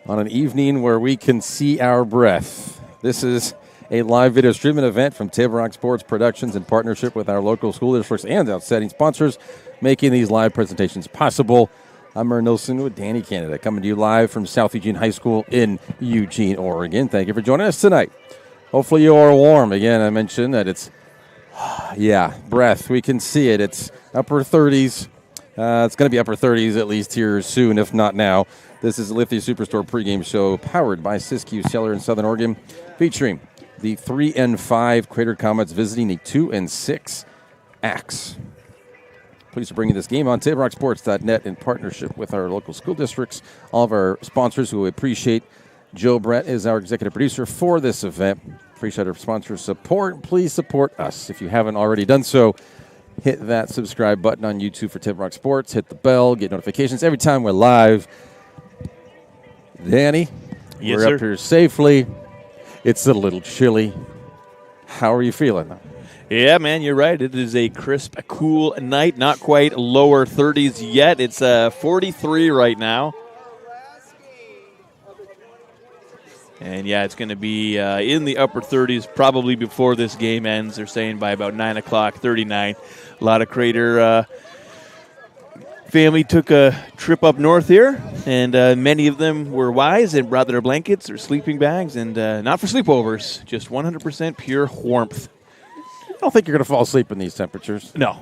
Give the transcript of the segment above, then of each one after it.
on an evening where we can see our breath. This is a live video streaming event from Table Rock Sports Productions in partnership with our local school districts and outstanding sponsors making these live presentations possible. I'm Murray Nilsson with Danny Canada, coming to you live from South Eugene High School in Eugene, Oregon. Thank you for joining us tonight. Hopefully you are warm. Again, I mentioned that it's, breath. We can see it. It's upper 30s. It's going to be upper 30s at least here soon, if not now. This is the Lithia Superstore pregame show powered by Siskiyou Cellular in Southern Oregon, featuring the 3 and 5 Crater Comets visiting the 2 and 6 Axe. Pleased to bring you this game on TableRockSports.net in partnership with our local school districts, all of our sponsors who we appreciate. Joe Brett is our executive producer for this event. Appreciate our sponsors' support. Please support us. If you haven't already done so, hit that subscribe button on YouTube for Table Rock Sports. Hit the bell, get notifications every time we're live. Danny, yes, we're sir. Up here safely. It's a little chilly. How are you feeling? Yeah, man, you're right. It is a crisp, cool night. Not quite lower 30s yet. It's 43 right now. And, yeah, it's going to be in the upper 30s probably before this game ends. They're saying by about 9 o'clock, 39. A lot of Crater family took a trip up north here, and many of them were wise and brought their blankets or sleeping bags, and not for sleepovers, just 100% pure warmth. I don't think you're going to fall asleep in these temperatures. No,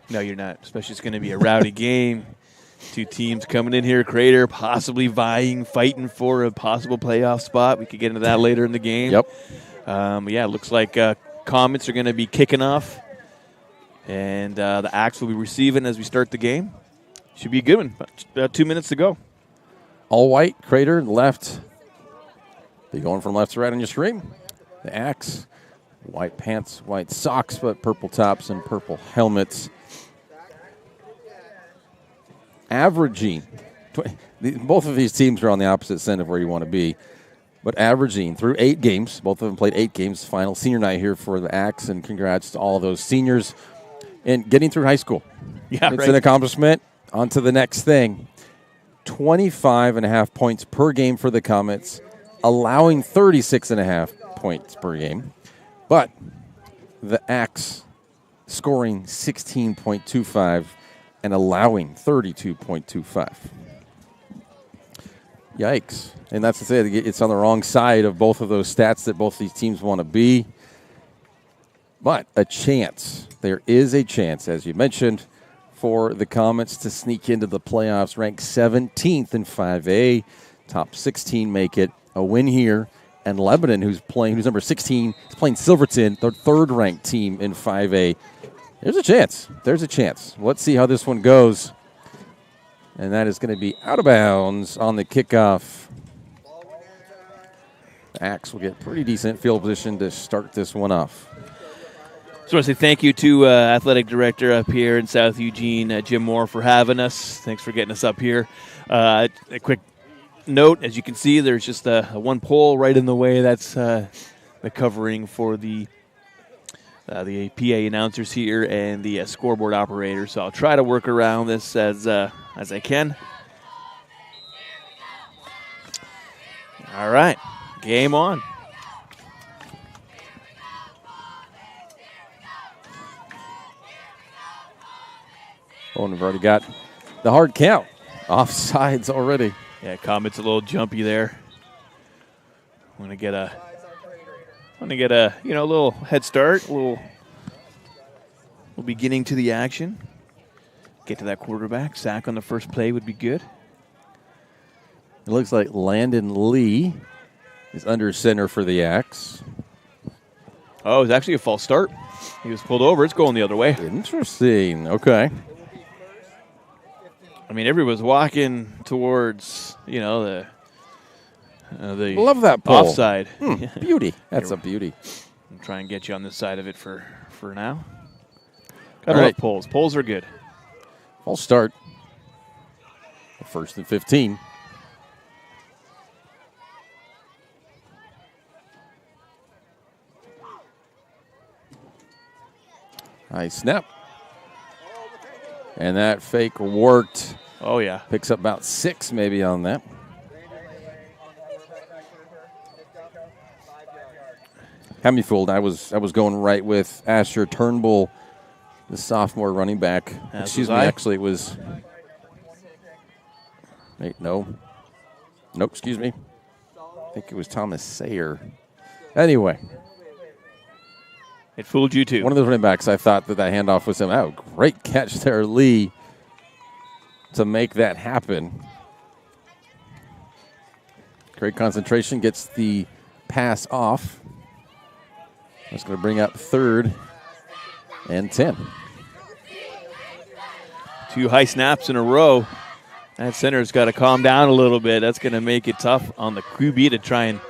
you're not, especially it's going to be a rowdy game. Two teams coming in here, Crater possibly fighting for a possible playoff spot. We could get into that later in the game. Yep. It looks like Comets are going to be kicking off, and the Axe will be receiving as we start the game. Should be a good one. About 2 minutes to go. All white, Crater, left. Be going from left to right on your screen. The Axe, white pants, white socks, but purple tops and purple helmets. Averaging, both of these teams are on the opposite end of where you want to be, but averaging through 8 games. Both of them played 8 games. Final senior night here for the Axe, and congrats to all those seniors and getting through high school. Yeah, it's an accomplishment. On to the next thing. 25.5 points per game for the Comets, allowing 36.5 points per game. But the Axe scoring 16.25 and allowing 32.25. Yikes. And that's to say it's on the wrong side of both of those stats that both these teams want to be. But a chance. There is a chance, as you mentioned, for the Comets to sneak into the playoffs, ranked 17th in 5A. Top 16 make it. A win here. And Lebanon, who's number 16, is playing Silverton, the third-ranked team in 5A. There's a chance. There's a chance. Let's see how this one goes. And that is going to be out of bounds on the kickoff. The Axe will get pretty decent field position to start this one off. Just want to say thank you to Athletic Director up here in South Eugene, Jim Moore, for having us. Thanks for getting us up here. A quick note, as you can see, there's just a one pole right in the way. That's the covering for the PA announcers here and the scoreboard operator. So I'll try to work around this as I can. All right, game on. Oh, and we've already got the hard count. Offsides already. Yeah, Comet's a little jumpy there. Want to get a little head start, a little beginning to the action. Get to that quarterback. Sack on the first play would be good. It looks like Landon Lee is under center for the Axe. Oh, it's actually a false start. He was pulled over. It's going the other way. Interesting. Okay. I mean, everyone was walking towards, the love that pull. Offside. Beauty. That's a beauty. I'll try and get you on this side of it for now. Gotta love polls. Polls are good. False start. First and 15. Nice snap. And that fake worked. Oh, yeah. Picks up about 6 maybe on that. Had me fooled. I was going right with Asher Turnbull, the sophomore running back. Excuse me. Actually, it was. Wait, no. Nope. Excuse me. I think it was Thomas Sayer. Anyway. It fooled you too. One of those running backs, I thought that handoff was him. Oh, great catch there, Lee, to make that happen. Great concentration, gets the pass off. That's going to bring up 3rd and 10. 2 high snaps in a row. That center's got to calm down a little bit. That's going to make it tough on the QB to try and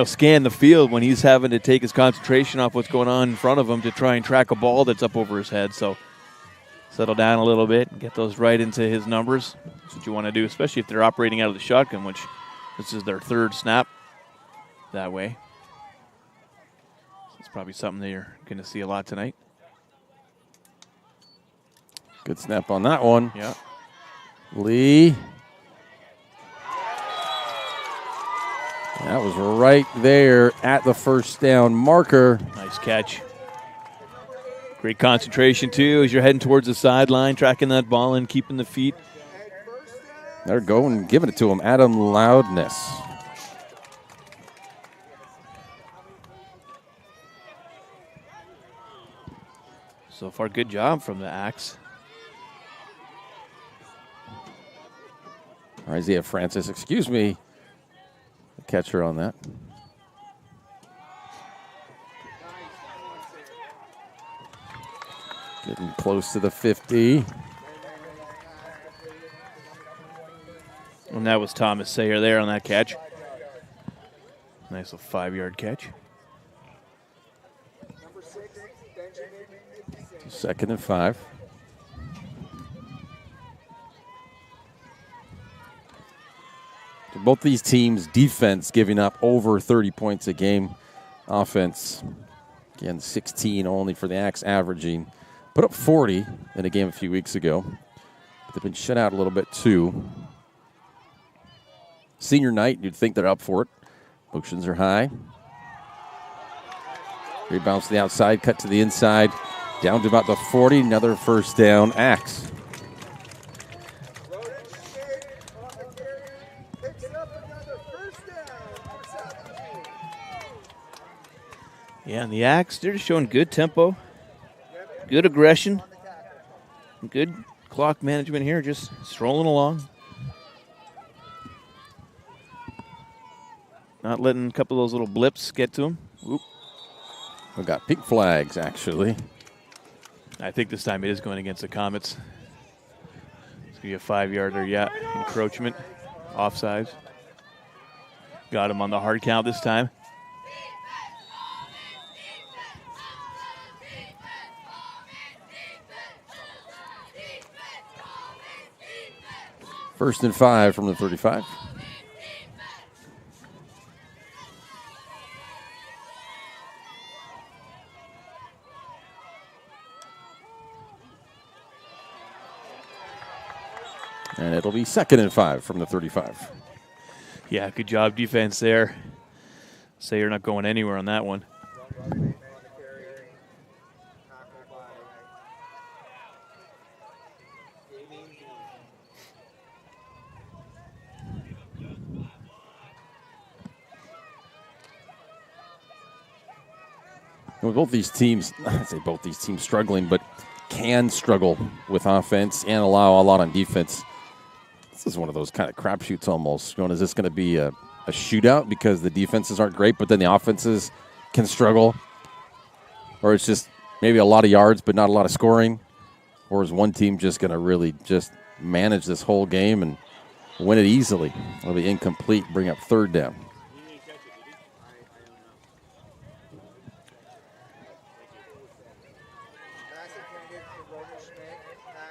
scan the field when he's having to take his concentration off what's going on in front of him to try and track a ball that's up over his head. So settle down a little bit and get those right into his numbers. That's what you want to do, especially if they're operating out of the shotgun, which this is their 3rd snap that way. So it's probably something that you're going to see a lot tonight. Good snap on that one. Yeah. Lee. That was right there at the first down marker. Nice catch. Great concentration, too, as you're heading towards the sideline, tracking that ball and keeping the feet. They're going, giving it to him. Adam Loudness. So far, good job from the Axe. Isaiah Francis, excuse me. Catcher on that. Getting close to the 50. And that was Thomas Sayer there on that catch. Nice little 5-yard catch. 2nd and 5. Both these teams' defense giving up over 30 points a game. Offense, again, 16 only for the Axe, averaging. Put up 40 in a game a few weeks ago. But they've been shut out a little bit, too. Senior night, you'd think they're up for it. Motions are high. Rebounds to the outside, cut to the inside. Down to about the 40, another first down, Axe. Yeah, and the Axe, they're just showing good tempo, good aggression, good clock management here, just strolling along. Not letting a couple of those little blips get to them. Oop. We've got pink flags, actually. I think this time it is going against the Comets. It's going to be a 5-yarder, yeah, encroachment, offsides. Got him on the hard count this time. First and 5 from the 35. And it'll be 2nd and 5 from the 35. Yeah, good job defense there. Say you're not going anywhere on that one. With both these teams, I'd say both these teams struggling, but can struggle with offense and allow a lot on defense. This is one of those kind of crapshoots almost. Is this going to be a shootout because the defenses aren't great, but then the offenses can struggle? Or it's just maybe a lot of yards, but not a lot of scoring? Or is one team just going to really just manage this whole game and win it easily? It'll be incomplete, bring up 3rd down.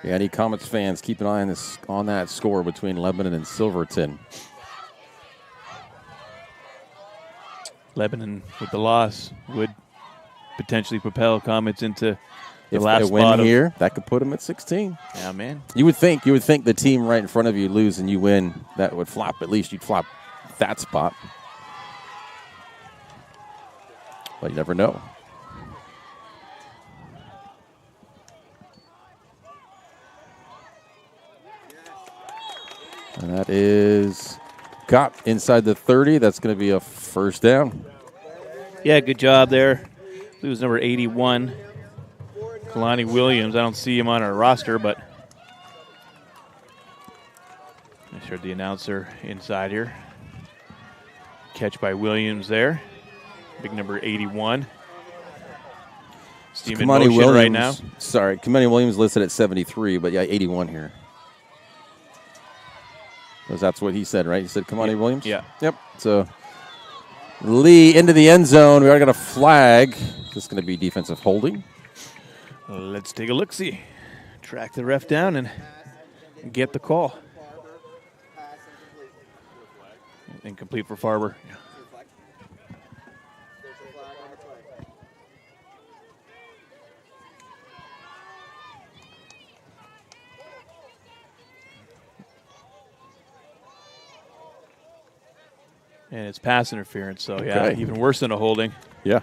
Yeah, any Comets fans, keep an eye on that score between Lebanon and Silverton. Lebanon with the loss would potentially propel Comets into the if last they spot win here, that could put them at 16. Yeah, man. You would think the team right in front of you lose and you win, that would flop. At least you'd flop that spot. But you never know. And that is got inside the 30. That's going to be a first down. Yeah, good job there. It was number 81, Kalani Williams. I don't see him on our roster, but I heard the announcer inside here. Catch by Williams there. Big number 81. Steam in Kamani motion Williams, right now. Sorry, Kamani Williams listed at 73, but yeah, 81 here. Because that's what he said, right? He said Kamani Williams? Yeah. Yep. So Lee into the end zone. We already got a flag. This is going to be defensive holding. Let's take a look-see. Track the ref down and get the call. Incomplete for Farber. Yeah. And it's pass interference, so yeah, even worse than a holding. Yeah.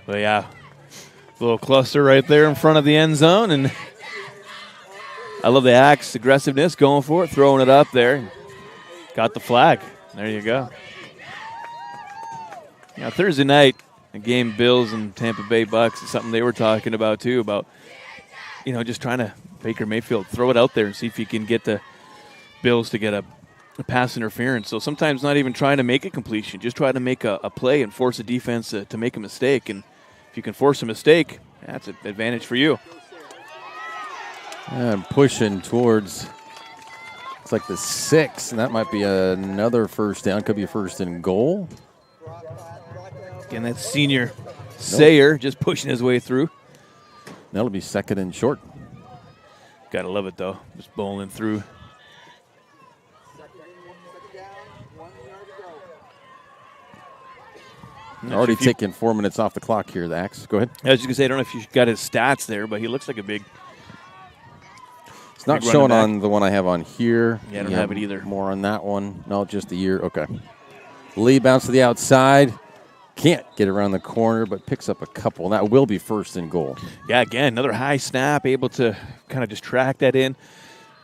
But yeah, a little cluster right there in front of the end zone, and I love the Axe aggressiveness, going for it, throwing it up there. Got the flag. There you go. Now, Thursday night, a game Bills and Tampa Bay Bucks is something they were talking about too, about, just trying to, Baker Mayfield, throw it out there and see if you can get the Bills to get a pass interference. So sometimes not even trying to make a completion, just try to make a play and force a defense to make a mistake. And if you can force a mistake, that's an advantage for you. And pushing towards, it's like the 6, and that might be another first down. Could be a first and goal. Again, that's senior Sayer just pushing his way through. That'll be second and short. Gotta love it, though. Just bowling through. Already taking 4 minutes off the clock here, the Axe. Go ahead. I was just going to say, I don't know if you got his stats there, but he looks like a big. It's not showing on the one I have on here. Yeah, I don't have it either. More on that one. No, just the year. Okay. Lee bounce to the outside. Can't get around the corner, but picks up a couple. And that will be first and goal. Yeah, again, another high snap, able to kind of just track that in.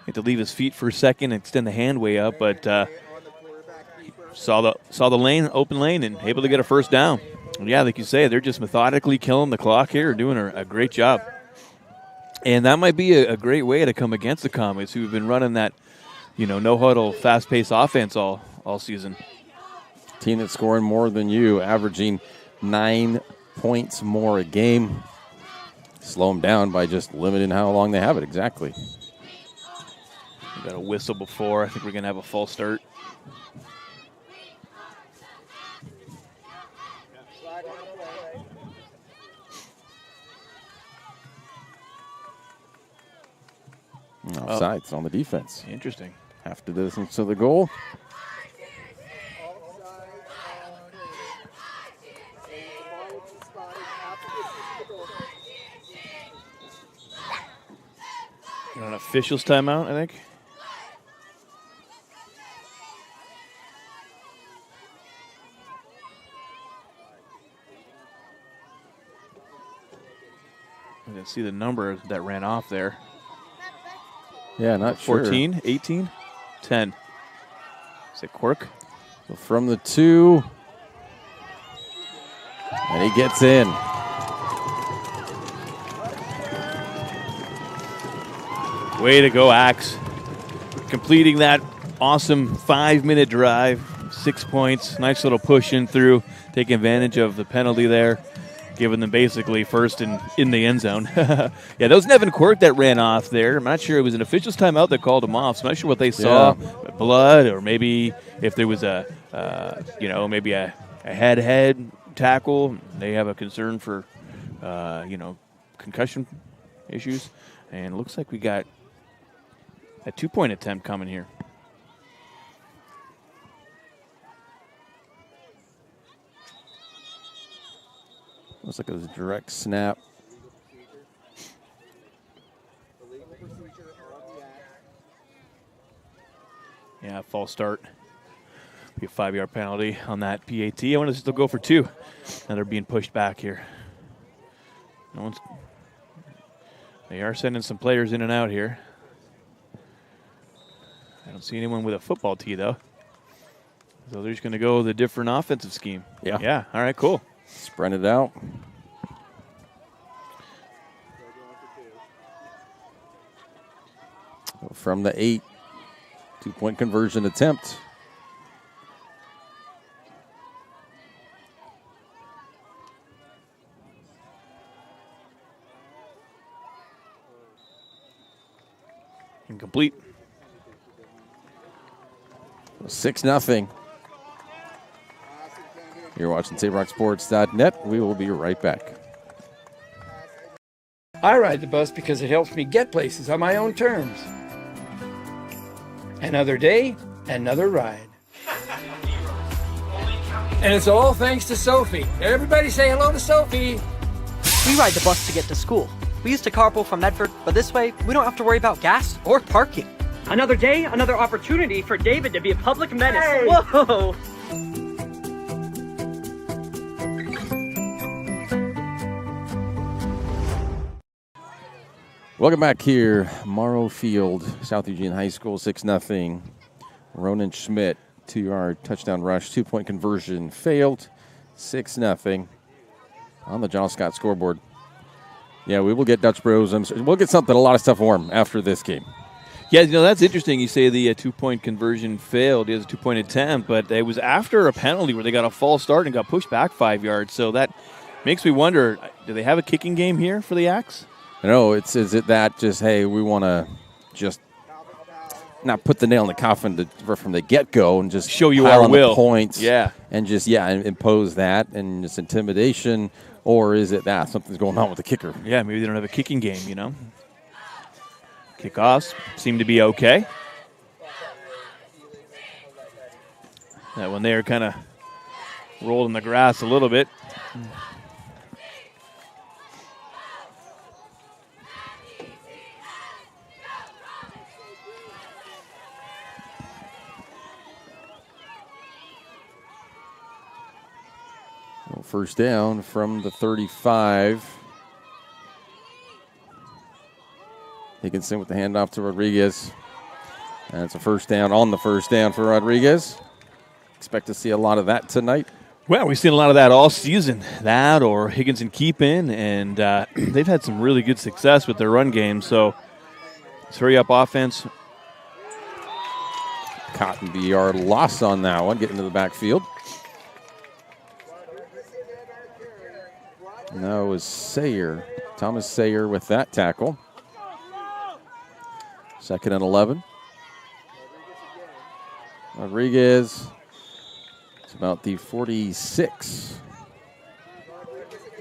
Had to leave his feet for a second and extend the hand way up, but saw the lane, open lane, and able to get a first down. And yeah, like you say, they're just methodically killing the clock here, doing a great job. And that might be a great way to come against the Comets, who've been running that, no-huddle, fast-paced offense all season. Team that's scoring more than you, averaging 9 points more a game. Slow them down by just limiting how long they have it. Exactly. We got a whistle before. I think we're going to have a false start. Offsides on the defense. Interesting. Half the distance to the goal. An official's timeout, I think. I didn't see the number that ran off there. Yeah, not 14, sure. 18, 10. Is it Quirk? So from the 2. And he gets in. Way to go, Axe. Completing that awesome 5-minute drive. 6 points. Nice little push in through. Taking advantage of the penalty there. Giving them basically first in the end zone. Yeah, that was Nevin Quirk that ran off there. I'm not sure. It was an official's timeout that called him off. So I'm not sure what they saw. Yeah. Blood, or maybe if there was maybe a head-to-head tackle. They have a concern for, concussion issues. And it looks like we got a 2-point attempt coming here. Looks like it was a direct snap. Yeah, false start. Be a 5-yard penalty on that PAT. I want to still go for 2. Now they're being pushed back here. They are sending some players in and out here. I don't see anyone with a football tee, though. So they're just going to go with a different offensive scheme. Yeah. Yeah. All right, cool. Spread it out. From the 8, 2-point conversion attempt. Incomplete. 6-0. You're watching TapeRockSports.net. We will be right back. I ride the bus because it helps me get places on my own terms. Another day, another ride. And it's all thanks to Sophie. Everybody say hello to Sophie. We ride the bus to get to school. We used to carpool from Medford, but this way, we don't have to worry about gas or parking. Another day, another opportunity for David to be a public menace. Hey. Whoa! Welcome back here. Morrow Field, South Eugene High School, 6-0. Ronan Schmidt, 2-yard touchdown rush, 2-point conversion failed, 6-0 on the John Scott scoreboard. Yeah, we will get Dutch Bros. We'll get a lot of stuff warm after this game. Yeah, that's interesting. You say the 2-point conversion failed. It was a 2-point attempt, but it was after a penalty where they got a false start and got pushed back 5 yards. So that makes me wonder, do they have a kicking game here for the Axe? No, is it that just, hey, we want to just not put the nail in the coffin from the get-go and just show you pile our on will. The points, yeah, and just impose that and just intimidation, or is it that something's going on with the kicker? Yeah, maybe they don't have a kicking game. Kickoffs seem to be okay. That one there kind of rolled in the grass a little bit. First down from the 35. Higginson with the handoff to Rodriguez. And it's a first down on the first down for Rodriguez. Expect to see a lot of that tonight. Well, we've seen a lot of that all season. That or Higginson keep in, and they've had some really good success with their run game. So let's hurry up offense. Cotton BR loss on that one, getting to the backfield. And that was Sayer. Thomas Sayer with that tackle. 2nd and 11. Rodriguez. It's about the 46.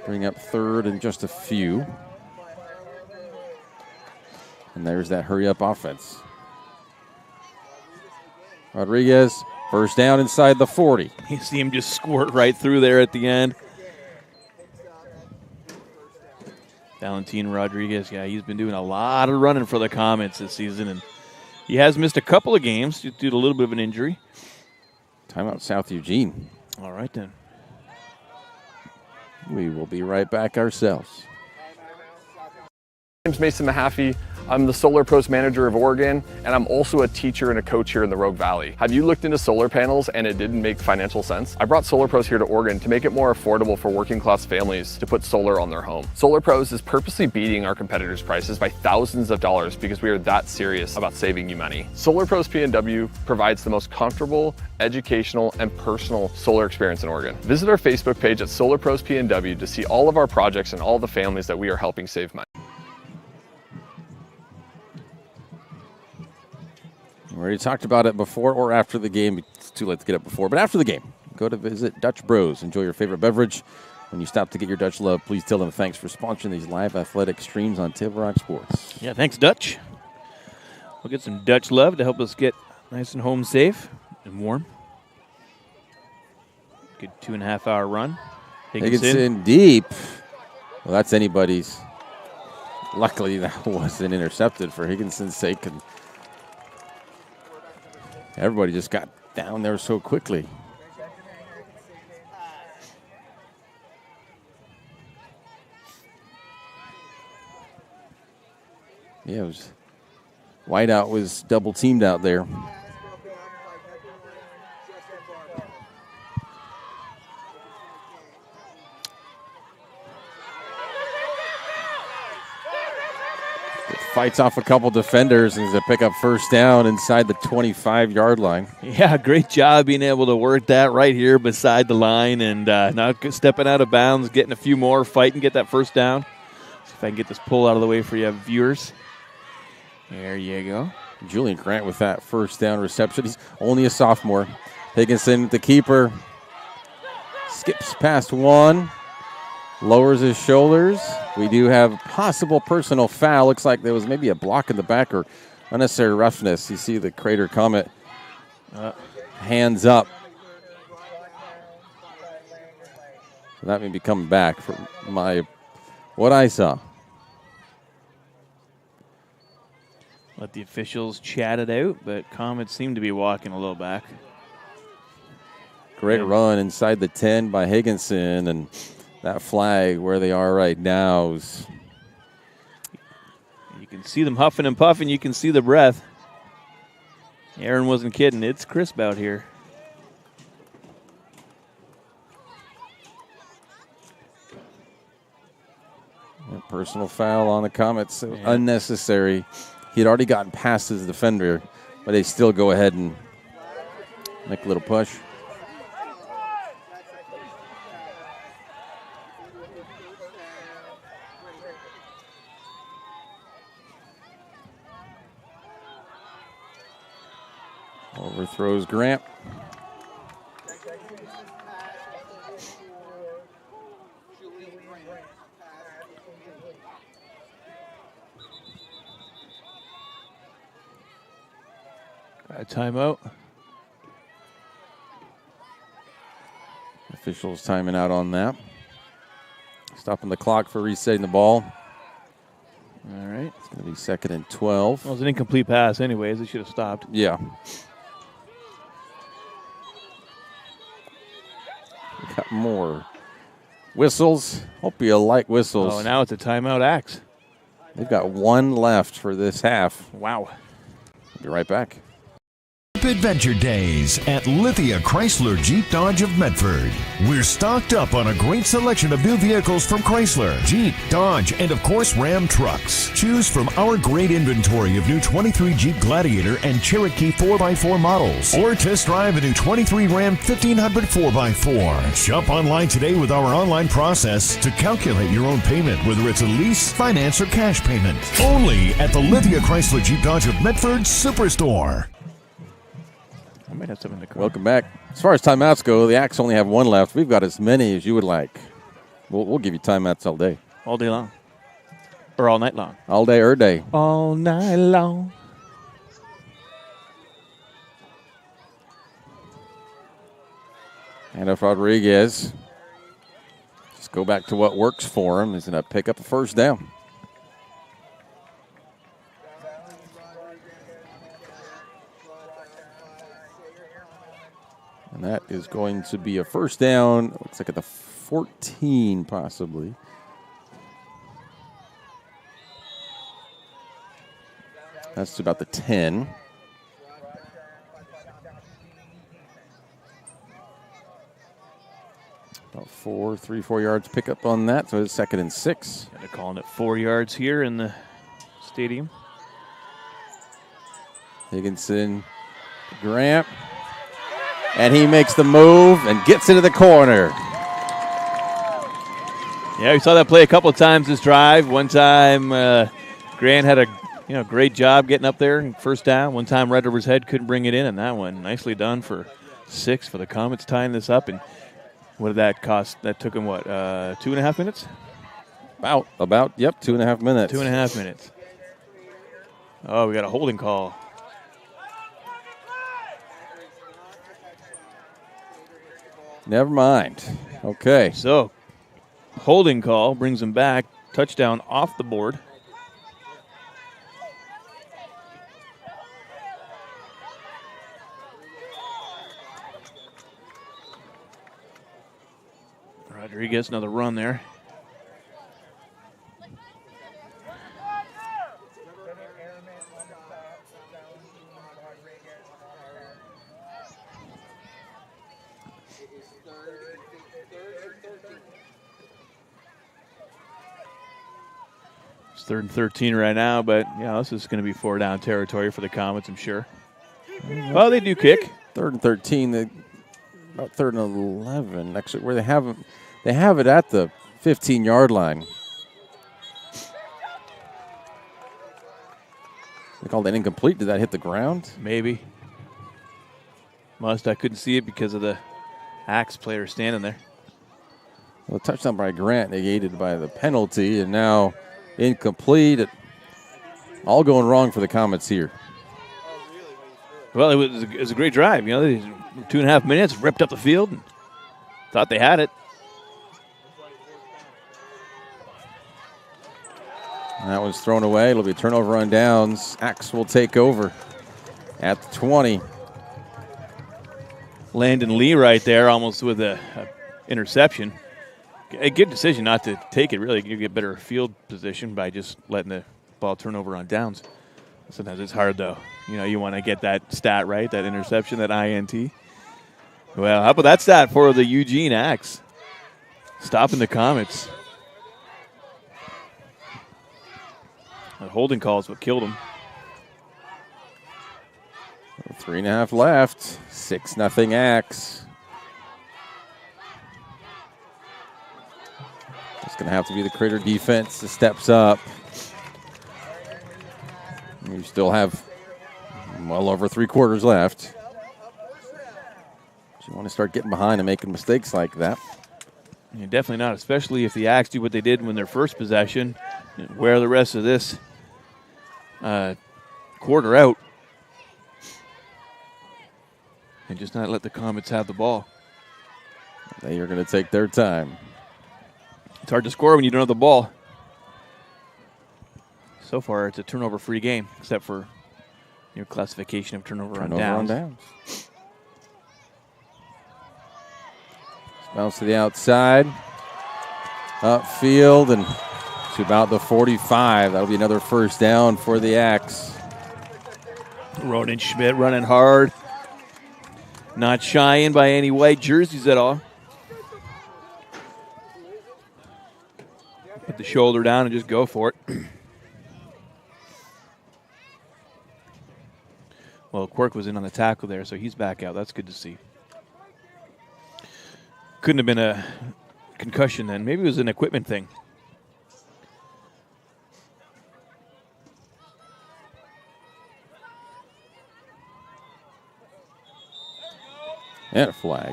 Bring up 3rd and just a few. And there's that hurry-up offense. Rodriguez, first down inside the 40. You see him just squirt right through there at the end. Valentin Rodriguez, yeah, he's been doing a lot of running for the Comets this season, and he has missed a couple of games due to a little bit of an injury. Timeout South Eugene. All right, then. We will be right back ourselves. My name's Mason Mahaffey. I'm the Solar Pros Manager of Oregon, and I'm also a teacher and a coach here in the Rogue Valley. Have you looked into solar panels and it didn't make financial sense? I brought Solar Pros here to Oregon to make it more affordable for working class families to put solar on their home. Solar Pros is purposely beating our competitors' prices by thousands of dollars because we are that serious about saving you money. Solar Pros PNW provides the most comfortable, educational, and personal solar experience in Oregon. Visit our Facebook page at Solar Pros PNW to see all of our projects and all the families that we are helping save money. We already talked about it before or after the game. It's too late to get it before, but after the game, go to visit Dutch Bros. Enjoy your favorite beverage. When you stop to get your Dutch Love, please tell them thanks for sponsoring these live athletic streams on Table Rock Sports. Yeah, thanks, Dutch. We'll get some Dutch Love to help us get nice and home safe and warm. Good 2.5-hour run. Higginson deep. Well, that's anybody's. Luckily, that wasn't intercepted for Higginson's sake. And everybody just got down there so quickly. Yeah, it was Whiteout was double teamed out there. Fights off a couple defenders and to pick up first down inside the 25-yard line. Yeah, great job being able to work that right here beside the line and not stepping out of bounds, getting a few more, fighting, get that first down. See if I can get this pull out of the way for you viewers. There you go. Julian Grant with that first down reception. He's only a sophomore. Higginson, the keeper, skips past one, lowers his shoulders. We do have possible personal foul. Looks like there was maybe a block in the back or unnecessary roughness. You see the Crater Comet hands up. That may be coming back from what I saw. Let the officials chat it out, but Comets seem to be walking a little back. Great run inside the 10 by Higginson, and that flag where they are right now is... You can see them huffing and puffing. You can see the breath. Aaron wasn't kidding. It's crisp out here. A personal foul on the Comets. Unnecessary. He'd already gotten past his defender, but they still go ahead and make a little push. Overthrows Grant. Got a timeout. Officials timing out on that. Stopping the clock for resetting the ball. All right. It's going to be 2nd and 12. Well, it was an incomplete pass anyways. They should have stopped. Yeah. We got more whistles. Hope you like whistles. Oh, now it's a timeout axe. They've got one left for this half. Wow. Be right back. Adventure Days at Lithia Chrysler Jeep Dodge of Medford. We're stocked up on a great selection of new vehicles from Chrysler, Jeep, Dodge, and of course Ram trucks. Choose from our great inventory of new 23 Jeep Gladiator and Cherokee 4x4 models, or test drive a new 23 Ram 1500 4x4. Shop online today with our online process to calculate your own payment, whether it's a lease, finance, or cash payment. Only at the Lithia Chrysler Jeep Dodge of Medford Superstore. I might have some in the car. Welcome back. As far as timeouts go, the Axe only have one left. We've got as many as you would like. We'll give you timeouts all day. All day long. Or all night long. All day or day. All night long. And if Rodriguez just go back to what works for him, he's going to pick up a first down. And that is going to be a first down. Looks like at the 14, possibly. That's about the 10. About 3-4 yards pickup on that. So it's 2nd and 6. They're calling it 4 yards here in the stadium. Higginson, Grant. And he makes the move and gets into the corner. Yeah, we saw that play a couple of times this drive. One time, Grant had a great job getting up there and first down. One time, right over his head, couldn't bring it in, and that one nicely done for 6 for the Comets tying this up. And what did that cost? That took him 2.5 minutes? About 2.5 minutes. 2.5 minutes. Oh, we got a holding call. Never mind. Okay. So, holding call brings him back. Touchdown off the board. Rodriguez, another run there. It's 3rd and 13 right now, but yeah, this is going to be 4-down territory for the Comets, I'm sure. Oh, they do kick. 3rd and 13. About 3rd and 11. Actually, where they have it at the 15-yard line. They called it incomplete. Did that hit the ground? Maybe. I couldn't see it because of the Axe player standing there. Well, a touchdown by Grant negated by the penalty, and now incomplete. All going wrong for the Comets here. Well, it was a great drive. You know, 2.5 minutes, ripped up the field, and thought they had it. And that was thrown away. It'll be a turnover on downs. Axe will take over at the 20. Landon Lee right there, almost with a interception. A good decision not to take it, really. You get better field position by just letting the ball turn over on downs. Sometimes it's hard, though. You know, you want to get that stat right, that interception, that INT. Well, how about that stat for the Eugene Axe? Stopping the Comets. That holding call is what killed him. 3.5 left. 6-0 Axe. It's going to have to be the Crater defense that steps up. We still have well over 3 quarters left. You want to start getting behind and making mistakes like that. Yeah, definitely not, especially if the Axe do what they did when their first possession, wear the rest of this quarter out, and just not let the Comets have the ball. They are going to take their time. It's hard to score when you don't have the ball. So far, it's a turnover-free game, except for your classification of turnover on downs. Bounce to the outside. Upfield and to about the 45. That'll be another first down for the Axe. Ronan Schmidt running hard. Not shying by any white jerseys at all. Put the shoulder down and just go for it. Well, Quirk was in on the tackle there, so he's back out. That's good to see. Couldn't have been a concussion then. Maybe it was an equipment thing. And a flag.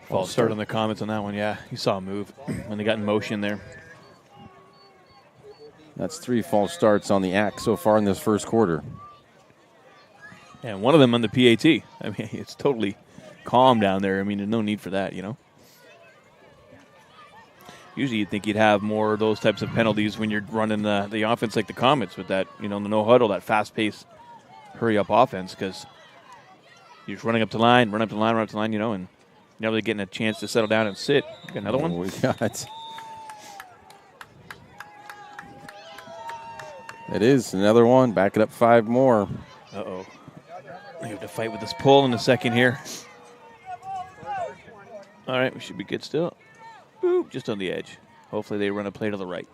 False start on the Comets on that one. Yeah, you saw a move when they got in motion there. That's 3 false starts on the Axe so far in this first quarter. And one of them on the PAT. I mean, it's totally calm down there. I mean, there's no need for that, you know. Usually you'd think you'd have more of those types of penalties when you're running the offense like the Comets with that, you know, the no-huddle, that fast-paced, hurry-up offense, because you're just running up the line, run up the line, you know, and you're not really getting a chance to settle down and sit. Got another one? We got it is another one. Back it up 5 more. Uh-oh. We have to fight with this pull in a second here. All right, we should be good still. Boop, just on the edge. Hopefully they run a play to the right.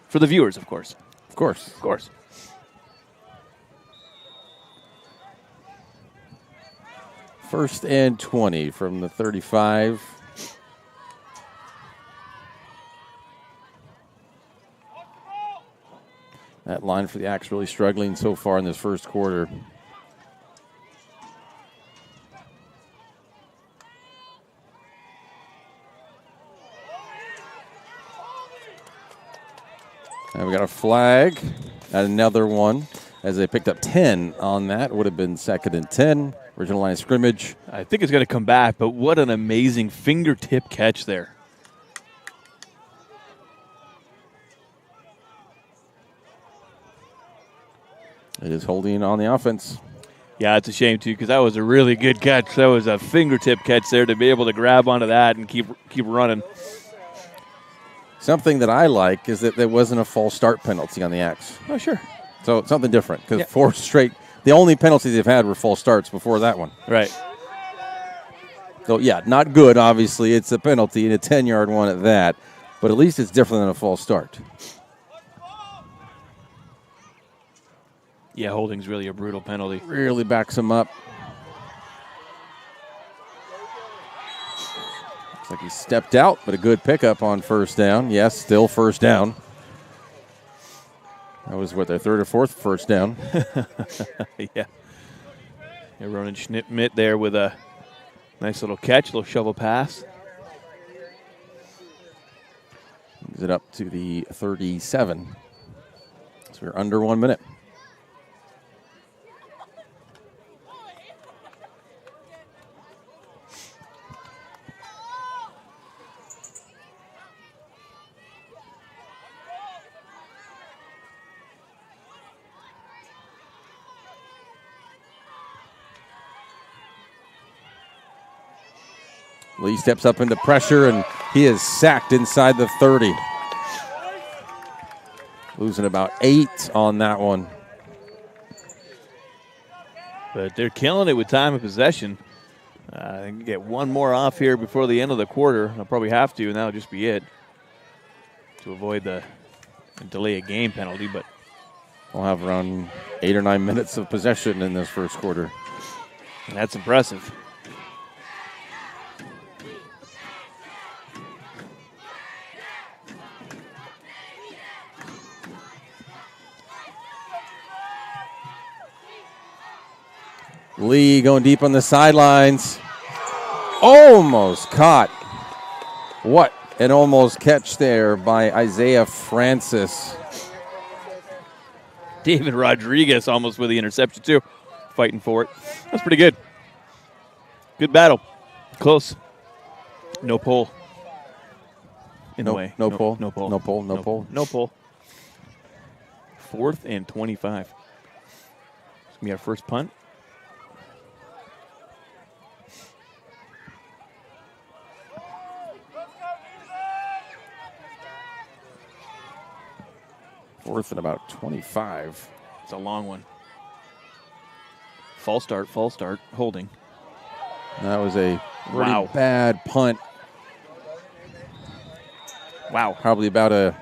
For the viewers, of course. Of course. Of course. First and 20 from the 35. That line for the Axe really struggling so far in this first quarter. And we got a flag and another one as they picked up 10 on that. Would have been 2nd and 10. Original line of scrimmage. I think it's going to come back, but what an amazing fingertip catch there. It is holding on the offense. Yeah, it's a shame, too, because that was a really good catch. That was a fingertip catch there to be able to grab onto that and keep running. Something that I like is that there wasn't a false start penalty on the Axe. Oh, sure. So it's something different because 4 straight, the only penalties they've had were false starts before that one. Right. So, yeah, not good, obviously. It's a penalty and a 10-yard one at that, but at least it's different than a false start. Yeah, holding's really a brutal penalty. Really backs him up. Looks like he stepped out, but a good pickup on first down. Yes, still first down. That was, their third or fourth first down. Yeah. Ronan Schmidt there with a nice little catch, little shovel pass. Moves it up to the 37. So we're under 1 minute. Lee steps up into pressure, and he is sacked inside the 30. Losing about 8 on that one. But they're killing it with time of possession. They can get one more off here before the end of the quarter. They'll probably have to, and that'll just be it to avoid the delay a game penalty. But we'll have around 8 or 9 minutes of possession in this first quarter. And that's impressive. Lee going deep on the sidelines. Almost caught. What an almost catch there by Isaiah Francis. David Rodriguez almost with the interception, too. Fighting for it. That's pretty good. Good battle. Close. No pull. In the way. No pull. No pull. No pull. No pull. No pull. 4th and 25. It's going to be our first punt. Fourth and about 25. It's a long one. False start, holding. That was a pretty bad punt. Wow. Probably about a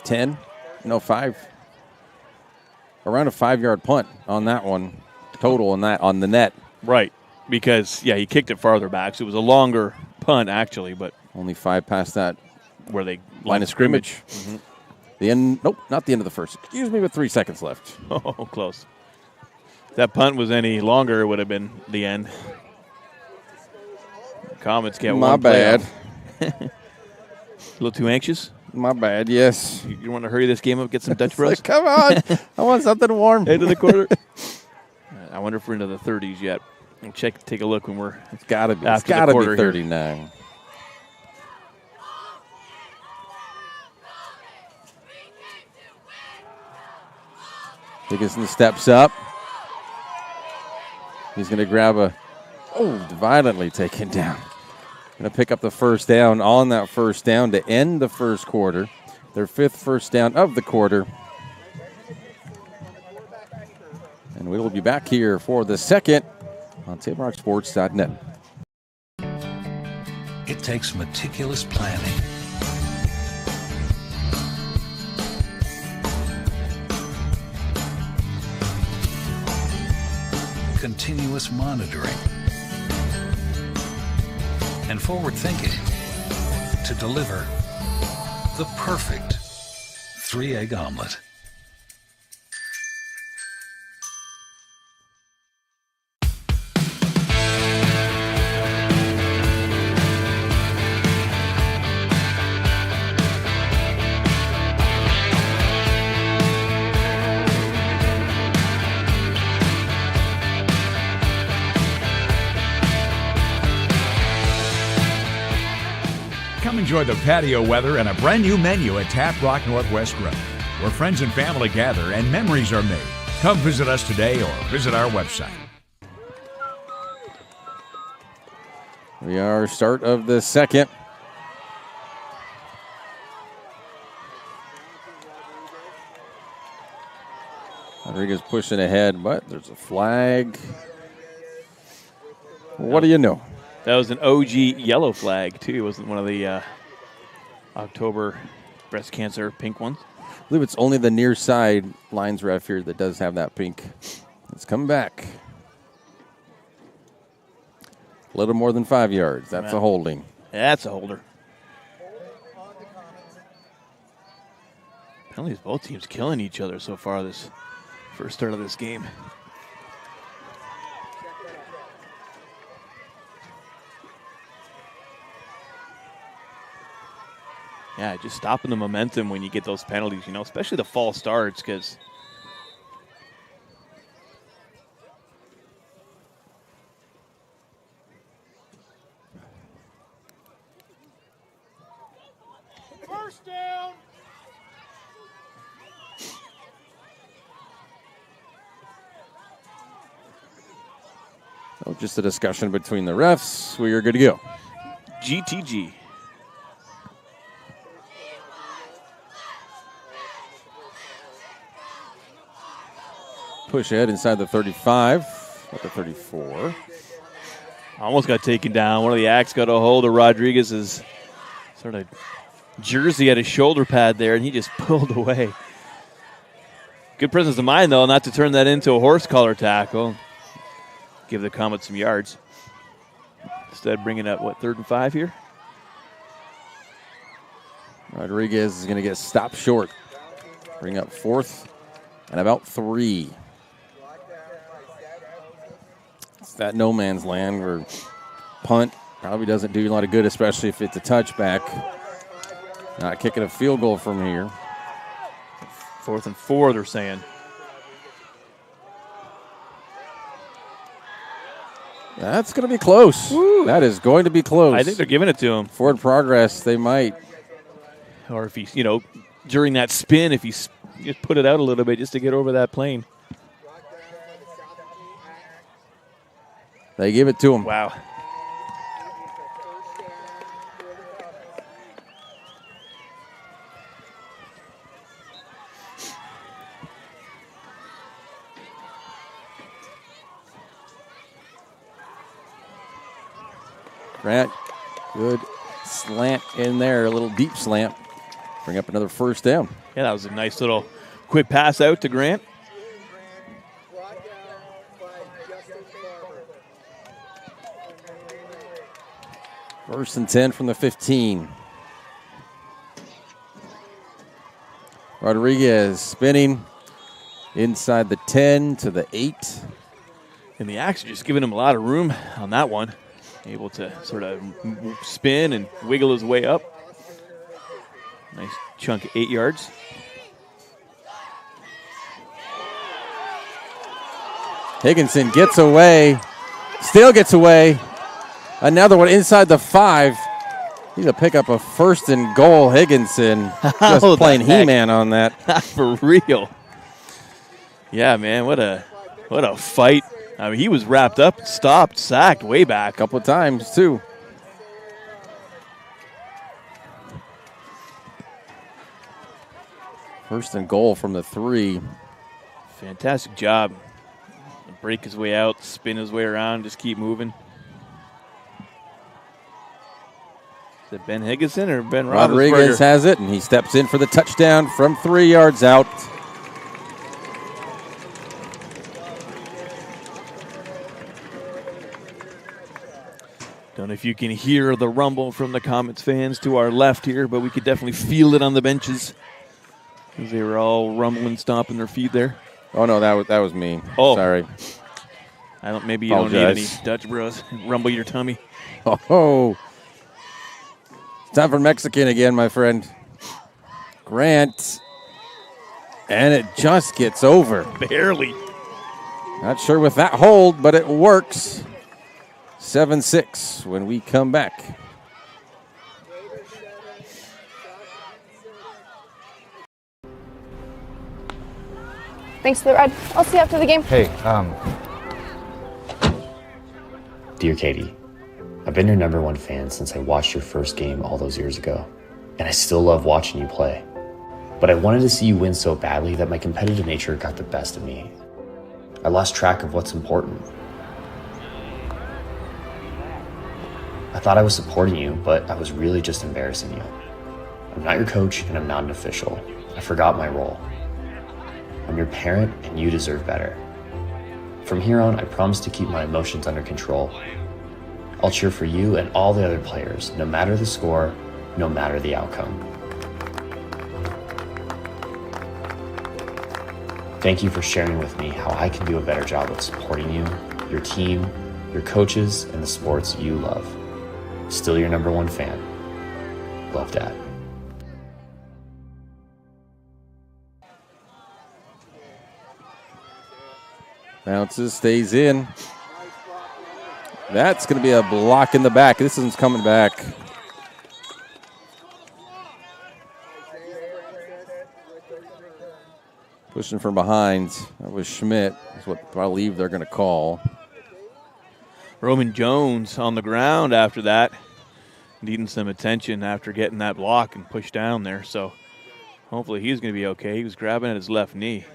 5. Around a 5-yard punt on that one. Total on that, on the net. Right. Because, he kicked it farther back. So it was a longer punt, actually, but only 5 past that. Where they line of scrimmage. Mm-hmm. The end. Nope, not the end of the first. Excuse me, with 3 seconds left. Oh, close. If that punt was any longer, it would have been the end. Comets get My one. bad. A little too anxious? My bad, yes. You want to hurry this game up, get some Dutch Bros? Like, come on. I want something warm. End of the quarter. I wonder if we're into the 30s yet. We'll take a look when we're It's got to be. After It's got to the be 39. Here. Dickinson steps up. He's going to grab violently taken down. Going to pick up the first down on that first down to end the first quarter. Their 5th first down of the quarter. And we will be back here for the second on TableRockSports.net. It takes meticulous planning, continuous monitoring, and forward thinking to deliver the perfect 3-egg omelet. Enjoy the patio weather and a brand new menu at Tap Rock Northwest Grill, where friends and family gather and memories are made. Come visit us today or visit our website. We are start of the second. Rodriguez pushing ahead, but there's a flag. What do you know? That was an OG yellow flag, too. It wasn't one of the October breast cancer pink ones. I believe it's only the near side lines ref here that does have that pink. It's coming back. A little more than 5 yards. That's a holding. That's a holder. Penalties, both teams killing each other so far this first start of this game. Yeah, just stopping the momentum when you get those penalties, you know, especially the false starts, because first down. So just a discussion between the refs. We are good to go. GTG. Push ahead inside the 35, at the 34. Almost got taken down. One of the Acts got a hold of Rodriguez's sort of jersey at his shoulder pad there, and he just pulled away. Good presence of mind, though, not to turn that into a horse collar tackle. Give the Comets some yards. Instead, bringing up, 3rd and 5 here? Rodriguez is going to get stopped short. Bring up 4th and about 3. It's that no man's land where punt probably doesn't do a lot of good, especially if it's a touchback. Not kicking a field goal from here. 4th and 4, they're saying. That's going to be close. Woo. That is going to be close. I think they're giving it to him. Forward progress, they might. Or if he's, during that spin, if he's just put it out a little bit just to get over that plane. They give it to him. Wow. Grant, good slant in there, a little deep slant. Bring up another first down. Yeah, that was a nice little quick pass out to Grant. First and 10 from the 15. Rodriguez spinning inside the 10 to the 8. And the Axe are just giving him a lot of room on that one. Able to sort of spin and wiggle his way up. Nice chunk of 8 yards. Higginson gets away. Still gets away. Another one inside the 5. He's going to pick up a 1st and goal. Higginson just playing He-Man on that. For real. Yeah, man, what a fight. I mean, he was wrapped up, stopped, sacked way back. A couple of times, too. First and goal from the 3. Fantastic job. Break his way out, spin his way around, just keep moving. Is it Ben Higginson or Ben Rodriguez has it, and he steps in for the touchdown from 3 yards out. Don't know if you can hear the rumble from the Comets fans to our left here, but we could definitely feel it on the benches because they were all rumbling, stomping their feet there. Oh, no, that was me. Oh. Sorry. Maybe you don't need any Dutch bros. Rumble your tummy. Oh. It's time for Mexican again, my friend. Grant. And it just gets over. Barely. Not sure with that hold, but it works. 7-6 when we come back. Thanks for the ride. I'll see you after the game. Hey, Dear Katie, I've been your #1 fan since I watched your first game all those years ago, and I still love watching you play. But I wanted to see you win so badly that my competitive nature got the best of me. I lost track of what's important. I thought I was supporting you, but I was really just embarrassing you. I'm not your coach, and I'm not an official. I forgot my role. I'm your parent, and you deserve better. From here on, I promise to keep my emotions under control. I'll cheer for you and all the other players, no matter the score, no matter the outcome. Thank you for sharing with me how I can do a better job of supporting you, your team, your coaches, and the sports you love. Still your #1 fan. Love, Dad. Bounces, stays in. That's going to be a block in the back. This one's coming back. Pushing from behind. That was Schmidt. That's what I believe they're going to call. Roman Jones on the ground after that, needing some attention after getting that block and pushed down there. So hopefully he's going to be okay. He was grabbing at his left knee.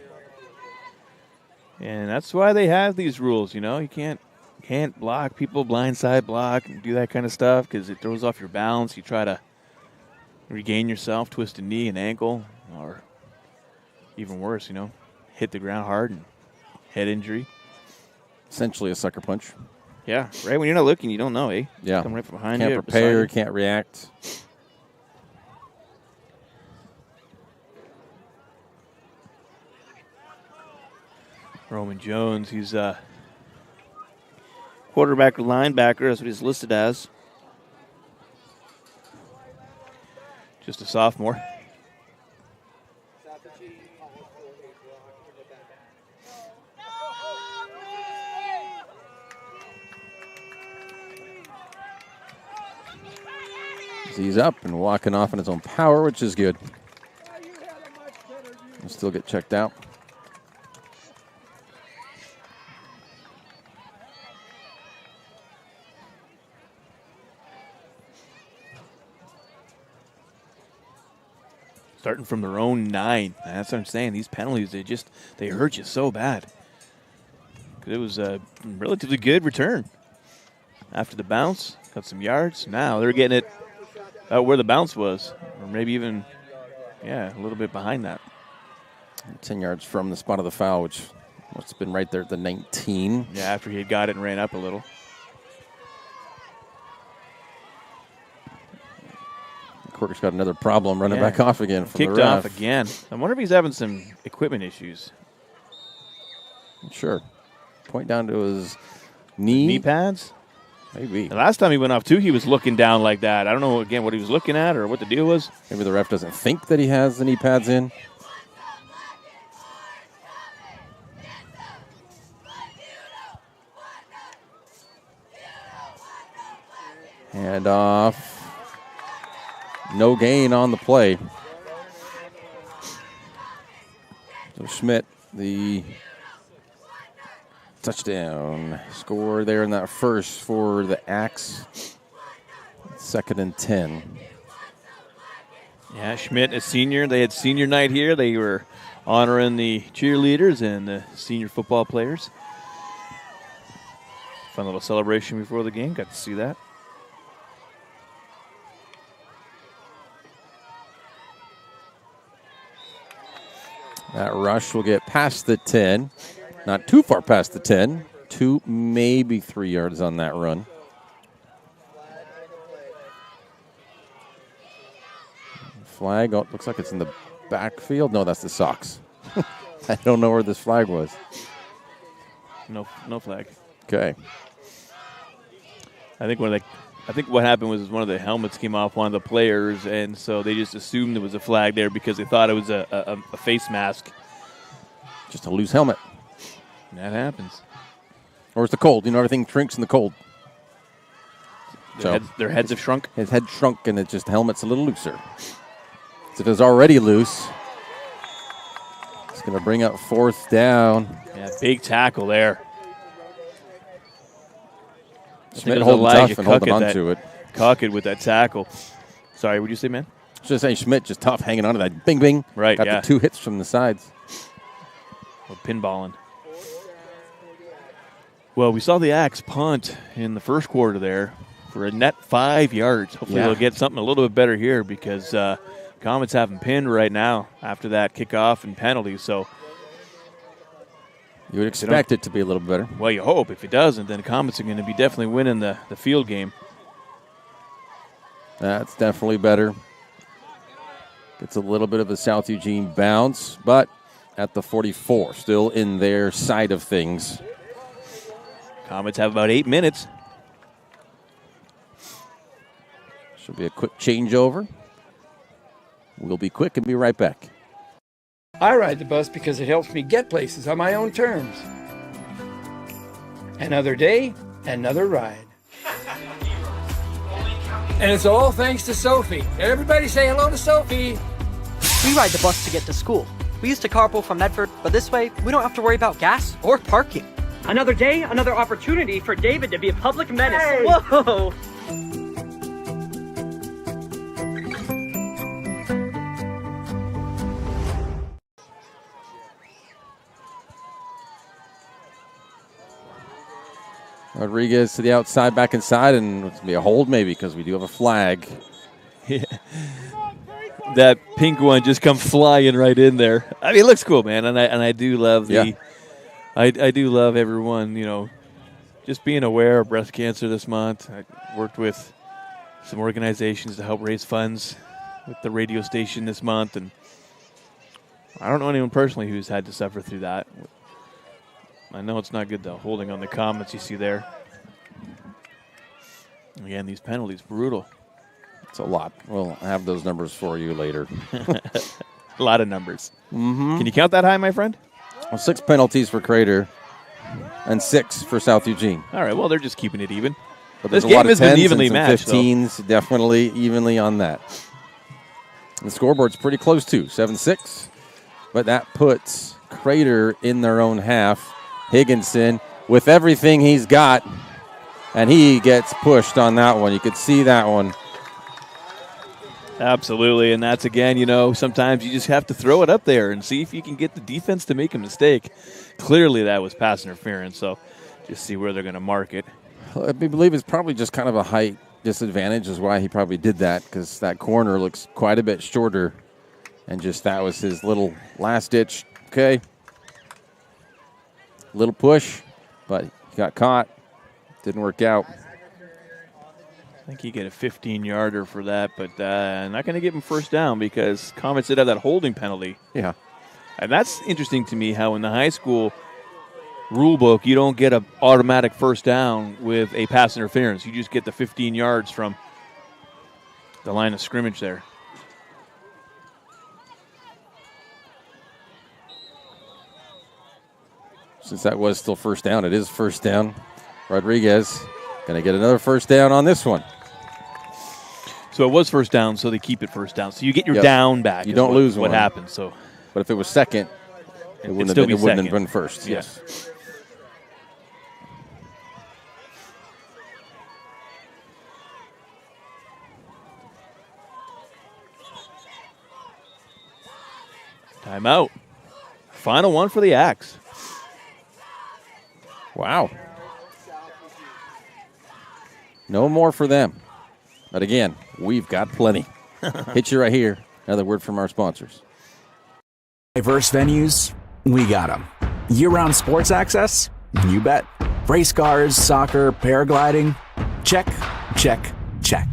And that's why they have these rules, you know. You can't block people, blindside block, and do that kind of stuff because it throws off your balance. You try to regain yourself, twist a knee, an ankle, or even worse, you know, hit the ground hard and head injury. Essentially a sucker punch. Yeah, right when you're not looking, you don't know, eh? Yeah. Come right from behind you. Can't prepare, can't react. Roman Jones, he's a quarterback or linebacker. That's what he's listed as. Just a sophomore. He's up and walking off on his own power, which is good. He'll still get checked out. Starting from their own 9. That's what I'm saying. These penalties, they hurt you so bad. It was a relatively good return. After the bounce, got some yards. Now they're getting it out where the bounce was, or maybe even, a little bit behind that. 10 yards from the spot of the foul, which must have been right there at the 19. Yeah, after he had got it and ran up a little. Corker's got another problem running back off again. From Kicked the off ref. again. I wonder if he's having some equipment issues. Sure. Point down to his knee. Knee pads? Maybe. The last time he went off, too, he was looking down like that. I don't know, again, what he was looking at or what the deal was. Maybe the ref doesn't think that he has the knee pads in. Hand off. No gain on the play. So Schmidt, the touchdown score there in that first for the Axe. 2nd and 10. Yeah, Schmidt, a senior. They had senior night here. They were honoring the cheerleaders and the senior football players. Fun little celebration before the game. Got to see that. That rush will get past the 10. Not too far past the 10. 2, maybe 3 yards on that run. Flag, oh, looks like it's in the backfield. No, that's the Sox. I don't know where this flag was. No flag. Okay. I think what happened was one of the helmets came off one of the players, and so they just assumed there was a flag there because they thought it was a face mask. Just a loose helmet. And that happens. Or it's the cold. You know, everything shrinks in the cold. Their heads have shrunk? His head shrunk, and the helmet's a little looser. So if it was already loose, it's going to bring up 4th down. Yeah, big tackle there. Schmidt holding tough and holding on to it. Cockett with that tackle. Sorry, what'd you say, man? Just saying Schmidt just tough hanging on to that. Bing, bing. Right, Got yeah. the 2 hits from the sides. Well, pinballing. Well, we saw the Axe punt in the first quarter there for a net 5 yards. Hopefully they'll get something a little bit better here because Comets have them pinned right now after that kickoff and penalty. So you would expect it to be a little better. Well, you hope. If it doesn't, then the Comets are going to be definitely winning the field game. That's definitely better. Gets a little bit of a South Eugene bounce, but at the 44, still in their side of things. Comets have about 8 minutes. Should be a quick changeover. We'll be quick and be right back. I ride the bus because it helps me get places on my own terms. Another day, another ride. And it's all thanks to Sophie. Everybody say hello to Sophie. We ride the bus to get to school. We used to carpool from Medford, but this way, we don't have to worry about gas or parking. Another day, another opportunity for David to be a public menace. Hey. Whoa! Rodriguez to the outside, back inside, and it's going to be a hold maybe because we do have a flag. That pink one just come flying right in there. I mean, it looks cool, man, and I do love the. I do love everyone, just being aware of breast cancer this month. I worked with some organizations to help raise funds with the radio station this month, and I don't know anyone personally who's had to suffer through that. I know it's not good, though, holding on the comments you see there. Again, these penalties, brutal. It's a lot. We'll have those numbers for you later. A lot of numbers. Mm-hmm. Can you count that high, my friend? Well, 6 penalties for Crater and 6 for South Eugene. All right, well, they're just keeping it even. But this a game lot of has been 10s evenly and matched, 15s, definitely evenly on that. The scoreboard's pretty close, too, 7-6. But that puts Crater in their own half. Higginson with everything he's got, and he gets pushed on that one. You could see that one. Absolutely, and that's, again, sometimes you just have to throw it up there and see if you can get the defense to make a mistake. Clearly that was pass interference, so just see where they're going to mark it. I believe it's probably just kind of a height disadvantage is why he probably did that, because that corner looks quite a bit shorter, and just that was his little last-ditch, okay, little push, but he got caught. Didn't work out. I think he get a 15-yarder for that, but not going to give him first down because Comets did have that holding penalty. Yeah. And that's interesting to me how in the high school rule book you don't get an automatic first down with a pass interference. You just get the 15 yards from the line of scrimmage there. Since that was still first down, it is first down. Rodriguez going to get another first down on this one. So it was first down, so they keep it first down. So you get your down back. You don't lose what one. happens. So, but if it was second, it wouldn't have been first. Yeah. Yes. Timeout. Final one for the Axe. Wow. No more for them. But again, we've got plenty. Hit you right here. Another word from our sponsors. Diverse venues, we got them. Year-round sports access? You bet. Race cars, soccer, paragliding? Check, check, check.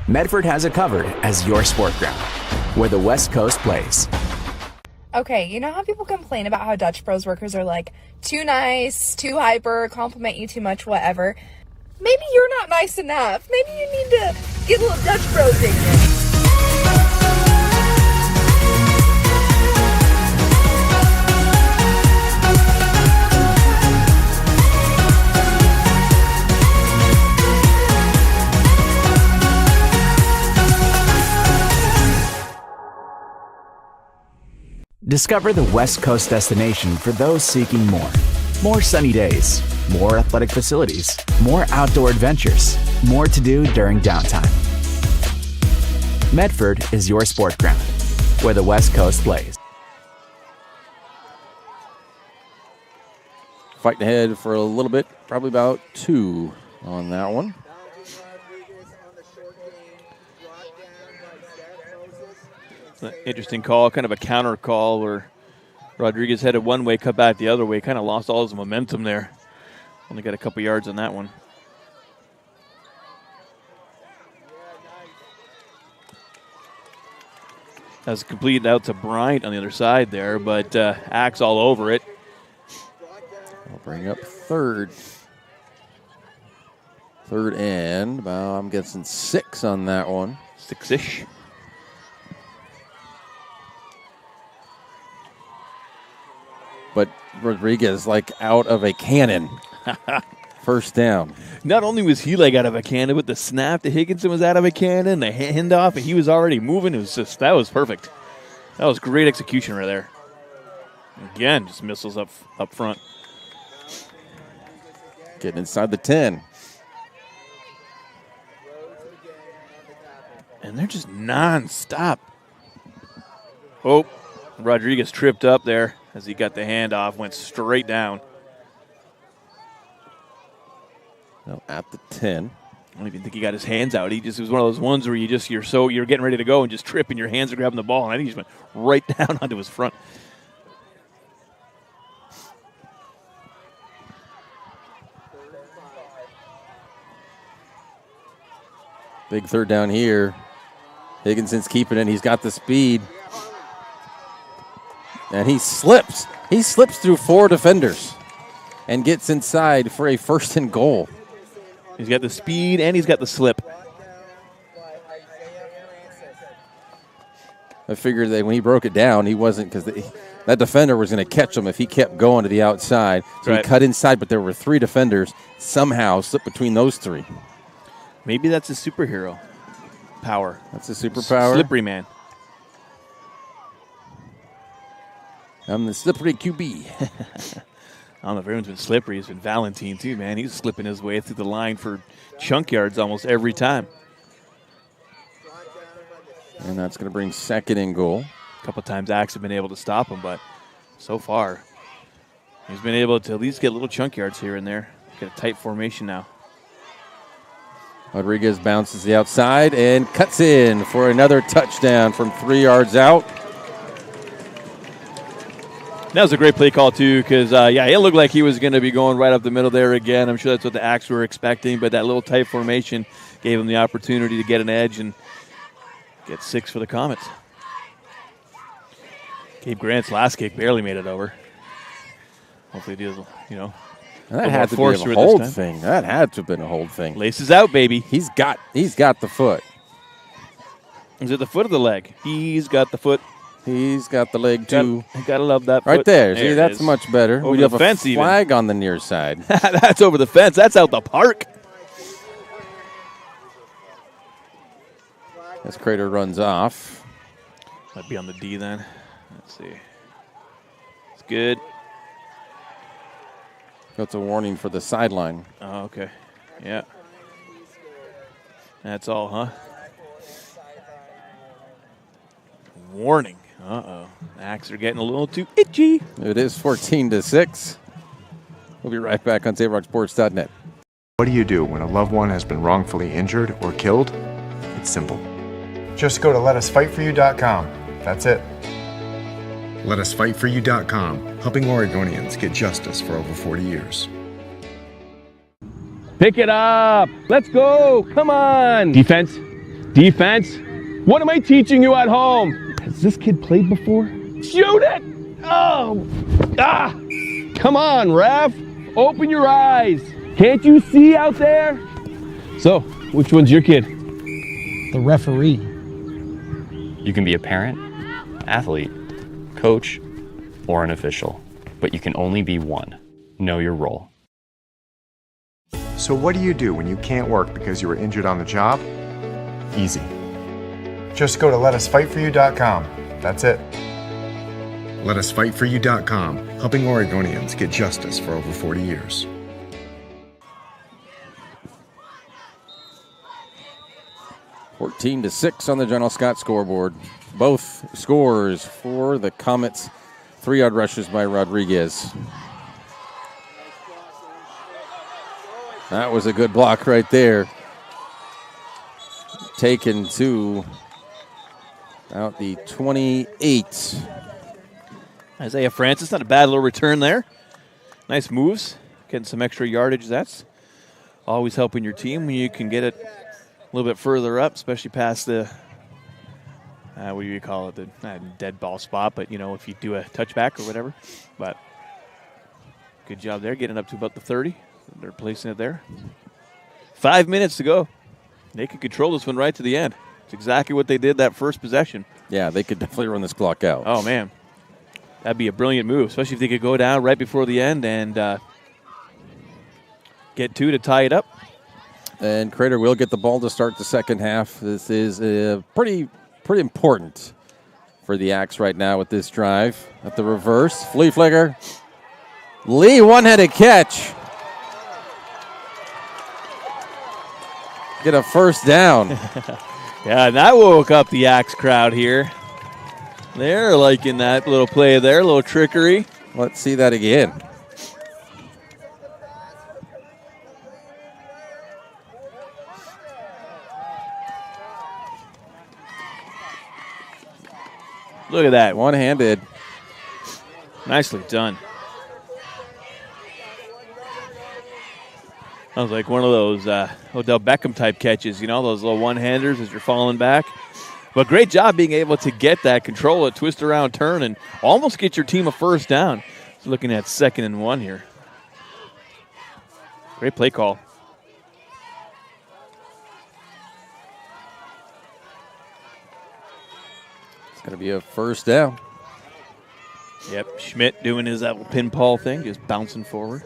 Medford has it covered as your sport ground, where the West Coast plays. Okay, you know how people complain about how Dutch Bros workers are like too nice, too hyper, compliment you too much, whatever? Maybe you're not nice enough. Maybe you need to get a little Dutch Bros in you. Discover the West Coast destination for those seeking more. More sunny days, more athletic facilities, more outdoor adventures, more to do during downtime. Medford is your sport ground, where the West Coast plays. Fighting ahead for a little bit, probably about 2 on that one. It's an interesting call, kind of a counter call where Rodriguez headed one way, cut back the other way, kind of lost all his momentum there. Only got a couple yards on that one. That's completed out to Bryant on the other side there, but Axe all over it. I'll bring up third. Third and, well, I'm guessing 6 on that one. 6-ish. But Rodriguez like out of a cannon. First down. Not only was he like out of a cannon, but the snap to Higginson was out of a cannon, the handoff, and he was already moving. It was just, that was perfect. That was great execution right there. Again, just missiles up front. Getting inside the 10. And they're just nonstop. Oh, Rodriguez tripped up there as he got the handoff, went straight down. Now at the 10. I don't even think he got his hands out. It was one of those ones where you're getting ready to go and just trip and your hands are grabbing the ball, and I think he just went right down onto his front. Big third down here. Higginson's keeping it. He's got the speed. And he slips. He slips through 4 defenders and gets inside for a 1st and goal. He's got the speed and he's got the slip. I figured that when he broke it down, he wasn't, because that defender was going to catch him if he kept going to the outside. So right. He cut inside, but there were 3 defenders. Somehow slipped between those 3. Maybe that's a superhero power. That's a superpower. Slippery man. I'm the slippery QB. I don't know if everyone's been slippery. It's been Valentine, too, man. He's slipping his way through the line for chunk yards almost every time. And that's going to bring 2nd and goal. A couple times Axe have been able to stop him, but so far he's been able to at least get little chunk yards here and there. Get a tight formation now. Rodriguez bounces the outside and cuts in for another touchdown from 3 yards out. That was a great play call, too, because, it looked like he was going to be going right up the middle there again. I'm sure that's what the Axe were expecting, but that little tight formation gave him the opportunity to get an edge and get 6 for the Comets. Gabe Grant's last kick barely made it over. Hopefully he does, that had to be a hold thing. That had to have been a hold thing. Laces out, baby. He's got the foot. Is it the foot or the leg? He's got the foot. He's got the leg, too. Gotta love that right foot. there. See, that's much better. Over we the have fence a flag on the near side. That's over the fence. That's out the park. As Crater runs off. Might be on the D then. Let's see. It's good. That's a warning for the sideline. Oh, okay. Yeah. That's all, huh? Warning. Uh-oh. Axe are getting a little too itchy. It is 14-6. We'll be right back on TableRockSports.net. What do you do when a loved one has been wrongfully injured or killed? It's simple. Just go to letusfightforyou.com. That's it. Letusfightforyou.com, helping Oregonians get justice for over 40 years. Pick it up. Let's go. Come on. Defense. Defense. What am I teaching you at home? Has this kid played before? Shoot it! Oh! Ah! Come on, ref. Open your eyes. Can't you see out there? So, which one's your kid? The referee. You can be a parent, athlete, coach, or an official, but you can only be one. Know your role. So what do you do when you can't work because you were injured on the job? Easy. Just go to letusfightforyou.com. That's it. LetUsFightForYou.com, helping Oregonians get justice for over 40 years. (14-6) on the General Scott scoreboard. Both scores for the Comets. 3-yard rushes by Rodriguez. That was a good block right there. Taken to out the 28. Isaiah Francis, not a bad little return there. Nice moves, getting some extra yardage. That's always helping your team when you can get it a little bit further up, especially past the, what do you call it, the dead ball spot, but, if you do a touchback or whatever. But good job there, getting up to about the 30. They're placing it there. 5 minutes to go. They could control this one right to the end. It's exactly what they did that first possession. Yeah, they could definitely run this clock out. Oh, man. That'd be a brilliant move, especially if they could go down right before the end and get 2 to tie it up. And Crater will get the ball to start the second half. This is pretty important for the Axe right now with this drive. At the reverse, flea flicker. Lee, one-handed catch. Get a first down. Yeah, and that woke up the Axe crowd here. They're liking that little play there, a little trickery. Let's see that again. Look at that. One-handed. Nicely done. That was like one of those Odell Beckham-type catches, those little one-handers as you're falling back. But great job being able to get that, control it, twist around, turn, and almost get your team a first down. So looking at 2nd and 1 here. Great play call. It's going to be a first down. Yep, Schmidt doing his little pinball thing, just bouncing forward.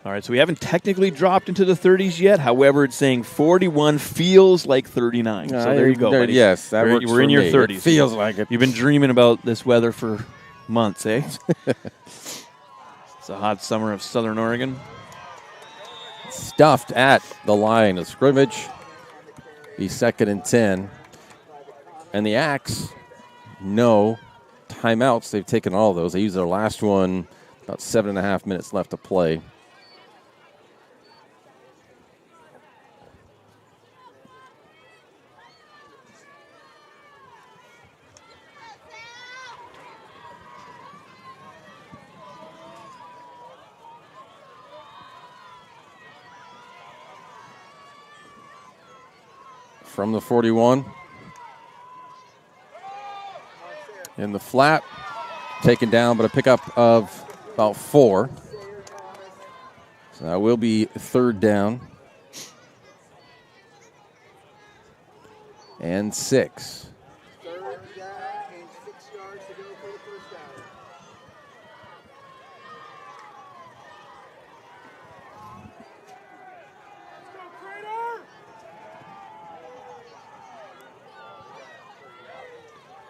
All right, so we haven't technically dropped into the 30s yet. However, it's saying 41 feels like 39. So there you go, buddy. Yes, that works we're in for your me. 30s. It feels like it. You've been dreaming about this weather for months, eh? It's a hot summer of Southern Oregon. Stuffed at the line of scrimmage. Be 2nd and 10. And the Axe, no timeouts. They've taken all of those. They used their last one, about 7.5 minutes left to play. From the 41. In the flat. Taken down, but a pickup of about 4. So that will be 3rd down. And 6.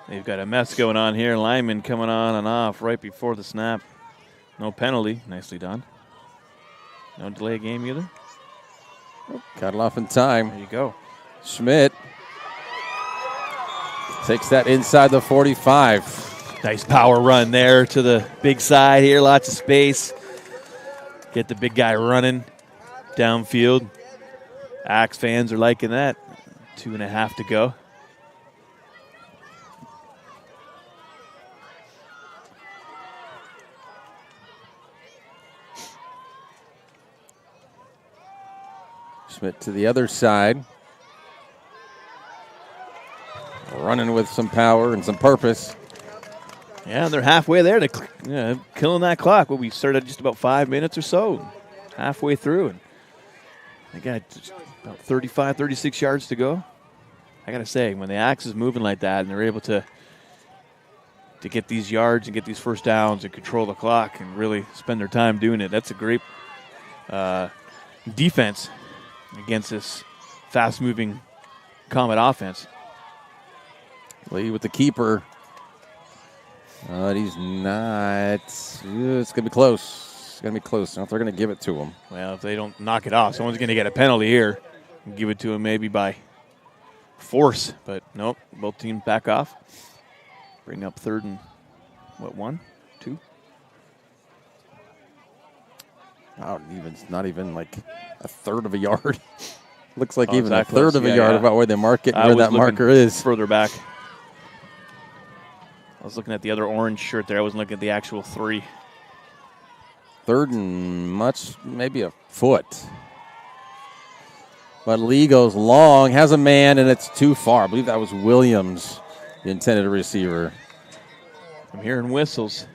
They've got a mess going on here. Lineman coming on and off right before the snap. No penalty. Nicely done. No delay of game either. Got it off in time. There you go. Schmidt takes that inside the 45. Nice power run there to the big side here. Lots of space. Get the big guy running downfield. Axe fans are liking that. 2.5 to go. Schmidt to the other side. Running with some power and some purpose. Yeah, they're halfway there to killing that clock. Well, we started just about 5 minutes or so, halfway through. And they got just about 35, 36 yards to go. I got to say, when the Axe is moving like that and they're able to get these yards and get these first downs and control the clock and really spend their time doing it, that's a great defense against this fast-moving Comet offense. Lee with the keeper. But he's not. It's going to be close. It's going to be close. I don't know if they're going to give it to him. Well, if they don't knock it off, someone's going to get a penalty here. Give it to him maybe by force. But nope, both teams back off. Bring up third and, 1, 2? Not even like a third of a yard. Looks like even a that third close. of a yard about where they mark it and where that marker is. Further back. I was looking at the other orange shirt there. I wasn't looking at the actual 3. Third and maybe a foot. But Lee goes long, has a man, and it's too far. I believe that was Williams, the intended receiver. I'm hearing whistles.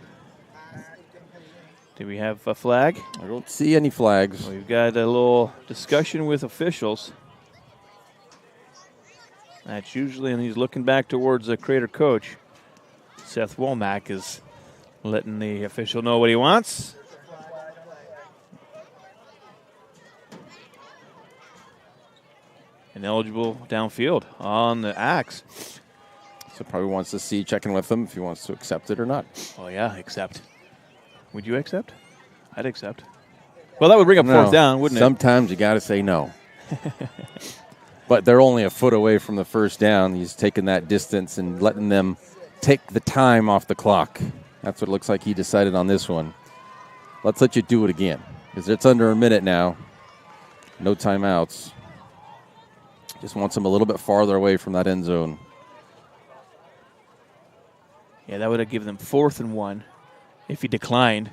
Do we have a flag? I don't see any flags. We've got a little discussion with officials. That's usually, and he's looking back towards the Crater coach. Seth Womack is letting the official know what he wants. Ineligible downfield on the axe. So probably wants to see, checking with him if he wants to accept it or not. Oh, yeah, accept. Would you accept? I'd accept. Well, that would bring up fourth down, wouldn't it? Sometimes you got to say no. But they're only a foot away from the first down. He's taking that distance and letting them take the time off the clock. That's what it looks like he decided on this one. Let's let you do it again because it's under a minute now. No timeouts. Just wants him a little bit farther away from that end zone. Yeah, that would have given them 4th and 1 if he declined.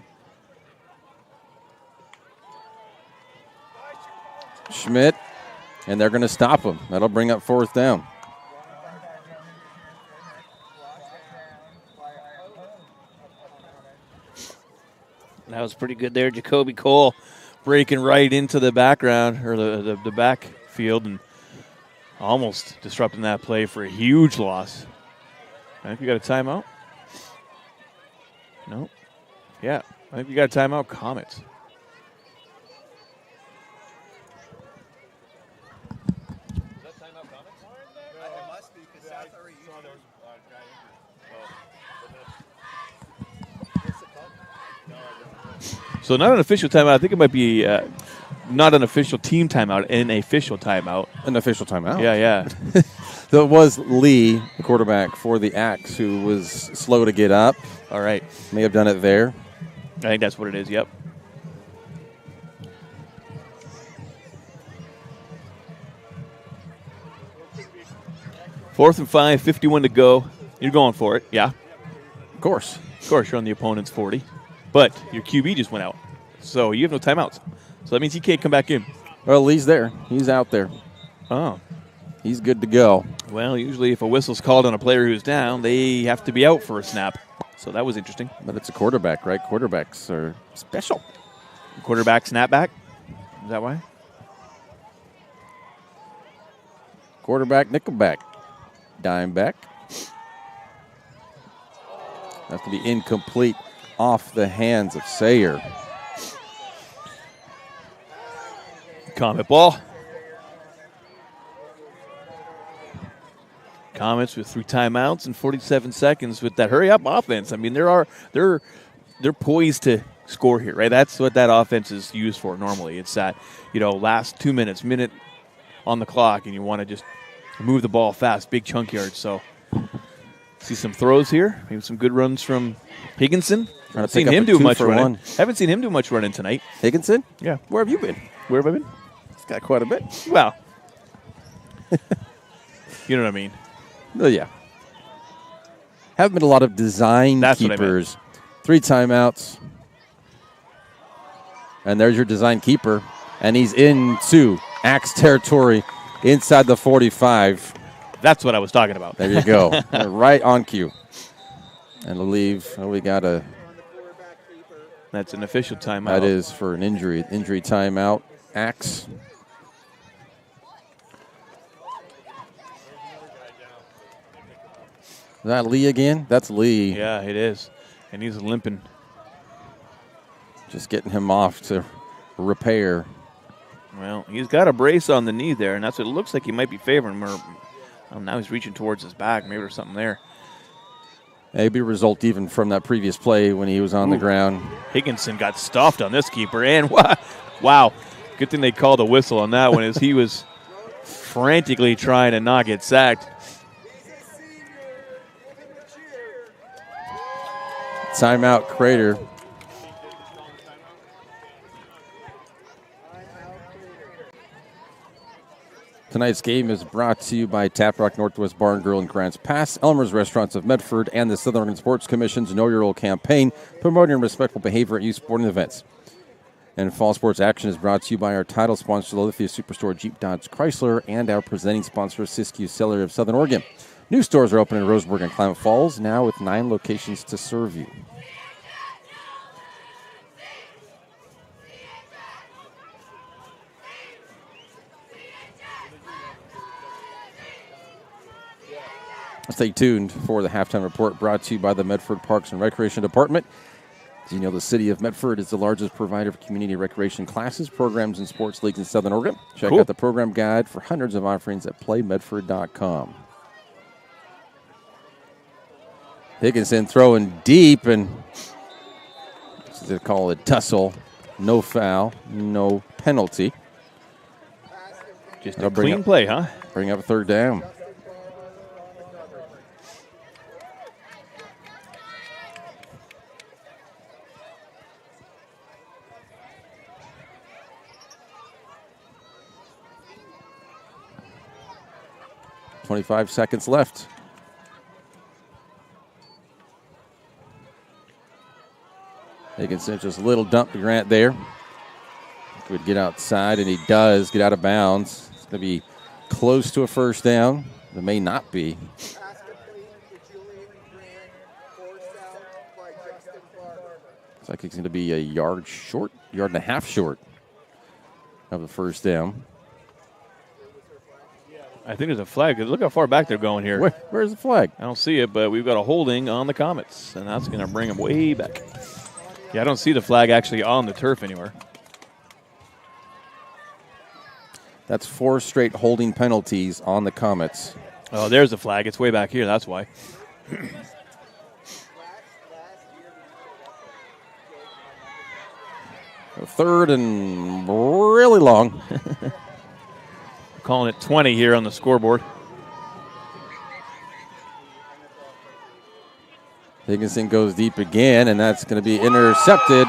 Schmidt, and they're going to stop him. That'll bring up 4th down. That was pretty good there. Jacoby Cole breaking right into the background or the backfield and almost disrupting that play for a huge loss. I think we got a timeout. No. Yeah, I think we got a timeout. Comets. So not an official timeout. I think it might be not an official team timeout, an official timeout. An official timeout? Yeah, yeah. So it was Lee, the quarterback for the Axe, who was slow to get up. All right. May have done it there. I think that's what it is, yep. Fourth and 5, 51 to go. You're going for it, yeah. Of course. Of course, you're on the opponent's 40. But your QB just went out. So you have no timeouts. So that means he can't come back in. Well, Lee's there. He's out there. Oh. He's good to go. Well, usually if a whistle's called on a player who's down, they have to be out for a snap. So that was interesting. But it's a quarterback, right? Quarterbacks are special. Quarterback snapback? Is that why? Quarterback, nickelback, dime back. Has to be incomplete off the hands of Sayer. Comet ball. Comets with 3 timeouts and 47 seconds with that hurry-up offense. I mean, they're poised to score here, right? That's what that offense is used for normally. It's that, last 2 minutes, minute on the clock, and you want to just move the ball fast, big chunk yards. So see some throws here, maybe some good runs from Higginson. Haven't seen him do much running. Haven't seen him do much running tonight. Higginson? Yeah. Where have you been? Where have I been? He's got quite a bit. Well, you know what I mean. Oh, yeah. Haven't been a lot of design keepers. 3 timeouts. And there's your design keeper. And he's into Axe territory inside the 45. That's what I was talking about. There you go. Right on cue. And I believe we got a... That's an official timeout. That is for an injury timeout. Axe. Is that Lee again? That's Lee. Yeah, it is. And he's limping. Just getting him off to repair. Well, he's got a brace on the knee there, and that's what it looks like he might be favoring him. Now he's reaching towards his back. Maybe there's something there. Maybe a result even from that previous play when he was on the ground. Higginson got stuffed on this keeper, and wow. Good thing they called a whistle on that one as he was frantically trying to not get sacked. Timeout, Crater. Tonight's game is brought to you by Tap Rock Northwest Bar and Grill in Grants Pass, Elmer's Restaurants of Medford, and the Southern Oregon Sports Commission's Know Your Role campaign, promoting respectful behavior at youth sporting events. And Fall Sports Action is brought to you by our title sponsor, the Lithia Superstore Jeep Dodge Chrysler, and our presenting sponsor, Siskiyou Cellular of Southern Oregon. New stores are open in Roseburg and Klamath Falls, now with 9 locations to serve you. Stay tuned for the halftime report brought to you by the Medford Parks and Recreation Department. As you know, the city of Medford is the largest provider of community recreation classes, programs, and sports leagues in Southern Oregon. Check out the program guide for hundreds of offerings at playmedford.com. Higginson throwing deep, and they call it tussle. No foul, no penalty. Just a clean play, huh? Bring up a third down. .25 seconds left. Higginson just a little dump to Grant there. Could get outside, and he does get out of bounds. It's going to be close to a first down. It may not be. Looks like it's going to be a yard and a half short of the first down. I think there's a flag. Look how far back they're going here. Where's the flag? I don't see it, but we've got a holding on the Comets, and that's going to bring them way back. Yeah, I don't see the flag actually on the turf anywhere. That's 4 straight holding penalties on the Comets. Oh, there's the flag. It's way back here. That's why. Third and really long. Calling it 20 here on the scoreboard. Higginson goes deep again, and that's going to be intercepted.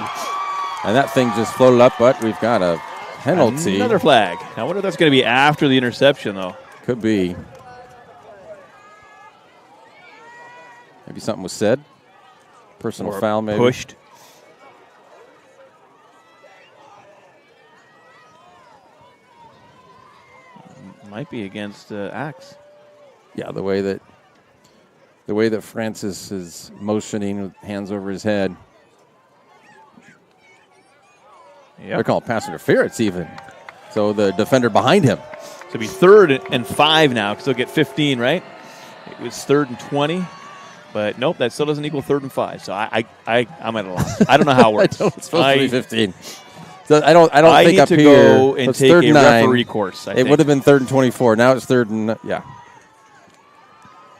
And that thing just floated up, but we've got a penalty. Another flag. I wonder if that's going to be after the interception, though. Could be. Maybe something was said. Personal foul, maybe. Pushed. Might be against Axe. Yeah, the way that Francis is motioning with hands over his head. Yep. They're calling pass interference even. So the defender behind him. So it'll be 3rd and 5 now because they'll get 15, right? It was 3rd and 20. But nope, that still doesn't equal 3rd and 5. So I'm at a loss. I don't know how it works. It's supposed to be 15. So I don't think up here. Here go and take a referee course. It would have been 3rd and 24. Now it's 3rd and yeah.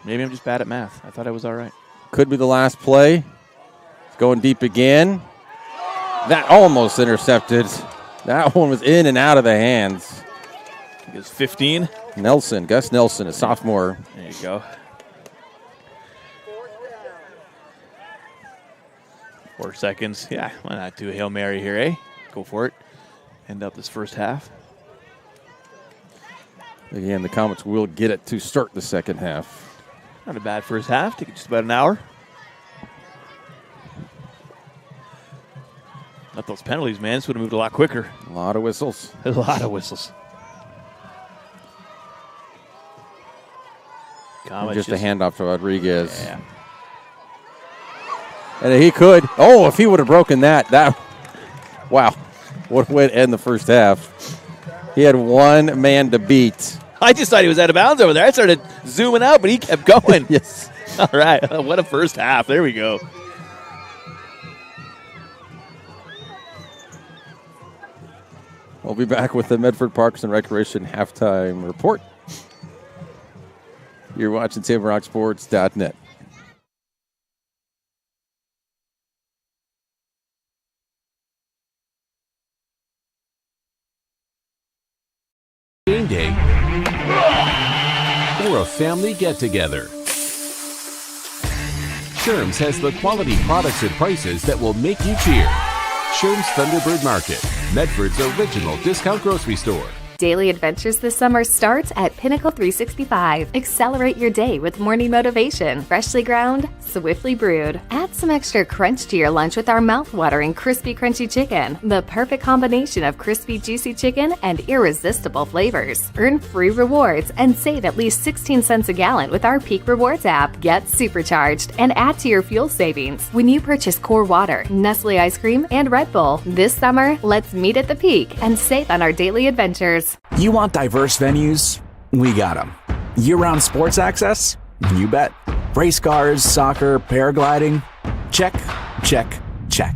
Maybe I'm just bad at math. I thought I was all right. Could be the last play. It's going deep again. That almost intercepted. That one was in and out of the hands. I think it's 15. Gus Nelson, a sophomore. There you go. 4 seconds. Yeah, why not do a Hail Mary here, eh? Go for it. End up this first half. Again, the Comets will get it to start the second half. Not a bad first half. Took just about an hour. Not those penalties, man. This would have moved a lot quicker. A lot of whistles. A lot of whistles. Just a handoff to Rodriguez. Yeah. And he could. Oh, if he would have broken that. Wow. What a way to end the first half. He had one man to beat. I just thought he was out of bounds over there. I started zooming out, but he kept going. Yes. All right. What a first half. There we go. We'll be back with the Medford Parks and Recreation halftime report. You're watching TableRockSports.net. Game day or a family get-together. Sherm's has the quality products and prices that will make you cheer. Sherm's Thunderbird Market, Medford's original discount grocery store. Daily adventures this summer starts at Pinnacle 365. Accelerate your day with morning motivation. Freshly ground, swiftly brewed. Add some extra crunch to your lunch with our mouth-watering crispy crunchy chicken. The perfect combination of crispy juicy chicken and irresistible flavors. Earn free rewards and save at least 16 cents a gallon with our Peak Rewards app. Get supercharged and add to your fuel savings when you purchase Core Water, Nestle Ice Cream, and Red Bull. This summer, let's meet at the Peak and save on our daily adventures. You want diverse venues? We got them. Year-round sports access? You bet. Race cars, soccer, paragliding? Check, check, check.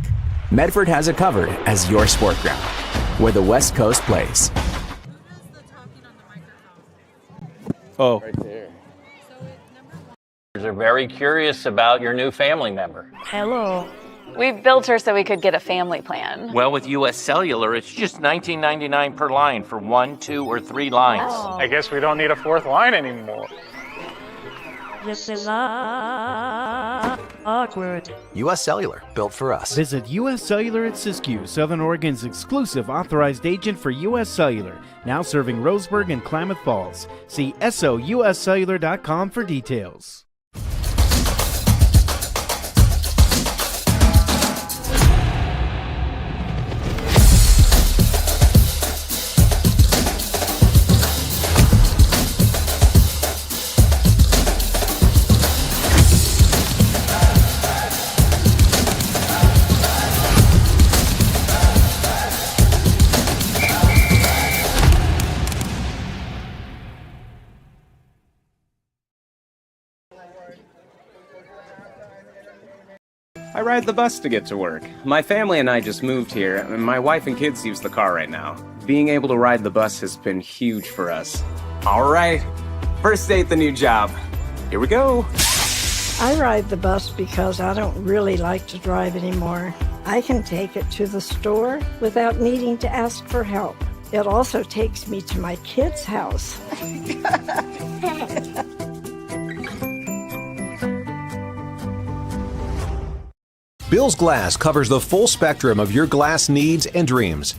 Medford has it covered as your sport ground, where the West Coast plays. Oh. Right there. They're very curious about your new family member. Hello. We've built her so we could get a family plan. Well, with U.S. Cellular, it's just $19.99 per line for 1, 2, or 3 lines. I guess we don't need a fourth line anymore. This is awkward. U.S. Cellular, built for us. Visit U.S. Cellular at Siskiyou, Southern Oregon's exclusive authorized agent for U.S. Cellular, now serving Roseburg and Klamath Falls. See SOUScellular.com for details. I ride the bus to get to work. My family and I just moved here, and my wife and kids use the car right now. Being able to ride the bus has been huge for us. All right, first day at the new job. Here we go. I ride the bus because I don't really like to drive anymore. I can take it to the store without needing to ask for help. It also takes me to my kids' house. Bill's Glass covers the full spectrum of your glass needs and dreams.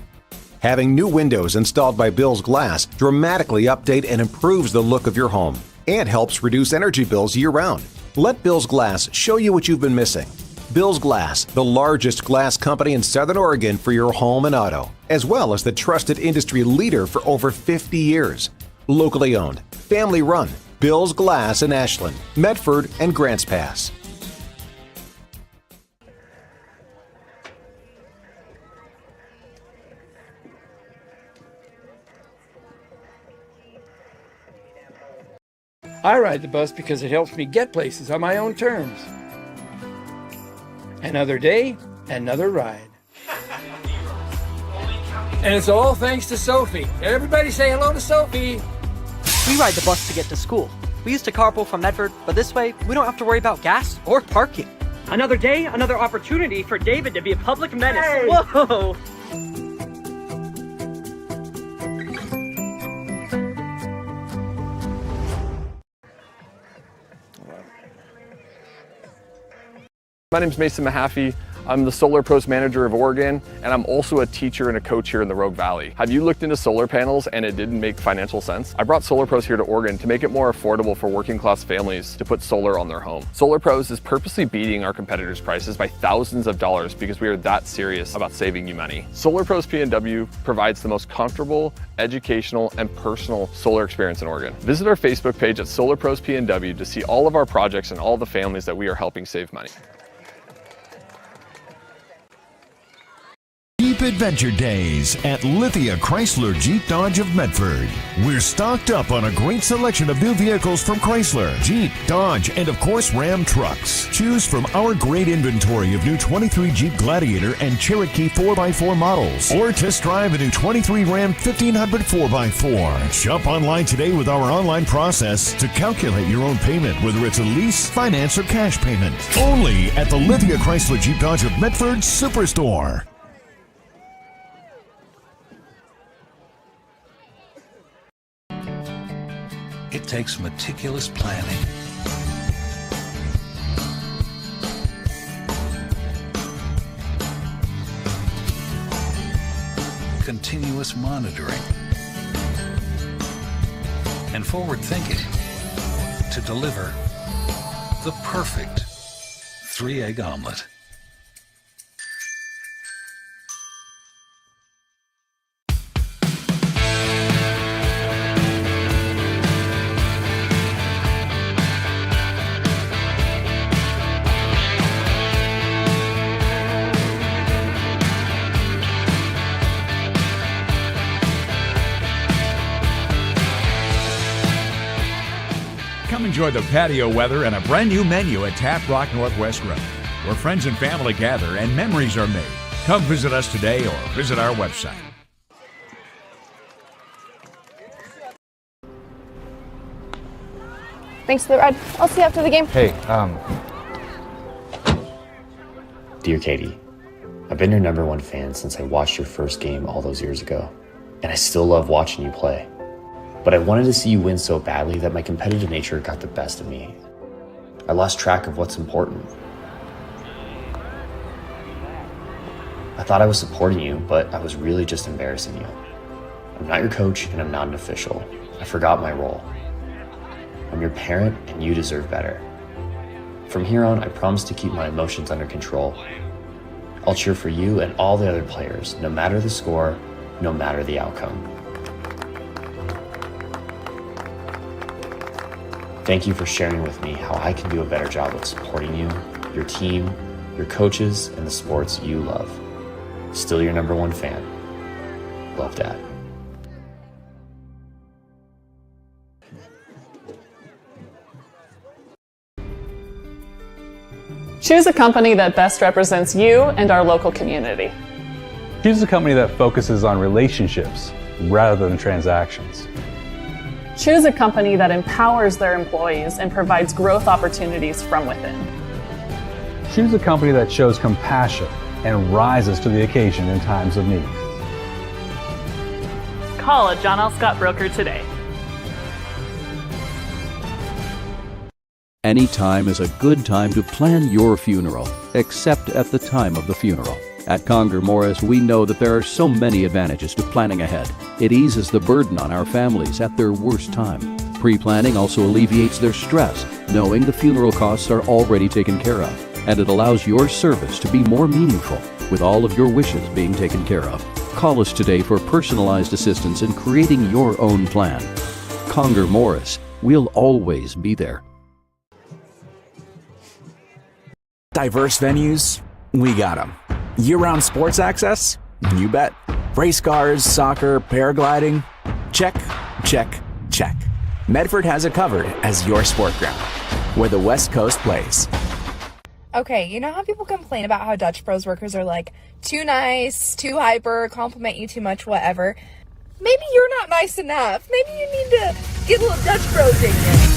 Having new windows installed by Bill's Glass dramatically update and improves the look of your home and helps reduce energy bills year-round. Let Bill's Glass show you what you've been missing. Bill's Glass, the largest glass company in Southern Oregon for your home and auto, as well as the trusted industry leader for over 50 years. Locally owned, family run, Bill's Glass in Ashland, Medford, and Grants Pass. I ride the bus because it helps me get places on my own terms. Another day, another ride. And it's all thanks to Sophie. Everybody say hello to Sophie. We ride the bus to get to school. We used to carpool from Medford, but this way, we don't have to worry about gas or parking. Another day, another opportunity for David to be a public menace. Hey! Whoa! My name is Mason Mahaffey. I'm the Solar Pros Manager of Oregon, and I'm also a teacher and a coach here in the Rogue Valley. Have you looked into solar panels and it didn't make financial sense? I brought Solar Pros here to Oregon to make it more affordable for working class families to put solar on their home. Solar Pros is purposely beating our competitors' prices by thousands of dollars because we are that serious about saving you money. Solar Pros PNW provides the most comfortable, educational, and personal solar experience in Oregon. Visit our Facebook page at Solar Pros PNW to see all of our projects and all the families that we are helping save money. Jeep Adventure Days at Lithia Chrysler Jeep Dodge of Medford. We're stocked up on a great selection of new vehicles from Chrysler, Jeep, Dodge, and of course Ram trucks. Choose from our great inventory of new 23 Jeep Gladiator and Cherokee 4x4 models, or test drive a new 23 Ram 1500 4x4. Shop online today with our online process to calculate your own payment, whether it's a lease, finance, or cash payment. Only at the Lithia Chrysler Jeep Dodge of Medford Superstore. It takes meticulous planning, continuous monitoring, and forward thinking to deliver the perfect 3-egg omelet. Come enjoy the patio weather and a brand new menu at Tap Rock Northwest Road, where friends and family gather and memories are made. Come visit us today or visit our website. Thanks for the ride. I'll see you after the game. Hey, Dear Katie, I've been your #1 fan since I watched your first game all those years ago, and I still love watching you play. But I wanted to see you win so badly that my competitive nature got the best of me. I lost track of what's important. I thought I was supporting you, but I was really just embarrassing you. I'm not your coach and I'm not an official. I forgot my role. I'm your parent and you deserve better. From here on, I promise to keep my emotions under control. I'll cheer for you and all the other players, no matter the score, no matter the outcome. Thank you for sharing with me how I can do a better job of supporting you, your team, your coaches, and the sports you love. Still your #1 fan. Love, Dad. Choose a company that best represents you and our local community. Choose a company that focuses on relationships rather than transactions. Choose a company that empowers their employees and provides growth opportunities from within. Choose a company that shows compassion and rises to the occasion in times of need. Call a John L. Scott broker today. Any time is a good time to plan your funeral, except at the time of the funeral. At Conger Morris, we know that there are so many advantages to planning ahead. It eases the burden on our families at their worst time. Pre-planning also alleviates their stress, knowing the funeral costs are already taken care of. And it allows your service to be more meaningful, with all of your wishes being taken care of. Call us today for personalized assistance in creating your own plan. Conger Morris, we'll always be there. Diverse venues? We got them. Year-round sports access? You bet. Race cars, soccer, paragliding? Check, check, check. Medford has it covered as your sport ground, where the West Coast plays. Okay, you know how people complain about how Dutch Bros workers are like too nice, too hyper, compliment you too much, whatever? Maybe you're not nice enough. Maybe you need to get a little Dutch Bros in you.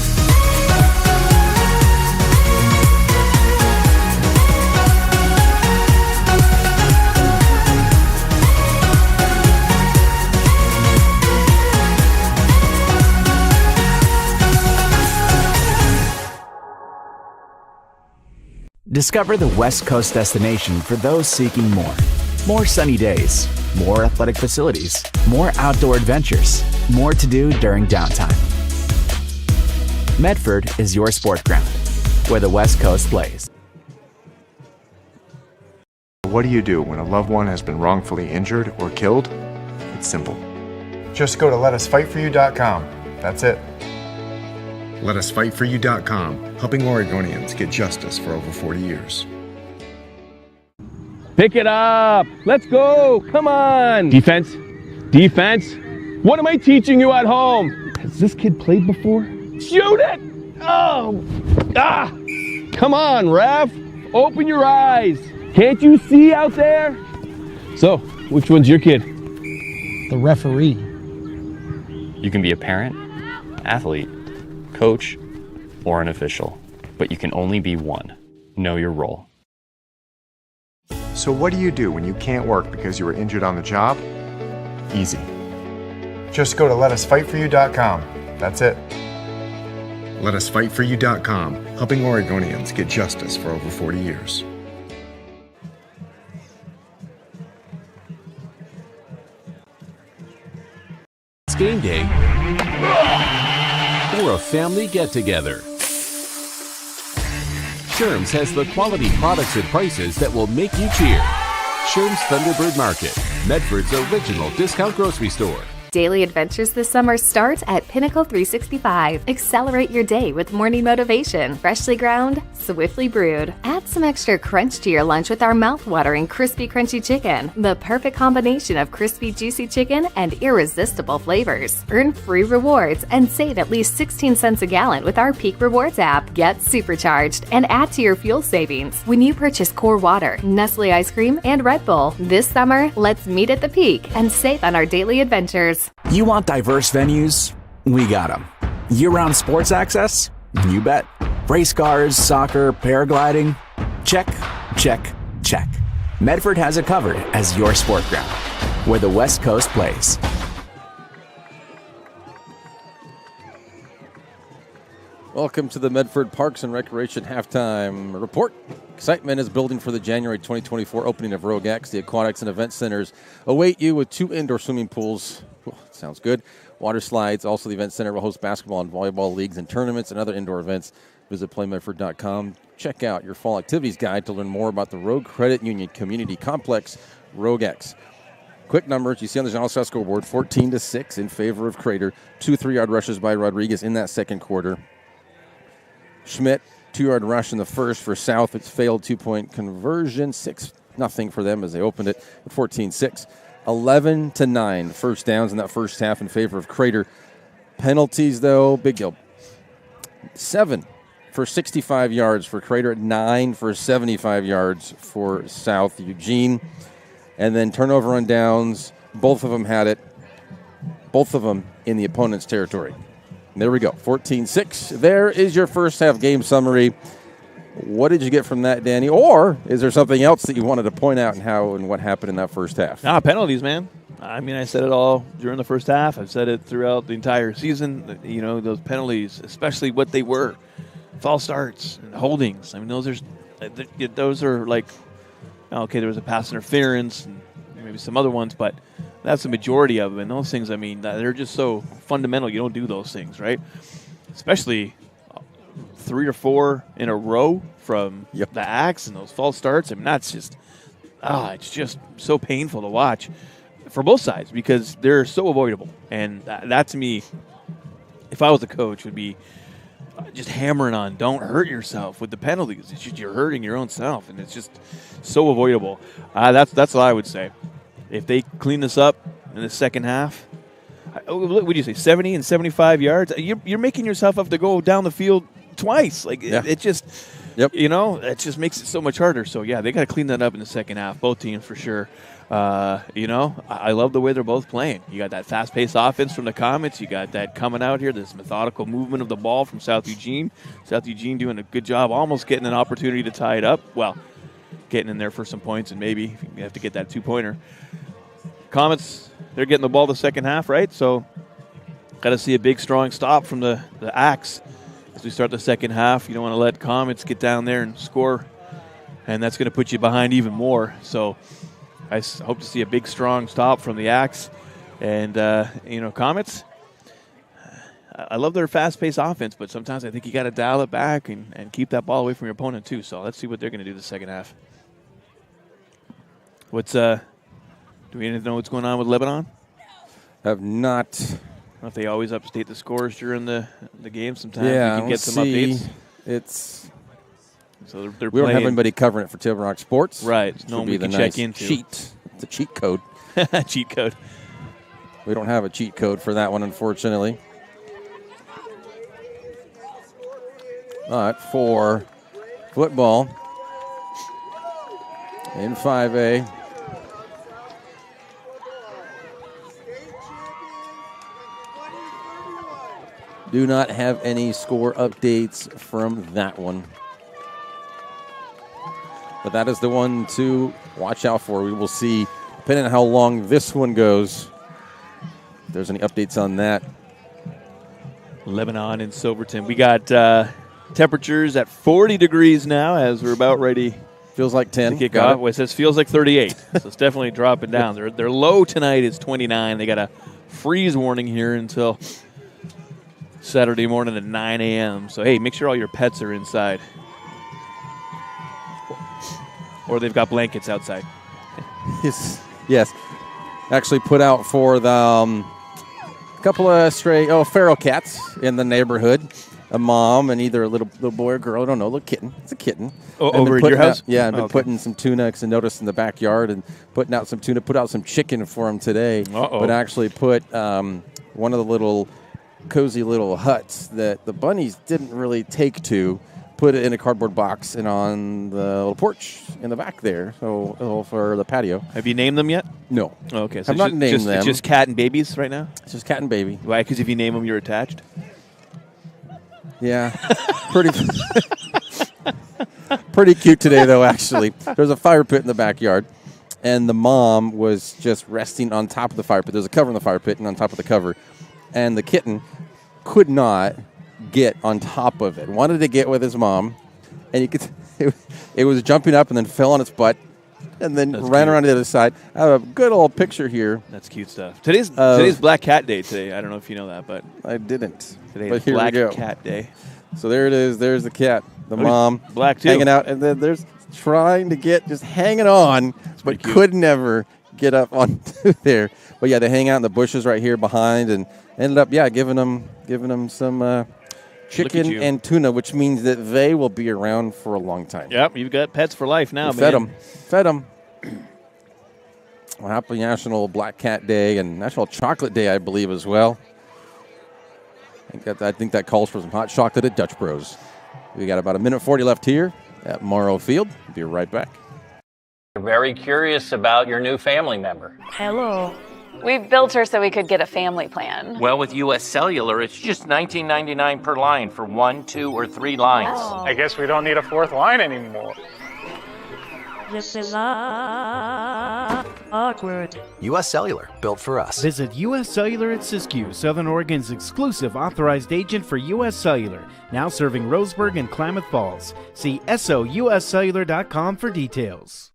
Discover the West Coast destination for those seeking more. More sunny days, more athletic facilities, more outdoor adventures, more to do during downtime. Medford is your sport ground, where the West Coast plays. What do you do when a loved one has been wrongfully injured or killed? It's simple. Just go to letusfightforyou.com. That's it. LetUsFightForYou.com, helping Oregonians get justice for over 40 years. Pick it up. Let's go. Come on. Defense. Defense. What am I teaching you at home? Has this kid played before? Shoot it. Oh. Ah. Come on, ref. Open your eyes. Can't you see out there? So, which one's your kid? The referee. You can be a parent, athlete, coach, or an official, but you can only be one. Know your role. So what do you do when you can't work because you were injured on the job? Easy. Just go to letusfightforyou.com. That's it. Letusfightforyou.com, helping Oregonians get justice for over 40 years. It's game day or a family get-together. Sherm's has the quality products and prices that will make you cheer. Sherm's Thunderbird Market, Medford's original discount grocery store. Daily adventures this summer start at Pinnacle 365. Accelerate your day with morning motivation. Freshly ground, swiftly brewed. Add some extra crunch to your lunch with our mouth-watering crispy crunchy chicken. The perfect combination of crispy juicy chicken and irresistible flavors. Earn free rewards and save at least 16 cents a gallon with our Peak Rewards app. Get supercharged and add to your fuel savings when you purchase Core Water, Nestle ice cream, and Red Bull. This summer, let's meet at the Peak and save on our daily adventures. You want diverse venues? We got them. Year-round sports access? You bet. Race cars, soccer, paragliding? Check, check, check. Medford has it covered as your sport ground, where the West Coast plays. Welcome to the Medford Parks and Recreation Halftime Report. Excitement is building for the January 2024 opening of Rogue X. The aquatics and event centers await you with 2 indoor swimming pools. Ooh, sounds good. Water slides. Also, the event center will host basketball and volleyball leagues and tournaments and other indoor events. Visit playmedford.com. Check out your fall activities guide to learn more about the Rogue Credit Union Community Complex, Rogue X. Quick numbers. You see on the General South scoreboard, 14-6 in favor of Crater. 2 3-yard rushes by Rodriguez in that second quarter. Schmidt, 2-yard rush in the first for South. It's failed 2-point conversion. 6-0 for them as they opened it at 14-6. 11-9 first downs in that first half in favor of Crater. Penalties, though, big deal. 7 for 65 yards for Crater, 9 for 75 yards for South Eugene. And then turnover on downs, both of them had it. Both of them in the opponent's territory. There we go, 14-6. There is your first half game summary. What did you get from that, Danny? Or is there something else that you wanted to point out and how and what happened in that first half? Penalties, man. I mean, I said it all during the first half. I've said it throughout the entire season. You know, those penalties, especially what they were. False starts and holdings. I mean, those are like, okay, there was a pass interference and maybe some other ones, but that's the majority of them. And those things, I mean, they're just so fundamental. You don't do those things, right? Especially 3 or 4 in a row from the Axe and those false starts. I mean, that's just, it's just so painful to watch for both sides because they're so avoidable. And that to me, if I was a coach, would be just hammering on, don't hurt yourself with the penalties. It's just you're hurting your own self, and it's just so avoidable. That's what I would say. If they clean this up in the second half, what would you say, 70 and 75 yards? You're making yourself have to go down the field twice. Like it just, you know, it just makes it so much harder. So yeah, they got to clean that up in the second half. Both teams for sure. You know, I love the way they're both playing. You got that fast-paced offense from the Comets. You got that coming out here, this methodical movement of the ball from South Eugene. South Eugene doing a good job, almost getting an opportunity to tie it up. Well, getting in there for some points, and maybe you have to get that 2-pointer. Comets, they're getting the ball the second half, right? So got to see a big, strong stop from the Axe as we start the second half. You don't want to let Comets get down there and score, and that's going to put you behind even more. So I hope to see a big, strong stop from the Axe. And, you know, Comets, I love their fast-paced offense, but sometimes I think you got to dial it back and keep that ball away from your opponent too. So let's see what they're going to do the second half. Do we know what's going on with Lebanon? Have not. I don't know if they always update the scores during the game. Sometimes yeah, you can get some updates. It's So they're we don't have playing. anybody covering it for Table Rock Sports. Right. Which No would one be we the can nice check into. cheat. It's a cheat code. Cheat code. We don't have a cheat code for that one, unfortunately. But for football in 5A, do not have any score updates from that one. But that is the one to watch out for. We will see, depending on how long this one goes, if there's any updates on that. Lebanon and Silverton. We got temperatures at 40 degrees now as we're about ready. Feels like 10. To kick off. Well, it says feels like 38. So it's definitely dropping down. Their low tonight is 29. They got a freeze warning here until Saturday morning at 9 a.m. So, hey, make sure all your pets are inside. Or they've got blankets outside. Yes. Actually put out for the couple of stray feral cats in the neighborhood. A mom and either a little boy or girl. I don't know, a little kitten. It's a kitten. Over at your house? I've been putting some tuna, because I noticed in the backyard, and putting out some tuna. Put out some chicken for them today. But actually put one of the little cozy little huts that the bunnies didn't really take to. Put it in a cardboard box and on the little porch in the back there, so for the patio. Have you named them yet? No. Okay, so I've not named them. It's just cat and babies right now? It's just cat and baby. Why? Because if you name them, you're attached? Yeah. Pretty cute today, though, actually. There's a fire pit in the backyard, and the mom was just resting on top of the fire pit. There's a cover in the fire pit, and on top of the cover. And the kitten could not get on top of it. Wanted to get with his mom, and you could it was jumping up and then fell on its butt and then ran around to the other side. I have a good old picture here. That's cute stuff. Today's Black Cat Day today. I don't know if you know that, but I didn't. Today but is here Black we go. Cat Day. So there it is. There's the cat. The mom. Black too. Hanging out, and then there's trying to get, just hanging on, but could never get up onto there. But yeah, they hang out in the bushes right here behind, and ended up giving them some chicken and tuna, which means that they will be around for a long time. Yep, you've got pets for life now, man. Fed them. Well, happy National Black Cat Day and National Chocolate Day, I believe, as well. I think that calls for some hot chocolate at Dutch Bros. We got about 1:40 left here at Morrow Field. Be right back. You're very curious about your new family member. Hello. We've built her so we could get a family plan. Well, with U.S. Cellular, it's just $19.99 per line for 1, 2, or 3 lines. Oh. I guess we don't need a 4th line anymore. This is awkward. U.S. Cellular, built for us. Visit U.S. Cellular at Siskiyou, Southern Oregon's exclusive authorized agent for U.S. Cellular, now serving Roseburg and Klamath Falls. See SOUScellular.com for details.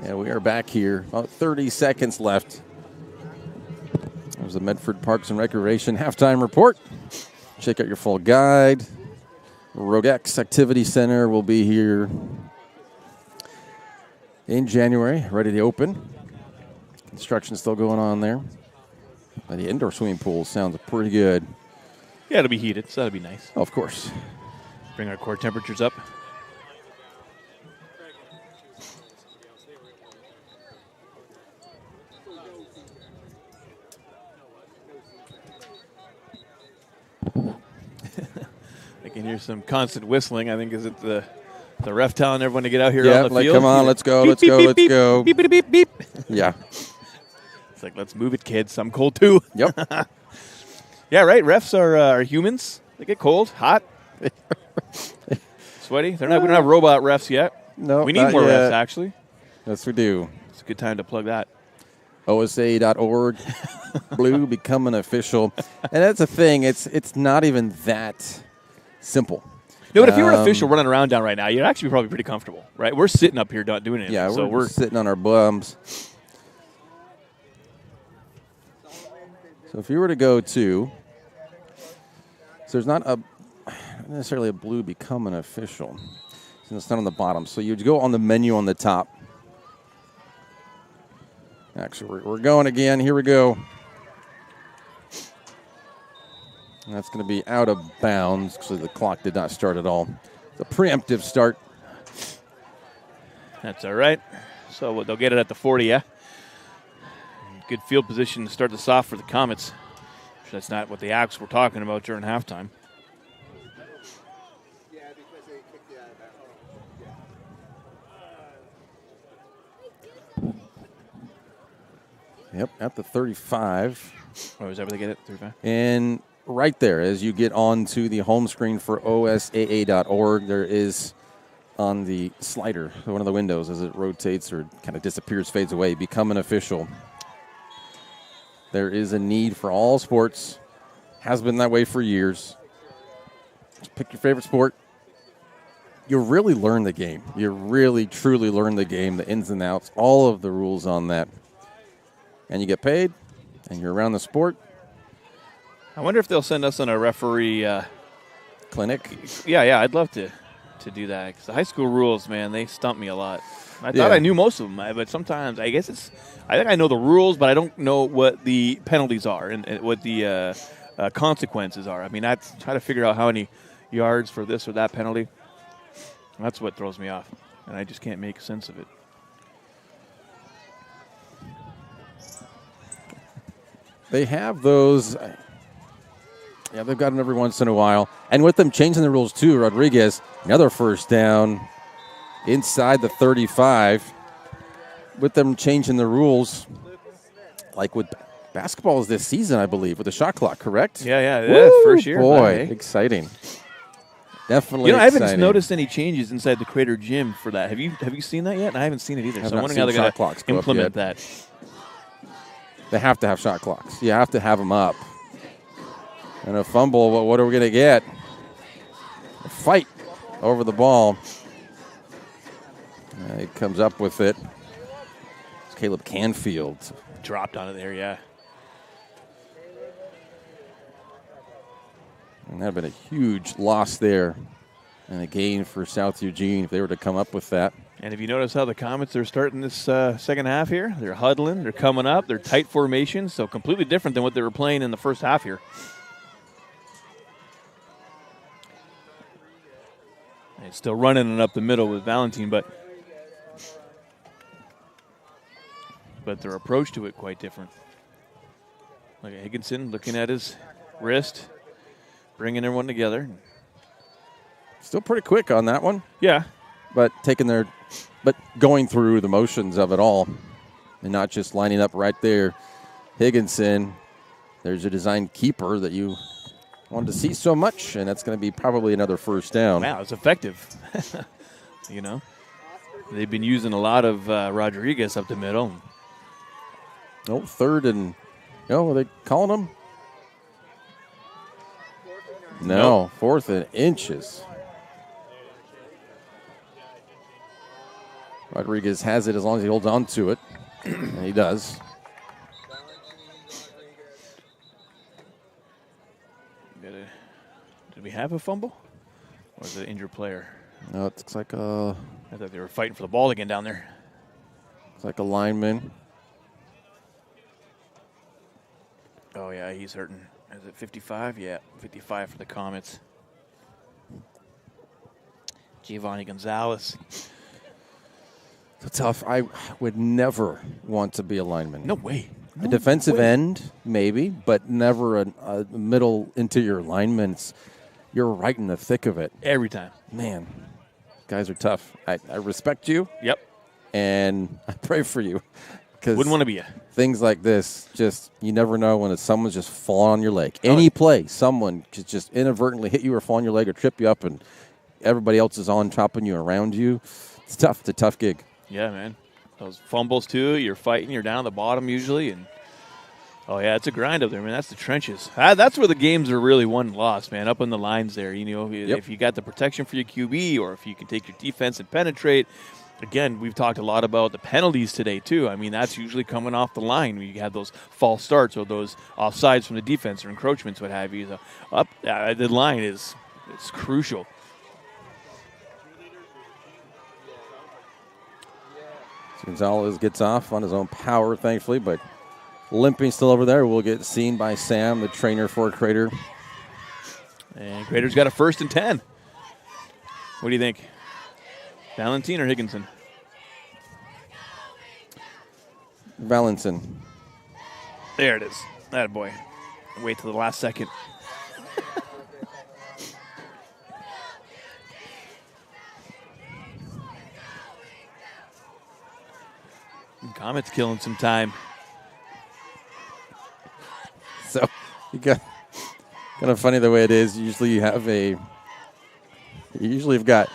Yeah, we are back here. About 30 seconds left. There's the Medford Parks and Recreation halftime report. Check out your full guide. Rogue X Activity Center will be here in January, ready to open. Construction still going on there. The indoor swimming pool sounds pretty good. Yeah, it'll be heated, so that'll be nice. Oh, of course. Bring our core temperatures up. I can hear some constant whistling. I think is it the ref telling everyone to get out here on the field? Come on, let's go, beep, let's beep, go, beep, let's beep, go. Beep, beep, beep, beep. Yeah. It's like, let's move it, kids. I'm cold too. Yep. Yeah, right. Refs are humans. They get cold, hot, sweaty. We don't have robot refs yet. No, we need more refs actually. Yes, we do. It's a good time to plug that. OSA.org. Blue becoming official. And that's the thing. It's not even that simple. No, but if you were an official running around down right now, you'd actually be probably pretty comfortable, right? We're sitting up here not doing anything. Yeah, so we're sitting on our bums. So if you were to go to, so there's not necessarily a blue become an official. So it's not on the bottom. So you'd go on the menu on the top. Actually, we're going again. Here we go. And that's going to be out of bounds because the clock did not start at all. It's a preemptive start. That's all right. So they'll get it at the 40, yeah? Good field position to start this off for the Comets. That's not what the Acts were talking about during halftime. Yep, at the 35. Oh, is that where they get it, 35? And right there, as you get onto the home screen for OSAA.org, there is on the slider, one of the windows, as it rotates or kind of disappears, fades away, become an official. There is a need for all sports. Has been that way for years. Just pick your favorite sport. You really learn the game. You really, truly learn the game, the ins and outs, all of the rules on that. And you get paid, and you're around the sport. I wonder if they'll send us on a referee clinic. Yeah, I'd love to do that. Because the high school rules, man, they stump me a lot. I thought I knew most of them, but sometimes I guess I think I know the rules, but I don't know what the penalties are and what the consequences are. I mean, I try to figure out how many yards for this or that penalty. That's what throws me off, and I just can't make sense of it. They have those. Yeah, they've got them every once in a while. And with them changing the rules, too, Rodriguez, another first down inside the 35. With them changing the rules, like with basketball is this season, I believe, with the shot clock, correct? Yeah, Woo, first year. Boy, exciting. Definitely I haven't exciting. noticed any changes inside the Crater Gym for that. Have you seen that yet? I haven't seen it either. So I'm wondering how they're going to implement that. They have to have shot clocks. You have to have them up. And a fumble, but what are we going to get? A fight over the ball. He comes up with it. It's Caleb Canfield. Dropped on it there, yeah. And that would have been a huge loss there. And a gain for South Eugene if they were to come up with that. And if you notice how the Comets are starting this second half here, they're huddling, they're coming up, they're tight formations, so completely different than what they were playing in the first half here. And still running it up the middle with Valentine, but their approach to it quite different. Look at Higginson looking at his wrist, bringing everyone together. Still pretty quick on that one. Yeah. But going through the motions of it all and not just lining up right there. Higginson, there's a design keeper that you wanted to see so much, and that's going to be probably another first down. Wow, it's effective. They've been using a lot of Rodriguez up the middle. No, third and, are they calling him? No, fourth and inches. Rodriguez has it as long as he holds on to it, and he does. Did we have a fumble? Or is it an injured player? No, it looks like I thought they were fighting for the ball again down there. It's like a lineman. Oh, yeah, he's hurting. Is it 55? Yeah, 55 for the Comets. Giovanni Gonzalez. It's tough. I would never want to be a lineman. No way. A defensive end, maybe, but never a middle interior lineman. You're right in the thick of it. Every time. Man, guys are tough. I respect you. Yep. And I pray for you. Wouldn't want to be you. Things like this, you never know when someone's just falling on your leg. Any play, someone could just inadvertently hit you or fall on your leg or trip you up, and everybody else is on top of you, around you. It's tough. It's a tough gig. Yeah, man. those fumbles too. You're fighting. You're down at the bottom usually, and oh yeah, it's a grind up there, man. That's the trenches. That's where the games are really won and lost, man. Up on the lines there. You know, if you got the protection for your QB, or if you can take your defense and penetrate. Again, we've talked a lot about the penalties today too. I mean, that's usually coming off the line when you have those false starts or those offsides from the defense or encroachments, what have you. So up the line is crucial. Gonzalez gets off on his own power, thankfully, but limping still over there. Will get seen by Sam, the trainer for Crater. And Crater's got a 1st and 10. What do you think? Valentine or Higginson? Valentin. There it is. That boy. Wait till the last second. Comet's killing some time. So you got kind of funny the way it is. Usually you've got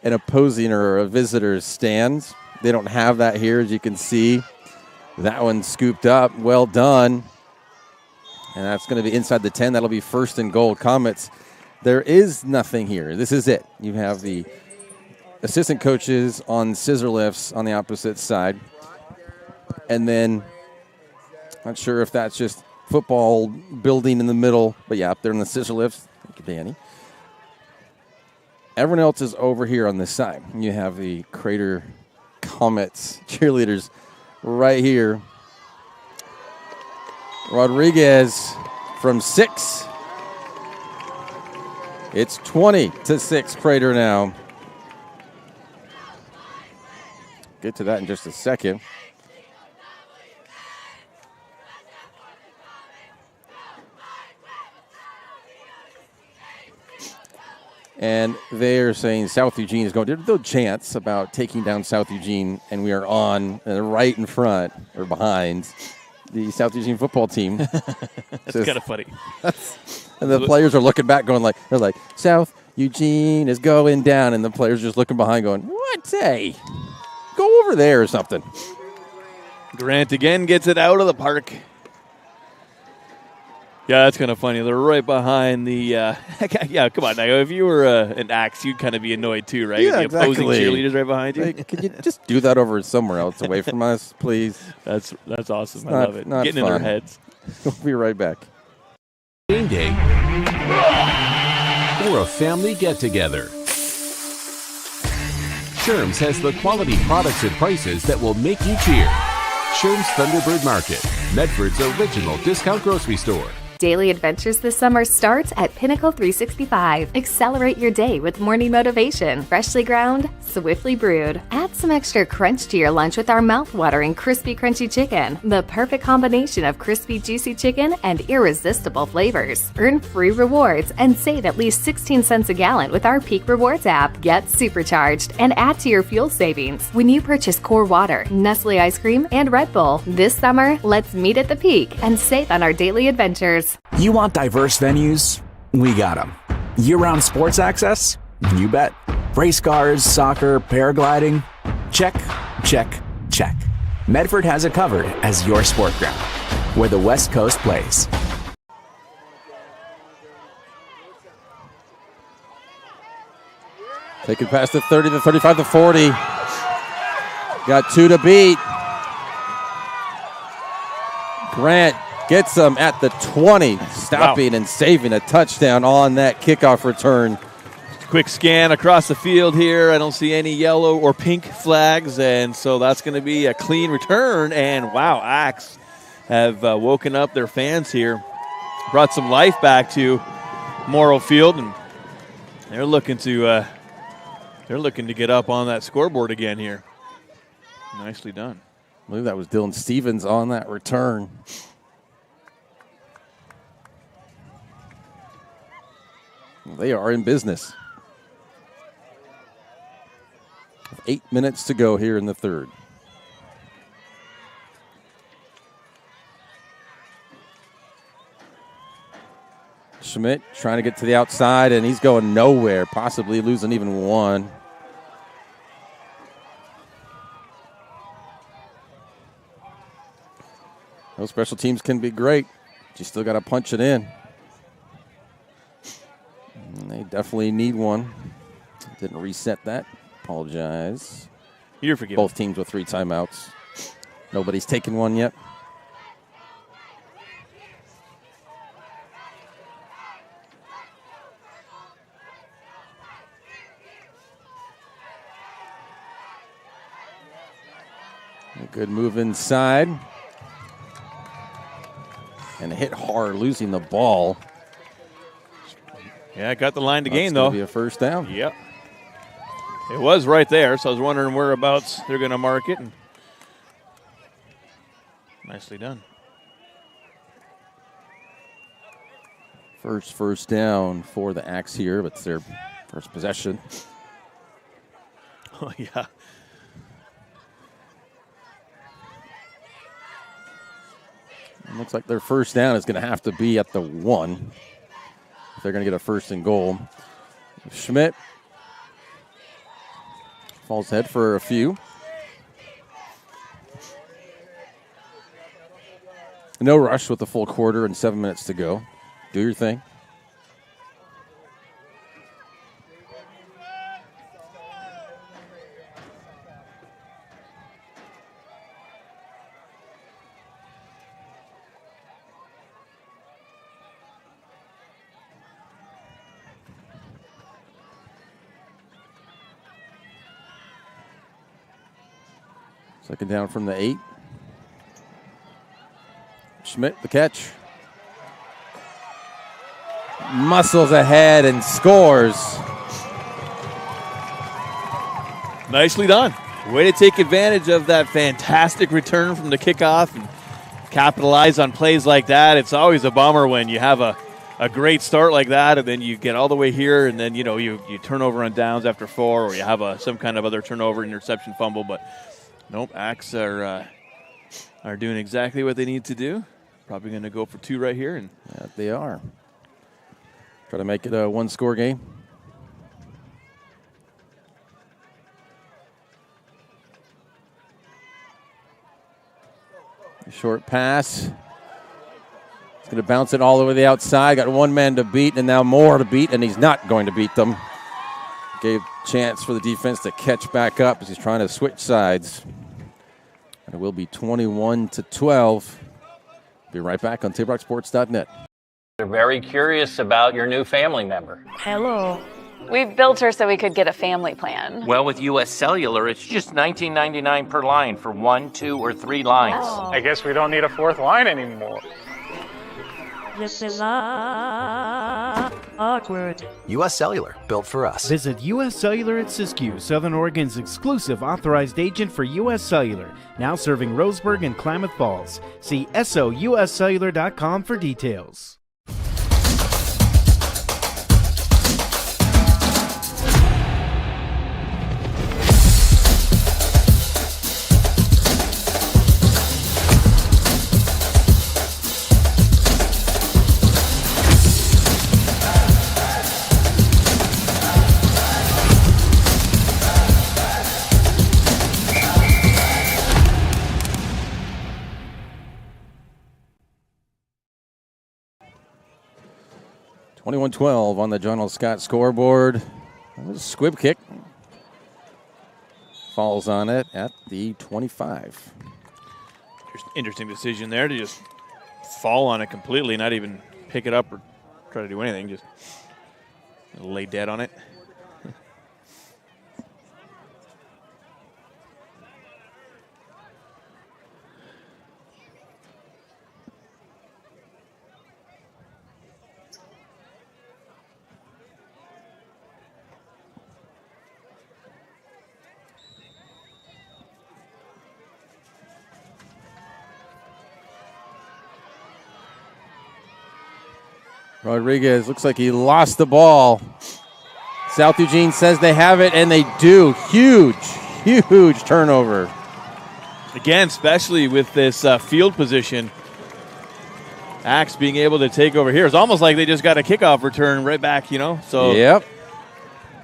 an opposing or a visitor's stands. They don't have that here, as you can see. That one scooped up. Well done. And that's going to be inside the 10. That'll be 1st and goal. Comets, there is nothing here. This is it. You have the assistant coaches on scissor lifts on the opposite side. And then, not sure if that's just football building in the middle. But yeah, up there in the scissor lifts. Thank you, Danny. Everyone else is over here on this side. You have the Crater Comets cheerleaders right here. Rodriguez from 6. It's 20-6 Crater now. Get to that in just a second. And they're saying South Eugene is going. There's no chance about taking down South Eugene, and we are on right in front or behind the South Eugene football team. That's kind of funny. And the players are looking back, they're like, South Eugene is going down, and the players just looking behind, going, what? Hey, go over there or something. Grant again gets it out of the park. Yeah, that's kind of funny. They're right behind the. Yeah, come on now. If you were an Axe, you'd kind of be annoyed too, right? Yeah, the opposing exactly. cheerleaders right behind you. Can you just do that over somewhere else, away from us, please? That's awesome. I love it. Getting in their heads. We'll be right back. Game day or a family get-together. Sherm's has the quality products and prices that will make you cheer. Sherm's Thunderbird Market, Medford's original discount grocery store. Daily adventures this summer starts at Pinnacle 365. Accelerate your day with morning motivation. Freshly ground, swiftly brewed. Add some extra crunch to your lunch with our mouth-watering crispy crunchy chicken. The perfect combination of crispy juicy chicken and irresistible flavors. Earn free rewards and save at least 16 cents a gallon with our Peak Rewards app. Get supercharged and add to your fuel savings when you purchase Core Water, Nestle ice cream, and Red Bull. This summer, let's meet at the Peak and save on our daily adventures. You want diverse venues? We got them. Year-round sports access? You bet. Race cars, soccer, paragliding? Check, check, check. Medford has it covered as your sport ground, where the West Coast plays. Take it past the 30, the 35, the 40. Got 2 to beat. Grant gets them at the 20, stopping and saving a touchdown on that kickoff return. Quick scan across the field here. I don't see any yellow or pink flags, and so that's going to be a clean return. And wow, Axe have woken up their fans here, brought some life back to Morrow Field, and they're looking to get up on that scoreboard again here. Nicely done. I believe that was Dylan Stevens on that return. They are in business. 8 minutes to go here in the third. Schmidt trying to get to the outside, and he's going nowhere, possibly losing even one. Those special teams can be great, but you still got to punch it in. And they definitely need one. Didn't reset that. Apologize. You're forgiven. Both teams with 3 timeouts. Nobody's taken one yet. A good move inside. And hit hard, losing the ball. Yeah, got the line to gain, That's though. Be a first down. Yep. It was right there, so I was wondering whereabouts they're going to mark it. And nicely done. First down for the Axe here, but it's their first possession. Oh, yeah. It looks like their first down is going to have to be at the 1 if they're going to get a first and goal. Schmidt falls head for a few. No rush with the full quarter and 7 minutes to go. Do your thing. Second down from the 8. Schmidt, the catch. Muscles ahead and scores. Nicely done. Way to take advantage of that fantastic return from the kickoff and capitalize on plays like that. It's always a bummer when you have a great start like that and then you get all the way here and then, you turn over on downs after 4 or you have some kind of other turnover, interception, fumble. But nope, Axe are doing exactly what they need to do. Probably going to go for 2 right here. And yeah, they are. Try to make it a 1-score game. Short pass. He's going to bounce it all over the outside. Got one man to beat and now more to beat, and he's not going to beat them. Gave chance for the defense to catch back up as he's trying to switch sides. And it will be 21-12. Be right back on TapeRockSports.net. They're very curious about your new family member. Hello. We built her so we could get a family plan. Well, with U.S. Cellular, it's just $19.99 per line for 1, 2, or 3 lines. I guess we don't need a 4th line anymore. This is awkward. U.S. Cellular, built for us. Visit U.S. Cellular at Siskiyou, Southern Oregon's exclusive authorized agent for U.S. Cellular, now serving Roseburg and Klamath Falls. See SOUScellular.com for details. $21-12 on the John L. Scott scoreboard. That was a squib kick. Falls on it at the 25. Interesting decision there to just fall on it completely, not even pick it up or try to do anything, just lay dead on it. Rodriguez looks like he lost the ball. South Eugene says they have it, and they do. Huge turnover. Again, especially with this field position, Axe being able to take over here. It's almost like they just got a kickoff return right back, So yep.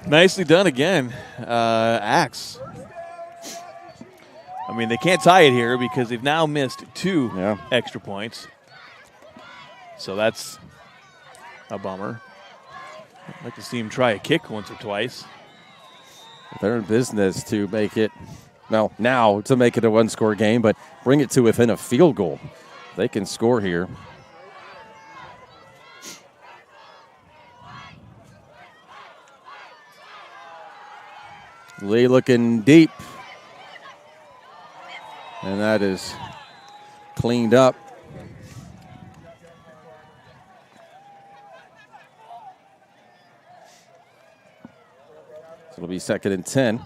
Nicely done again, Axe. I mean, they can't tie it here because they've now missed 2 extra points. So that's a bummer. I'd like to see him try a kick once or twice. They're in business to make it, well, now to make it a one-score game, but bring it to within a field goal. They can score here. Lee looking deep. And that is cleaned up. So it'll be 2nd and 10.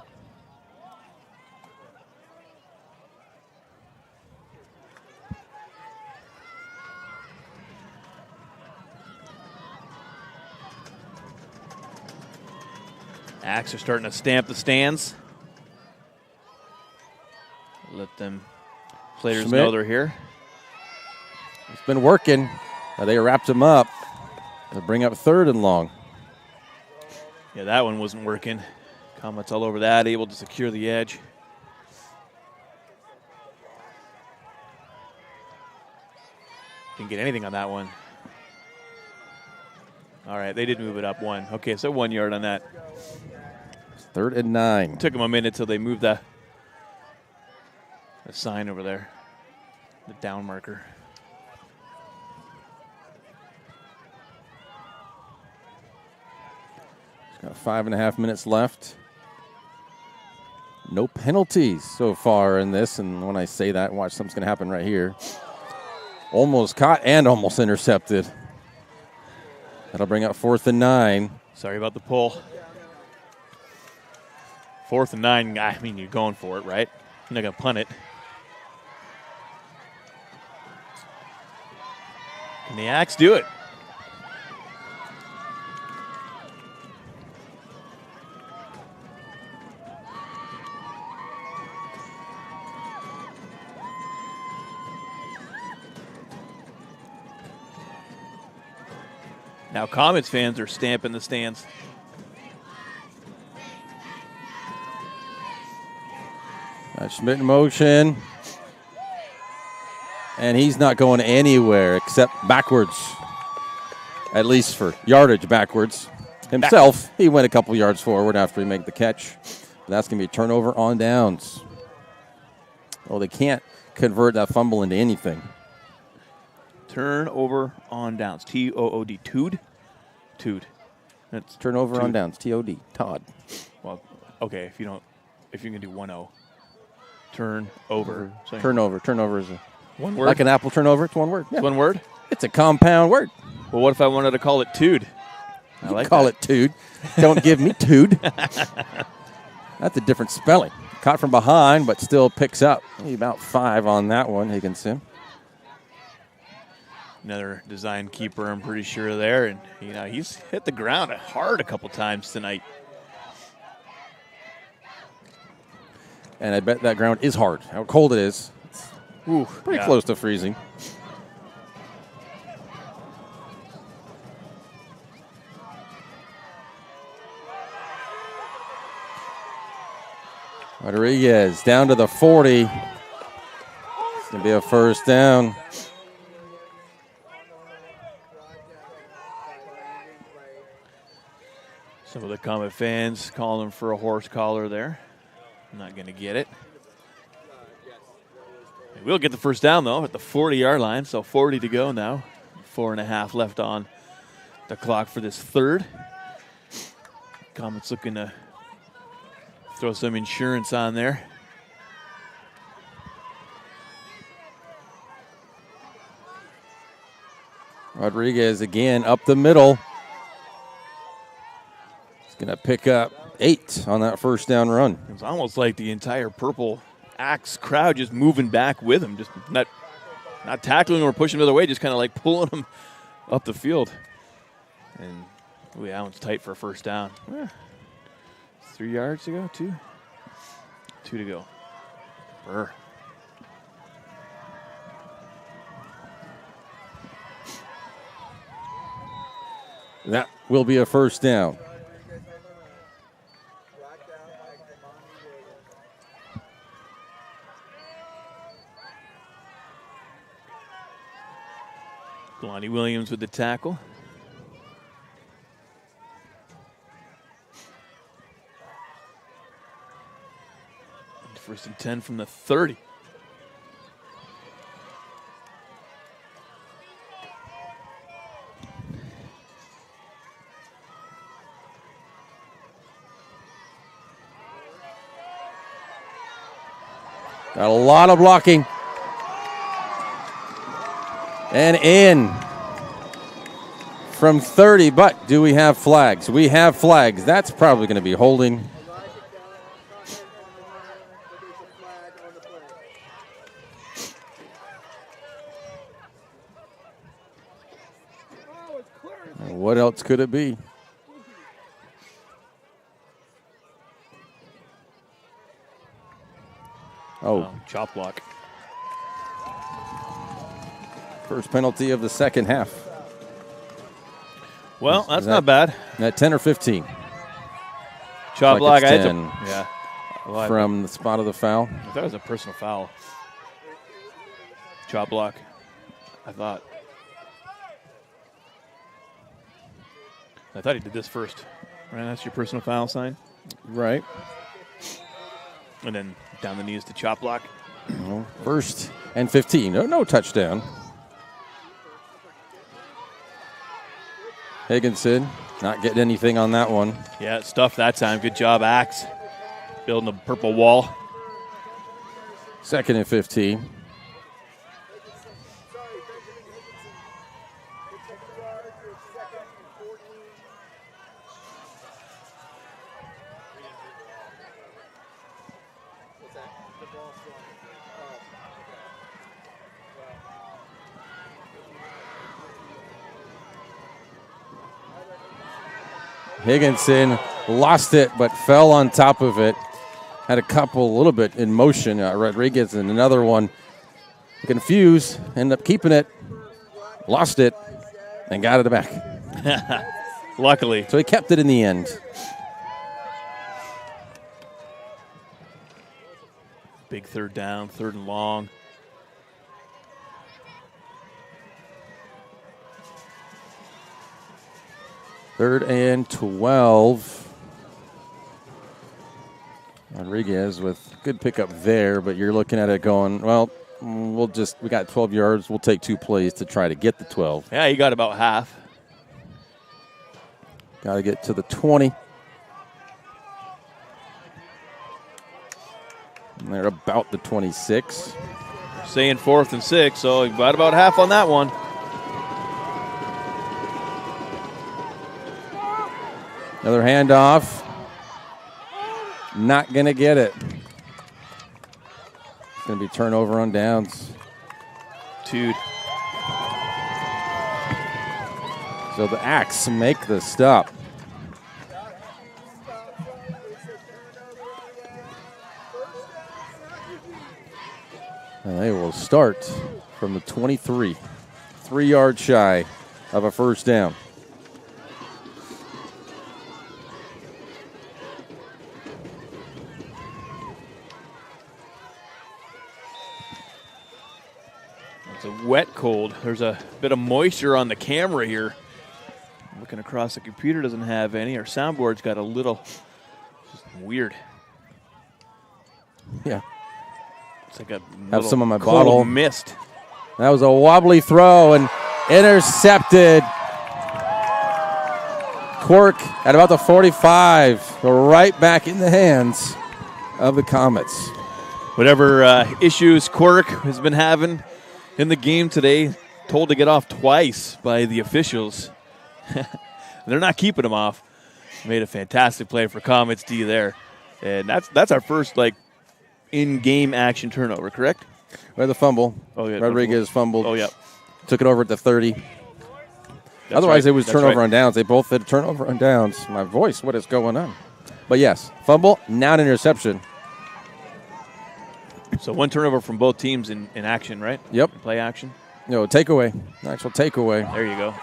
Axe are starting to stamp the stands. Let them players know they're here. It's been working. They wrapped him up. They'll bring up 3rd and long. Yeah, that one wasn't working. Comments all over that, able to secure the edge. Didn't get anything on that one. All right, they did move it up 1. Okay, so 1 yard on that. 3rd and 9. Took them a minute till they moved the sign over there, the down marker. Got 5.5 minutes left. No penalties so far in this, and when I say that, watch something's going to happen right here. Almost caught and almost intercepted. That'll bring up 4th and 9. Sorry about the pull. 4th and 9, I mean, you're going for it, right? You're not going to punt it. Can the Axe do it? Now Comets fans are stamping the stands. Schmidt in motion. And he's not going anywhere except backwards. At least for yardage backwards. Himself, he went a couple yards forward after he made the catch. But that's going to be a turnover on downs. Oh, they can't convert that fumble into anything. Turnover on downs. T-O-O-D. Tood? Tood. That's turnover Tood. on downs. T-O-D. Todd. Well, okay, if you can do 1-0. Turn over. Turnover. Turnover is one word. Like an apple turnover, it's one word. Yeah. It's one word? It's a compound word. Well, what if I wanted to call it Tood? I like call that. it Tood. Don't give me Tood. That's a different spelling. Caught from behind, but still picks up. Maybe about 5 on that one, Higginson. Another design keeper, I'm pretty sure there. And, he's hit the ground hard a couple times tonight. And I bet that ground is hard. How cold it is. It's pretty close to freezing. Rodriguez down to the 40. It's going to be a first down. Some of the Comet fans calling for a horse collar there. Not going to get it. They will get the first down, though, at the 40-yard line, so 40 to go now. 4.5 left on the clock for this third. Comets looking to throw some insurance on there. Rodriguez again up the middle. He's going to pick up 8 on that first down run. It's almost like the entire Purple Axe crowd just moving back with him, just not tackling or pushing him the other way, just kind of like pulling him up the field. And that one's tight for a first down. 3 yards to go, 2 to go. Burr. That will be a first down. Lonnie Williams with the tackle. First and 10 from the 30. Got a lot of blocking. And in from 30, but do we have flags? We have flags. That's probably going to be holding. What else could it be? Oh, chop block. First penalty of the second half. Well, that's not bad. At 10 or 15. Chop block. It's I had 10 to, yeah. Well, from the spot of the foul. I thought it was a personal foul. Chop block. I thought he did this first. Right, that's your personal foul sign. Right. And then down the knees to chop block. Well, first and 15. No touchdown. Higginson not getting anything on that one. Yeah, stuff that time. Good job, Axe. Building a purple wall. Second and 15. Higginson lost it, but fell on top of it. Had a couple a little bit in motion. Rodriguez and another one confused, ended up keeping it, lost it, and got it back. Luckily. So he kept it in the end. Big third down, third and long. Third and 12. Rodriguez with good pickup there, but you're looking at it going, well, we got 12 yards. We'll take 2 plays to try to get the 12. Yeah, you got about half. Got to get to the 20. And they're about the 26. Saying 4th and 6, so you got about half on that one. Another handoff. Not going to get it. It's going to be turnover on downs. Dude. So the Axe make the stop. And they will start from the 23. 3 yards shy of a first down. It's a wet cold. There's a bit of moisture on the camera here. Looking across, the computer doesn't have any. Our soundboard's got a little, just weird. Yeah. It's like a have some on my cold bottle. Mist. That was a wobbly throw and intercepted. Cork at about the 45. Right back in the hands of the Comets. Whatever issues Cork has been having in the game today, told to get off twice by the officials. They're not keeping him off. Made a fantastic play for Comets D there. And that's our first in-game action turnover, correct? We had the fumble. Oh, yeah. Rodriguez fumbled. Oh, yeah. Took it over at the 30. That's Otherwise, right. it was That's turnover right. on downs. They both had turnover on downs. My voice, what is going on? But yes, fumble, now an interception. So one turnover from both teams in action, right? Yep. In play action. No, takeaway. Actual takeaway. There you go.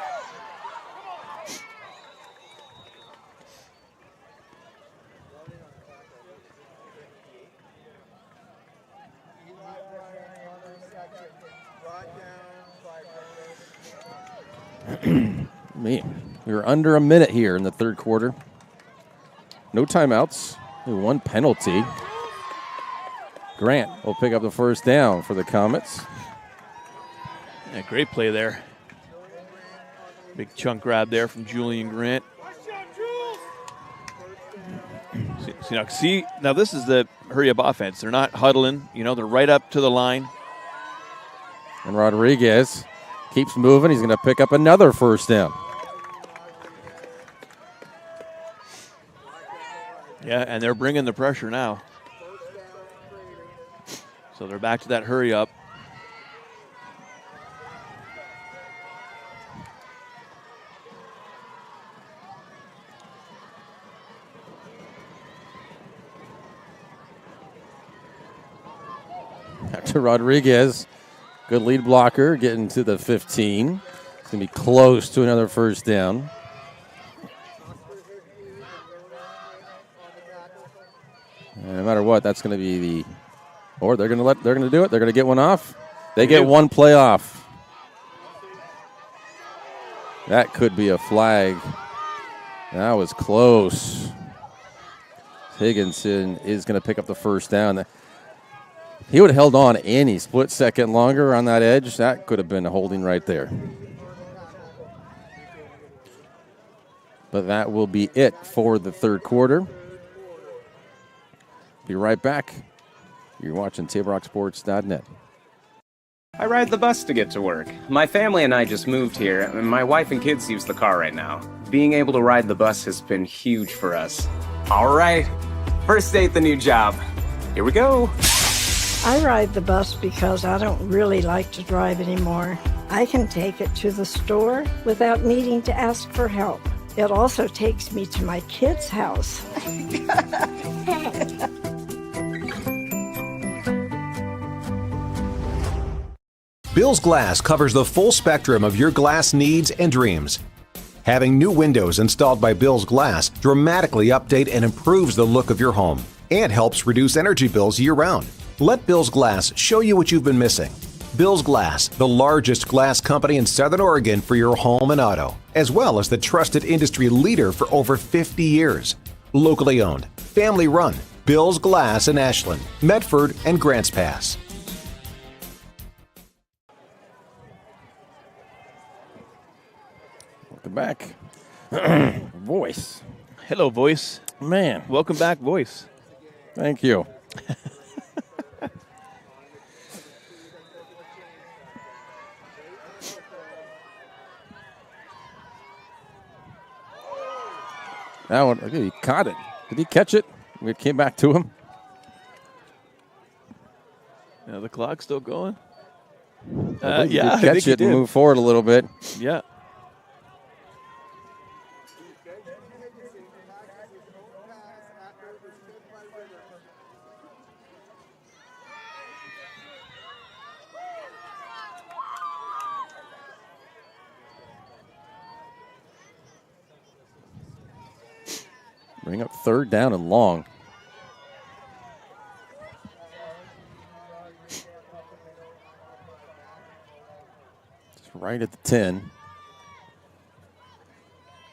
We're under a minute here in the third quarter. No timeouts. One penalty. Grant will pick up the first down for the Comets. Yeah, great play there. Big chunk grab there from Julian Grant. Now this is the hurry-up offense. They're not huddling. They're right up to the line. And Rodriguez keeps moving. He's going to pick up another first down. Yeah, and they're bringing the pressure now. So they're back to that hurry-up. To Rodriguez. Good lead blocker, getting to the 15. It's going to be close to another first down. And no matter what, that's going to be or they're going to do it. They're going to get one off. They get one play off. That could be a flag. That was close. Higginson is going to pick up the first down. He would have held on any split second longer on that edge. That could have been a holding right there. But that will be it for the third quarter. Be right back. You're watching TableRockSports.net. I ride the bus to get to work. My family and I just moved here, and my wife and kids use the car right now. Being able to ride the bus has been huge for us. All right, first day at the new job. Here we go. I ride the bus because I don't really like to drive anymore. I can take it to the store without needing to ask for help. It also takes me to my kids' house. Bill's Glass covers the full spectrum of your glass needs and dreams. Having new windows installed by Bill's Glass dramatically update and improves the look of your home and helps reduce energy bills year-round. Let Bill's Glass show you what you've been missing. Bill's Glass, the largest glass company in Southern Oregon for your home and auto, as well as the trusted industry leader for over 50 years. Locally owned, family run, Bill's Glass in Ashland, Medford, and Grants Pass. Welcome back. Voice. Hello, Voice. Man. Welcome back, Voice. Thank you. That one, he caught it. Did he catch it? It came back to him. Yeah, the clock's still going. I think he did and move forward a little bit. Yeah. Bring up third down and long. Just right at the 10.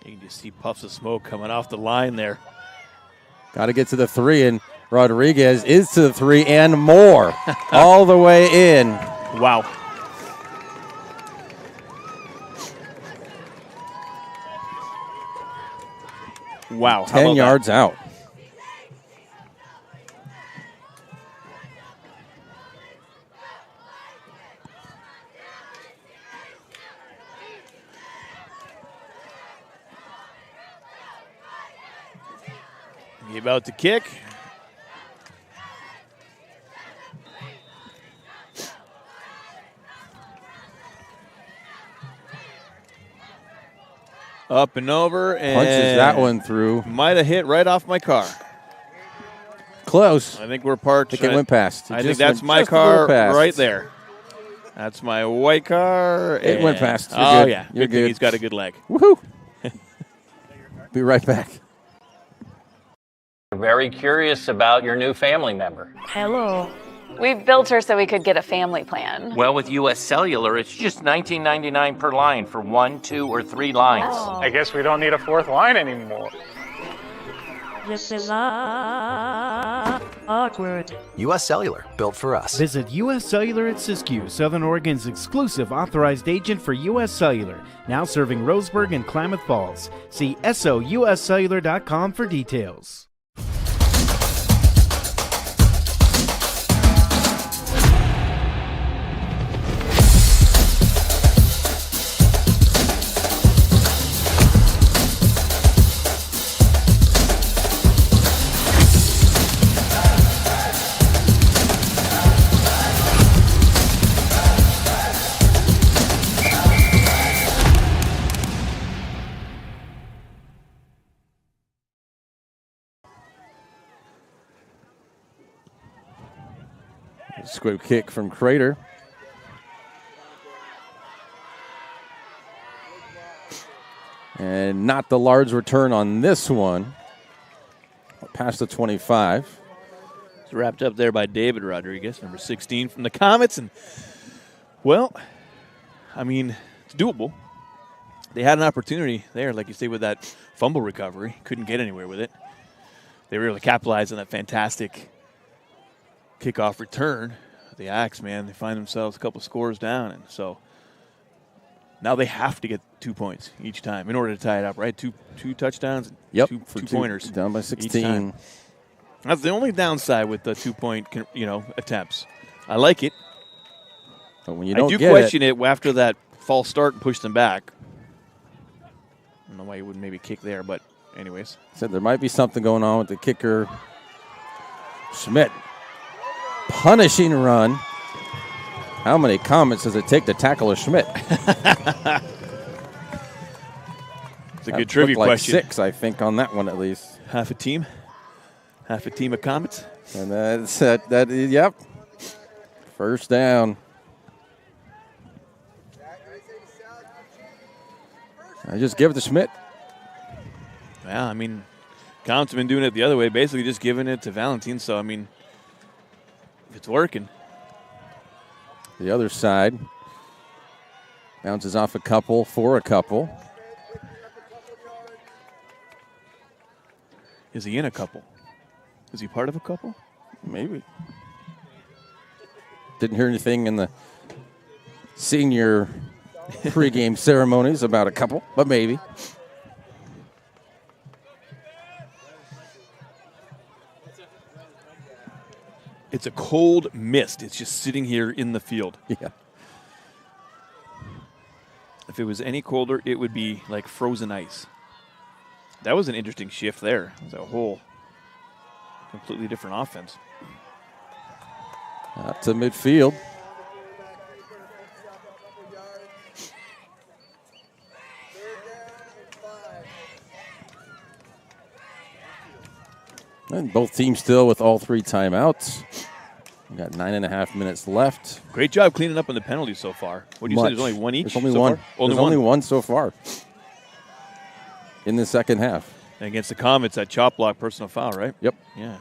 You can just see puffs of smoke coming off the line there. Got to get to the 3, and Rodriguez is to the 3 and more. All the way in. Wow. Wow. 10 yards out. He about to kick. Up and over, and punches that one through. Might have hit right off my car. Close. I think we're parked. I think it went past. I think that's my car right there. That's my white car. It went past. You're oh, good. yeah. You're Good thing good. he's got a good leg. Woohoo. Be right back. Very curious about your new family member. Hello. We built her so we could get a family plan. Well, with U.S. Cellular, it's just $19.99 per line for 1, 2, or 3 lines. I guess we don't need a fourth line anymore. This is awkward. U.S. Cellular, built for us. Visit U.S. Cellular at Siskiyou, Southern Oregon's exclusive authorized agent for U.S. Cellular, now serving Roseburg and Klamath Falls. See souscellular.com for details. Squib kick from Crater. And not the large return on this one. Past the 25. It's wrapped up there by David Rodriguez, number 16 from the Comets. And, well, I mean, it's doable. They had an opportunity there, like you say, with that fumble recovery. Couldn't get anywhere with it. They were able to capitalize on that fantastic kickoff return. The Axe, man, they find themselves a couple scores down. And so now they have to get 2 points each time in order to tie it up, right? Two touchdowns, yep, two two pointers. Down by 16. That's the only downside with the 2-point, attempts. I like it. But when you don't I do get question it after that false start and push them back. I don't know why you wouldn't maybe kick there, but anyways. Said there might be something going on with the kicker. Schmidt. Punishing run. How many comments does it take to tackle a Schmidt? It's a good trivia question. 6, I think, on that one at least. Half a team of Comets. And that's yep. First down. I just give it to Schmidt. Yeah, I mean, Comets have been doing it the other way, basically just giving it to Valentine. So, I mean, it's working. The other side bounces off a couple for a couple. Is he in a couple? Is he part of a couple? Maybe. Didn't hear anything in the senior pregame ceremonies about a couple, but maybe. It's a cold mist. It's just sitting here in the field. Yeah. If it was any colder, it would be like frozen ice. That was an interesting shift there. It was a whole completely different offense. Out to midfield. And both teams still with all 3 timeouts. We got 9.5 minutes left. Great job cleaning up on the penalties so far. What do you say? There's only one each. There's only so one. Far? Only one so far. In the second half. And against the Comets, that chop block personal foul, right? Yep. Yeah.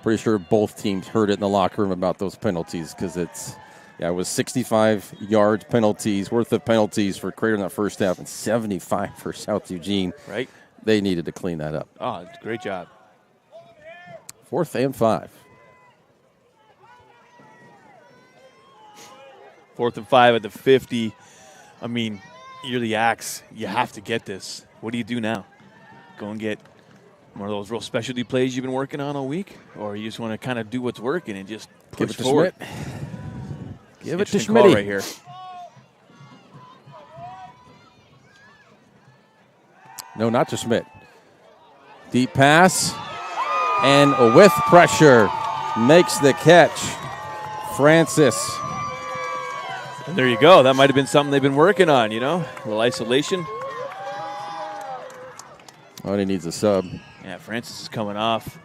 Pretty sure both teams heard it in the locker room about those penalties because it was 65 yards penalties, worth of penalties for Crater in that first half and 75 for South Eugene. Right. They needed to clean that up. Oh, great job. 4th and 5. 4th and 5 at the 50. I mean, you're the Axe. You have to get this. What do you do now? Go and get one of those real specialty plays you've been working on all week? Or you just want to kind of do what's working and just push Give it to forward? Schmidt. Give it to Interesting call Schmidt right here. No, not to Schmidt. Deep pass. And with pressure, makes the catch. Francis. And there you go. That might have been something they've been working on, a little isolation. Oh, he needs a sub. Yeah, Francis is coming off.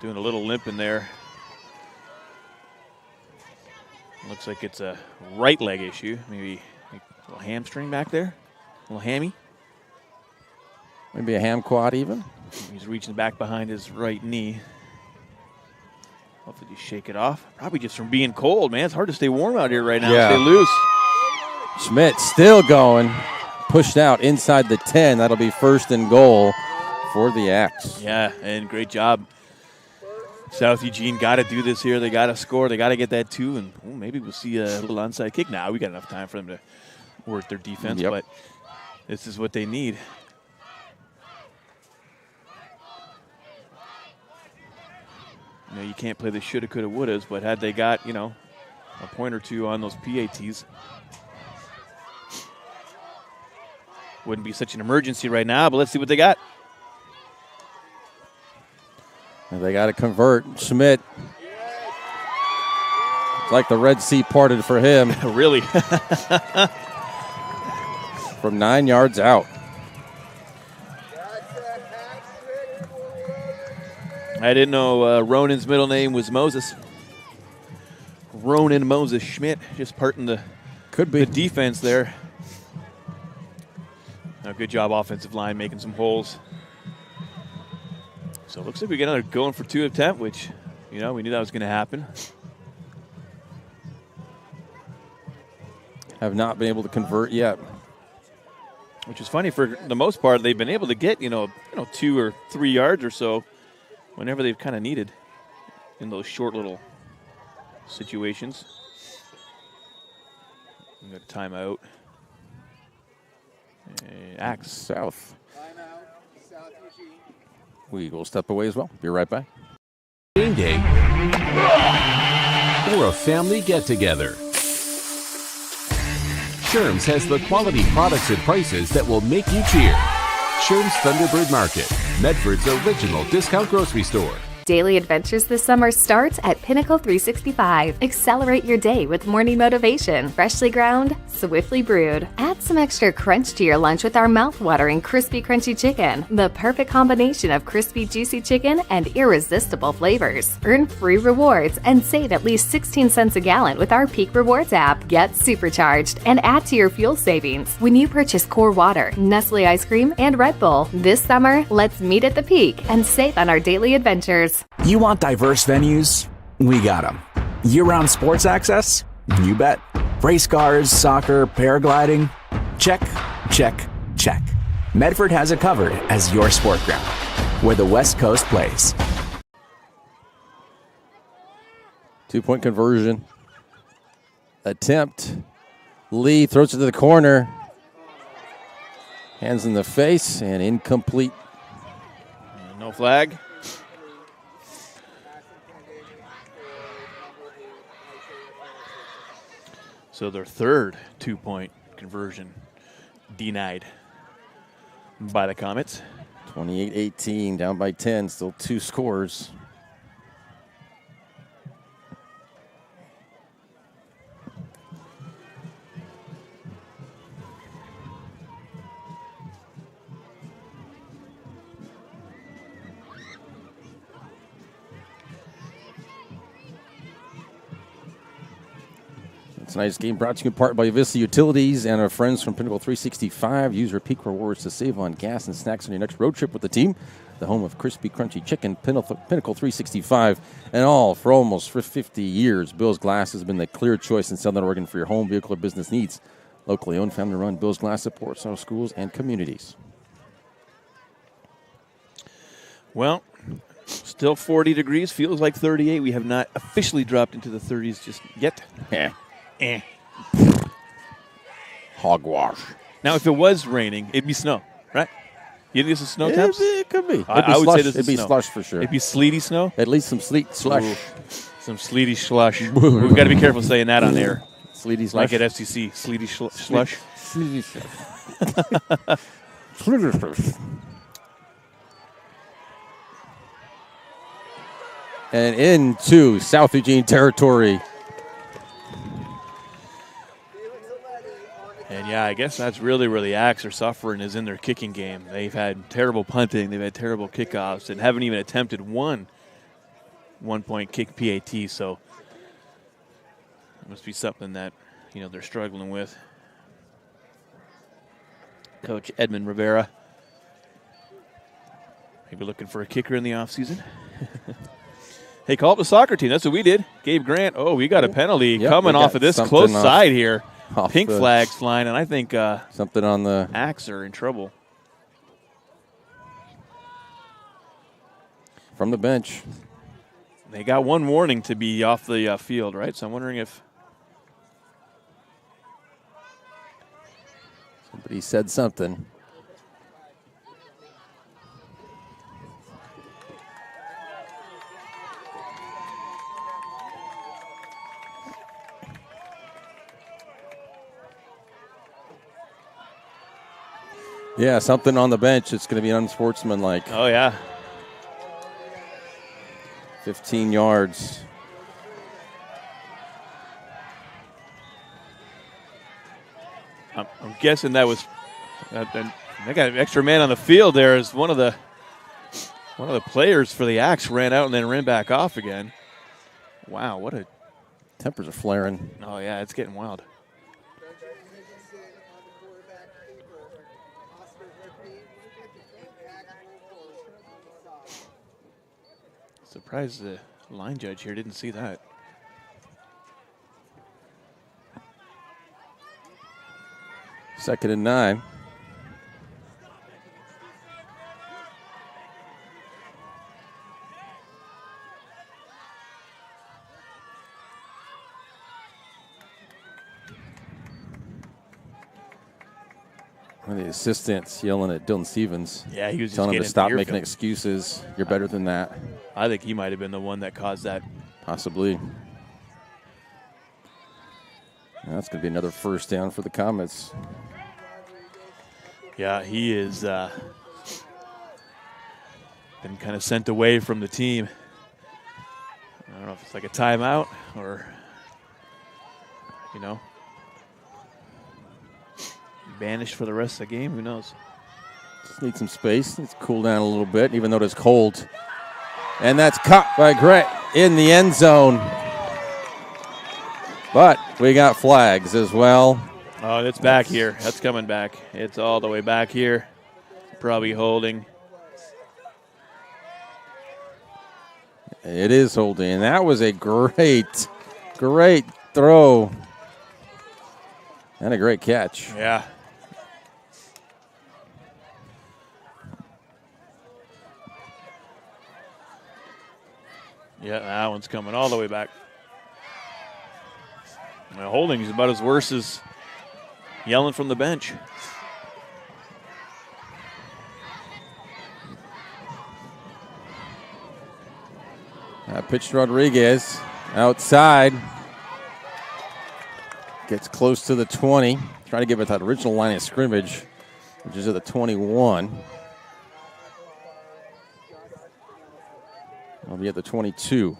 Doing a little limp in there. Looks like it's a right leg issue. Maybe a little hamstring back there. A little hammy. Maybe a ham quad even. He's reaching back behind his right knee. Hopefully you shake it off. Probably just from being cold, man. It's hard to stay warm out here right now. Yeah. Stay loose. Schmidt still going. Pushed out inside the 10. That'll be first and goal for the Axe. Yeah, and great job. South Eugene got to do this here. They got to score. They got to get that 2, and maybe we'll see a little onside kick. Now we got enough time for them to work their defense, but this is what they need. You know, you can't play the shoulda, coulda, wouldas, but had they got, a point or two on those PATs, wouldn't be such an emergency right now, but let's see what they got. And they got to convert. Schmidt. It's like the Red Sea parted for him. Really? From 9 yards out. I didn't know Ronan's middle name was Moses. Ronan Moses Schmidt, just parting the defense there. Good job, offensive line, making some holes. So it looks like we get another going for 2 attempt, which, we knew that was going to happen. Have not been able to convert yet. Which is funny. For the most part, they've been able to get, 2 or 3 yards or so whenever they've kind of needed in those short little situations. We got a timeout. Axe. South. We will step away as well. Be right back. Game day or a family get-together. Sherm's has the quality products and prices that will make you cheer. Sherm's Thunderbird Market, Medford's original discount grocery store. Daily adventures this summer starts at Pinnacle 365. Accelerate your day with morning motivation. Freshly ground, swiftly brewed. Add some extra crunch to your lunch with our mouth-watering crispy crunchy chicken. The perfect combination of crispy juicy chicken and irresistible flavors. Earn free rewards and save at least 16 cents a gallon with our Peak Rewards app. Get supercharged and add to your fuel savings when you purchase Core Water, Nestle ice cream, and Red Bull. This summer, let's meet at the Peak and save on our daily adventures. You want diverse venues? We got them. Year-round sports access? You bet. Race cars, soccer, paragliding? Check, check, check. Medford has it covered as your sport ground, where the West Coast plays. 2-point conversion. Attempt. Lee throws it to the corner. Hands in the face and incomplete. No flag. So their third 2-point conversion denied by the Comets. 28-18, down by 10, still 2 scores. Tonight's game brought to you in part by Vista Utilities and our friends from Pinnacle 365. Use your Peak Rewards to save on gas and snacks on your next road trip with the team. The home of crispy, crunchy chicken, Pinnacle 365, and all for almost 50 years. Bill's Glass has been the clear choice in Southern Oregon for your home, vehicle, or business needs. Locally owned, family-run, Bill's Glass supports our schools and communities. Well, still 40 degrees. Feels like 38. We have not officially dropped into the 30s just yet. Yeah. Eh. Hogwash. Now, if it was raining, it'd be snow, right? You think this is snow temps? It could be. I would say this It'd is be snow. slush for sure. It'd be sleety snow? At least some sleet slush. Ooh, some sleety slush. We've got to be careful saying that on air. Sleety slush. Like at FCC. Sleety slush. Sleety slush. Sleety slush. And into South Eugene territory. And yeah, I guess that's really where the Axe are suffering, is in their kicking game. They've had terrible punting, they've had terrible kickoffs, and haven't even attempted one 1-point kick PAT. So it must be something that they're struggling with. Coach Edmund Rivera. Maybe looking for a kicker in the offseason. Hey, call up the soccer team. That's what we did. Gabe Grant. Oh, we got a penalty coming off of this close side here. Pink flags flying, and I think something on the Axe are in trouble. From the bench. They got one warning to be off the field, right? So I'm wondering if somebody said something. Yeah, something on the bench. It's going to be unsportsmanlike. Oh, yeah. 15 yards. I'm guessing that was they got an extra man on the field there as one of the players for the Axe ran out and then ran back off again. Wow, what a tempers are flaring. Oh, yeah, it's getting wild. Surprised the line judge here didn't see that. Second and 9. One of the assistants yelling at Dylan Stevens. Yeah, he was telling just him to stop getting making excuses. You're better than that. I think he might have been the one that caused that. Possibly. That's going to be another first down for the Comets. Yeah, he is been kind of sent away from the team. I don't know if it's like a timeout or, banished for the rest of the game. Who knows? Just need some space. Needs to cool down a little bit, even though it's cold. And that's caught by Gret in the end zone. But we got flags as well. Oh, it's back here. That's coming back. It's all the way back here. Probably holding. It is holding. And that was a great throw. And a great catch. Yeah. Yeah, that one's coming all the way back. The holding is about as worse as yelling from the bench. Pitch to Rodriguez outside. Gets close to the 20. Trying to get at that original line of scrimmage, which is at the 21. I'll be at the 22.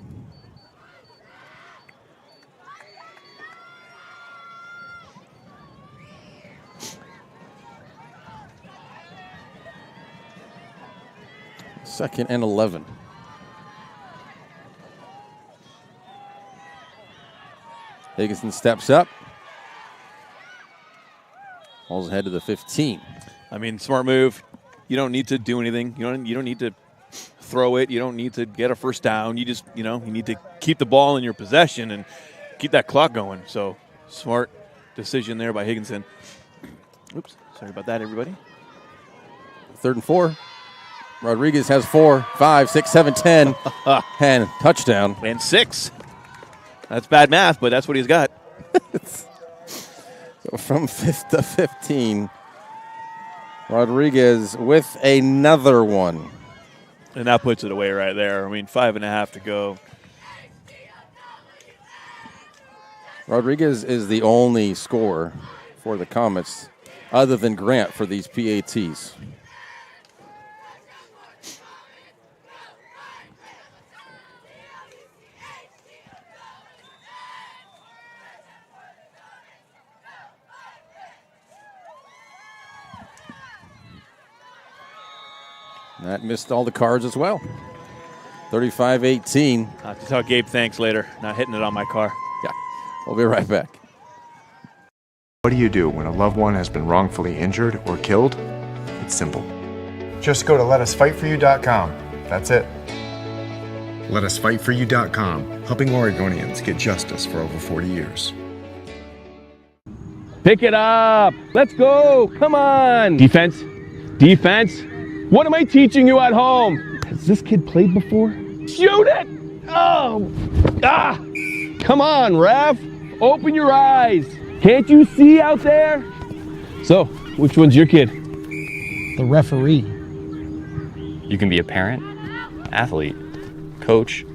Second and 11. Higginson steps up. Ball's ahead to the 15. I mean, smart move. You don't need to do anything. You don't need to throw it. You don't need to get a first down. You just, you need to keep the ball in your possession and keep that clock going. So, smart decision there by Higginson. Oops, sorry about that, everybody. 3rd and 4. Rodriguez has 4, 5, 6, 7, 10, and touchdown. And 6. That's bad math, but that's what he's got. So from 5th to 15, Rodriguez with another one. And that puts it away right there. I mean, 5.5 to go. Rodriguez is the only scorer for the Comets other than Grant for these PATs. That missed all the cards as well. 35-18. I'll have to tell Gabe thanks later, not hitting it on my car. Yeah, we'll be right back. What do you do when a loved one has been wrongfully injured or killed? It's simple. Just go to letusfightforyou.com. That's it. Letusfightforyou.com, helping Oregonians get justice for over 40 years. Pick it up. Let's go. Come on. Defense. Defense. What am I teaching you at home? Has this kid played before? Shoot it. Oh. Ah. Come on, ref. Open your eyes. Can't you see out there? So, which one's your kid? The referee. You can be a parent, athlete, coach,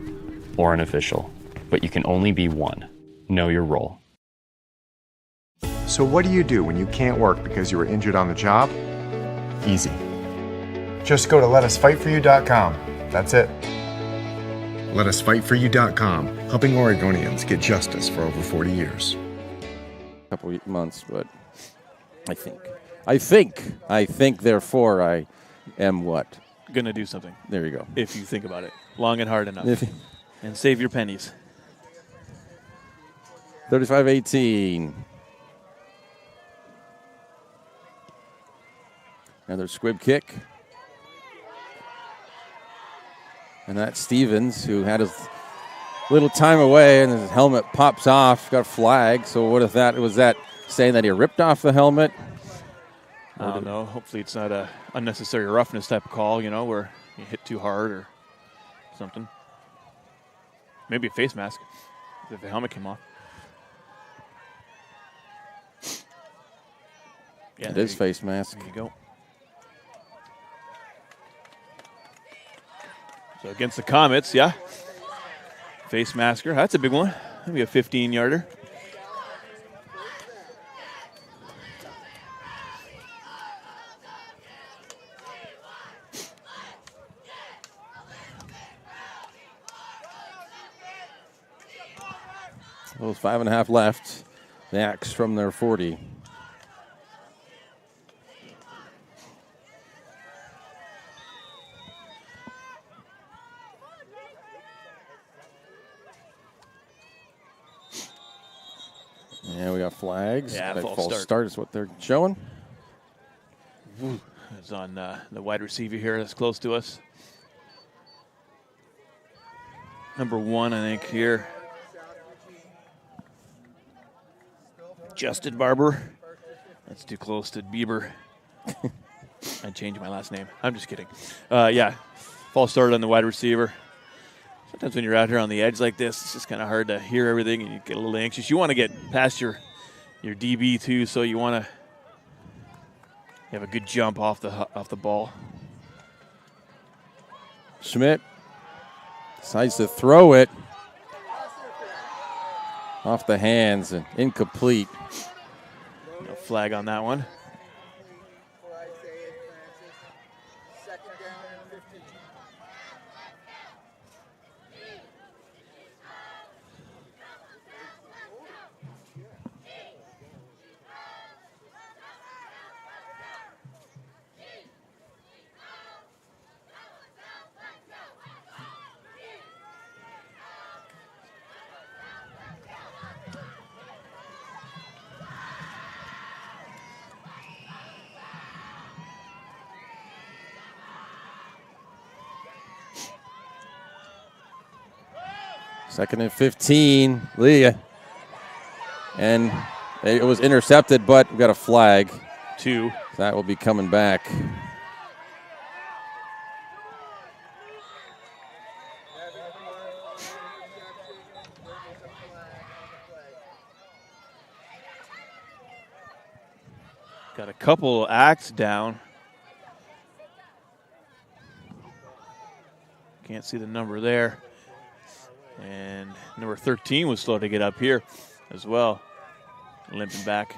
or an official, but you can only be one. Know your role. So what do you do when you can't work because you were injured on the job? Easy. Just go to letusfightforyou.com. That's it. Letusfightforyou.com, helping Oregonians get justice for over 40 years. A couple months, but I think, therefore, I am what? Gonna do something. There you go. If you think about it long and hard enough. And save your pennies. 35-18. Another squib kick. And that's Stevens, who had his little time away, and his helmet pops off, got flagged. So what if that was that saying that he ripped off the helmet? I don't know. Hopefully it's not a unnecessary roughness type of call, you know, where you hit too hard or something. Maybe a face mask if the helmet came off. Yeah, it is face mask. There you go. So against the Comets, yeah. Face masker. That's a big one. Maybe a 15-yarder. Well, 5.5 left. The Axe from their 40. Yeah, we got flags. Yeah, That false start is what they're showing. It's on the wide receiver here that's close to us. Number 1, I think, here. Justin Barber. That's too close to Bieber. I changed my last name. I'm just kidding. Yeah, false start on the wide receiver. Sometimes when you're out here on the edge like this, it's just kind of hard to hear everything, and you get a little anxious. You want to get past your DB too, so you want to have a good jump off the ball. Schmidt decides to throw it off the hands and incomplete. No flag on that one. Second and 15, Leah. And it was intercepted, but we got a flag. 2. That will be coming back. Got a couple acts down. Can't see the number there. And number 13 was slow to get up here as well, limping back.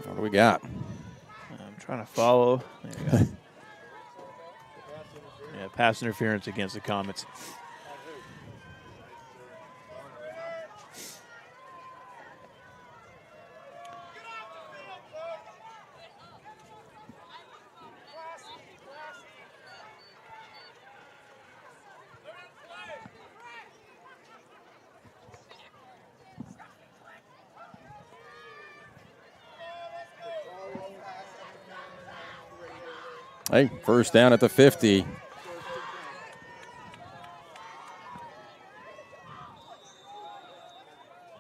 What do we got? I'm trying to follow. There we go. Yeah, pass interference against the Comets. Hey, first down at the 50.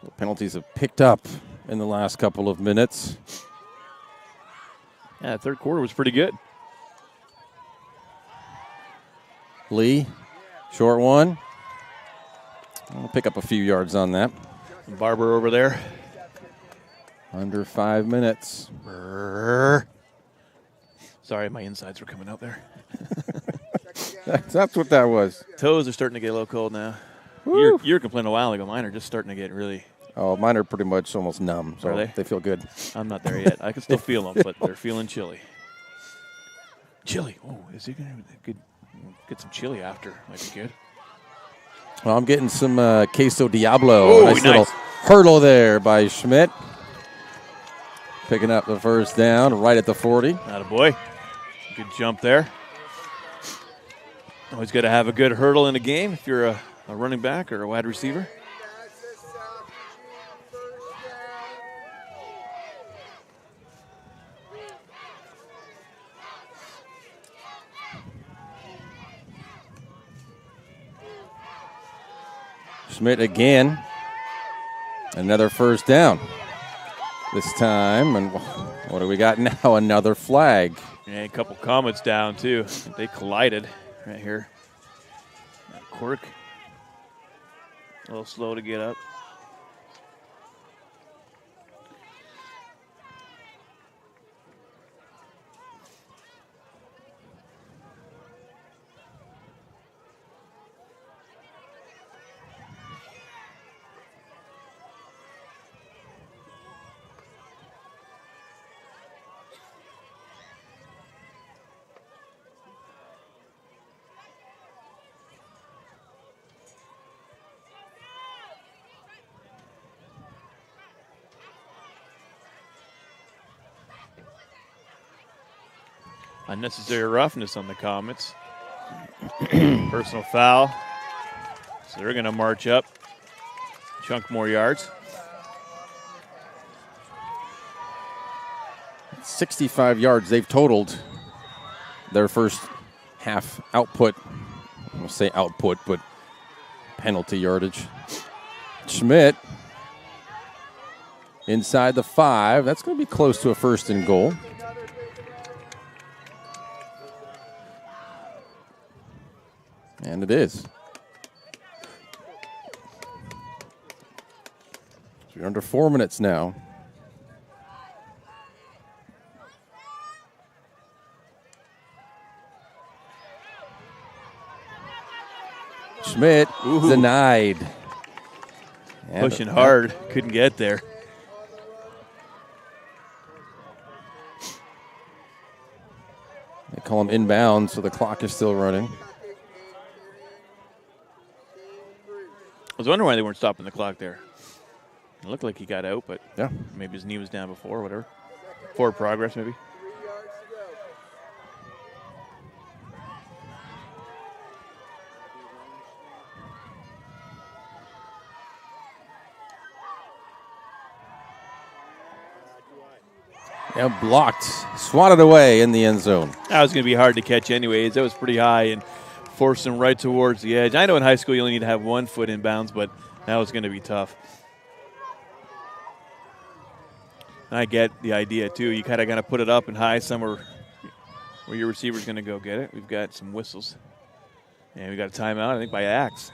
The penalties have picked up in the last couple of minutes. Yeah, third quarter was pretty good. Lee, short one. I'll pick up a few yards on that. Barber over there. Under 5 minutes. Sorry, my insides were coming out there. That's what that was. Toes are starting to get a little cold now. Woo. You were complaining a while ago. Mine are just starting to get really... Oh, mine are pretty much almost numb, so Are they? feel good. I'm not there yet. I can still feel them, but they're feeling chilly. Chili. Oh, is he going to get some chili after? Might be good. Well, I'm getting some queso Diablo. Oh, nice little hurdle there by Schmidt. Picking up the first down right at the 40. Attaboy. Good jump there. Always got to have a good hurdle in a game if you're a running back or a wide receiver. Schmidt again. Another first down. This time, and what do we got now? Another flag. Yeah, a couple comets down, too. They collided right here. Quirk. A little slow to get up. Unnecessary roughness on the Comets. Personal foul. So they're going to march up. Chunk more yards. 65 yards they've totaled. Their first half output. I won't say output, but penalty yardage. Schmidt inside the 5. That's going to be close to a first and goal. And it is. So we're under 4 minutes now. Schmidt denied. And pushing hard. Couldn't get there. They call him inbound, so the clock is still running. I was wondering why they weren't stopping the clock there. It looked like he got out, but yeah, maybe his knee was down before, whatever. Forward progress, maybe. Yeah, blocked, swatted away in the end zone. That was going to be hard to catch anyways. That was pretty high and forced him right towards the edge. I know in high school you only need to have 1 foot in bounds, but that was going to be tough. I get the idea, too. You kind of got to put it up and high somewhere where your receiver's going to go get it. We've got some whistles. And we got a timeout, I think, by Axe.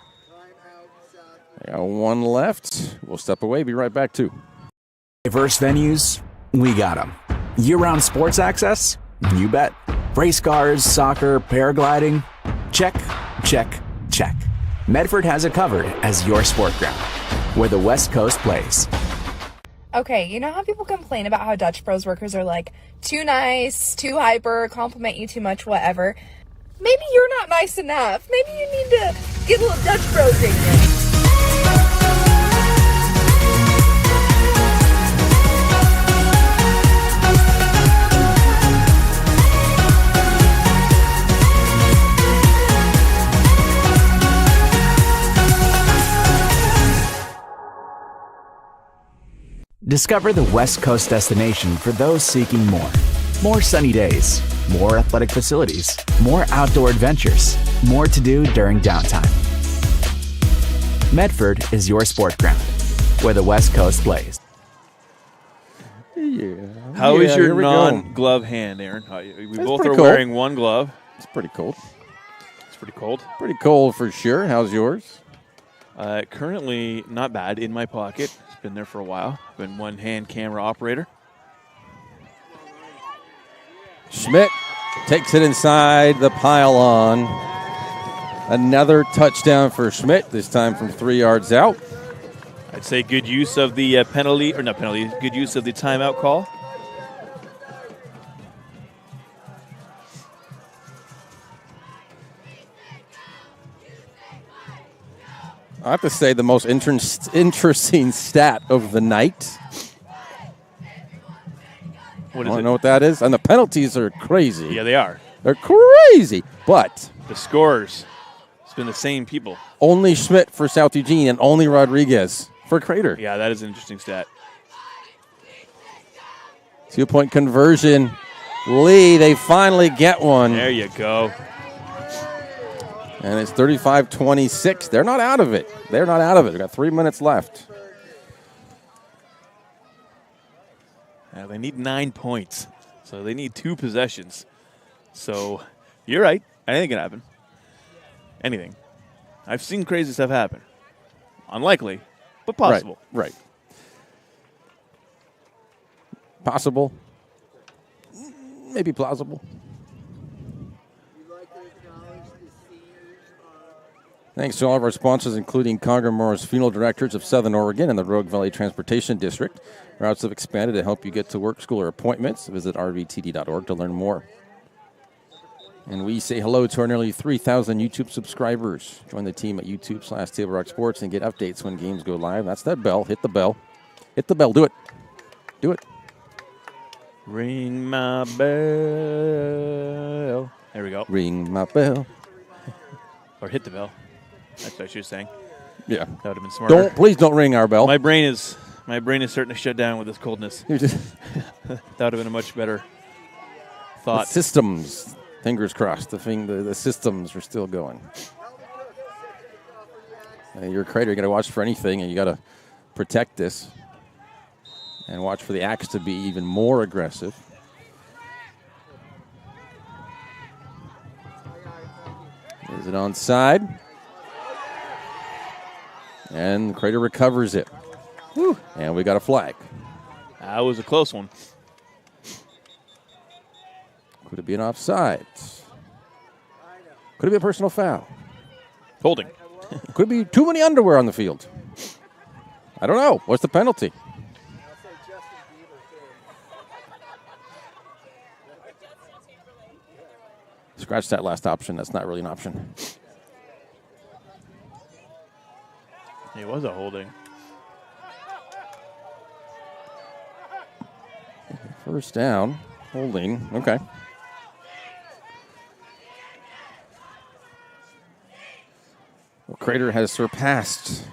They got 1 left. We'll step away. Be right back, too. Diverse venues, we got them. Year-round sports access? You bet. Race cars, soccer, paragliding? Check, check, check. Medford has it covered as your sport ground, where the West Coast plays. Okay, you know how people complain about how Dutch Bros workers are like too nice, too hyper, compliment you too much, whatever? Maybe you're not nice enough. Maybe you need to get a little Dutch Bros in you. Discover the West Coast destination for those seeking more. More sunny days, more athletic facilities, more outdoor adventures, more to do during downtime. Medford is your sport ground, where the West Coast plays. Yeah. How is here your we go. non-glove hand, Aaron? We It's both pretty are cold. wearing one glove. It's pretty cold. It's pretty cold. Pretty cold for sure. How's yours? Currently, not bad. In my pocket. It's been there for a while. Been one-hand camera operator. Schmidt takes it inside the pylon. Another touchdown for Schmidt, this time from 3 yards out. I'd say good use of the penalty, or not penalty, good use of the timeout call. I have to say the most interesting stat of the night. What is I don't it? know what that is. And the penalties are crazy. Yeah, they are. They're crazy. But The scores, it's been the same people. only Schmidt for South Eugene and only Rodriguez for Crater. Yeah, that is an interesting stat. 2-point conversion. Lee, they finally get one. There you go. And it's 35-26. They're not out of it. They're not out of it. We've got 3 minutes left. They need 9 points, so they need 2 possessions. So you're right. Anything can happen. Anything. I've seen crazy stuff happen. Unlikely, but possible. Right. Possible. Maybe plausible. Thanks to all of our sponsors, including Conger Morris Funeral Directors of Southern Oregon and the Rogue Valley Transportation District. Routes have expanded to help you get to work, school, or appointments. Visit rvtd.org to learn more. And we say hello to our nearly 3,000 YouTube subscribers. Join the team at YouTube/Table Rock Sports and get updates when games go live. That's that bell. Hit the bell. Hit the bell. Do it. Do it. Ring my bell. There we go. Ring my bell. Or hit the bell. That's what she was saying. Yeah. That would have been smarter. Please don't ring our bell. My brain is starting to shut down with this coldness. That would have been a much better thought. The systems, fingers crossed. The systems are still going. You're a Crater. You got to watch for anything, and you got to protect this, and watch for the Axe to be even more aggressive. Is it onside? And Crater recovers it. Whew. And we got a flag. That was a close one. Could it be an offside? Could it be a personal foul? Holding. Could it be too many underwear on the field? I don't know. What's the penalty? Scratch that last option. That's not really an option. It was a holding. First down. Holding. Okay. Well, Crater has surpassed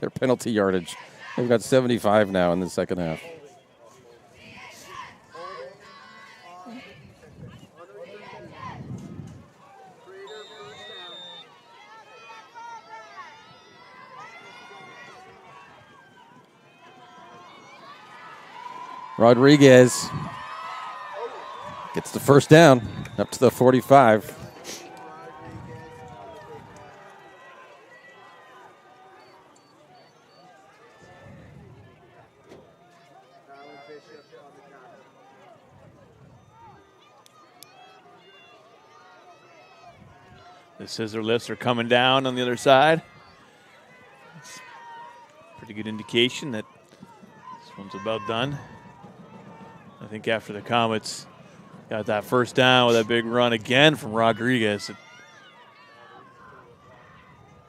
their penalty yardage. They've got 75 now in the second half. Rodriguez gets the first down up to the 45. The scissor lifts are coming down on the other side. Pretty good indication that this one's about done. I think after the Comets got that first down with that big run again from Rodriguez.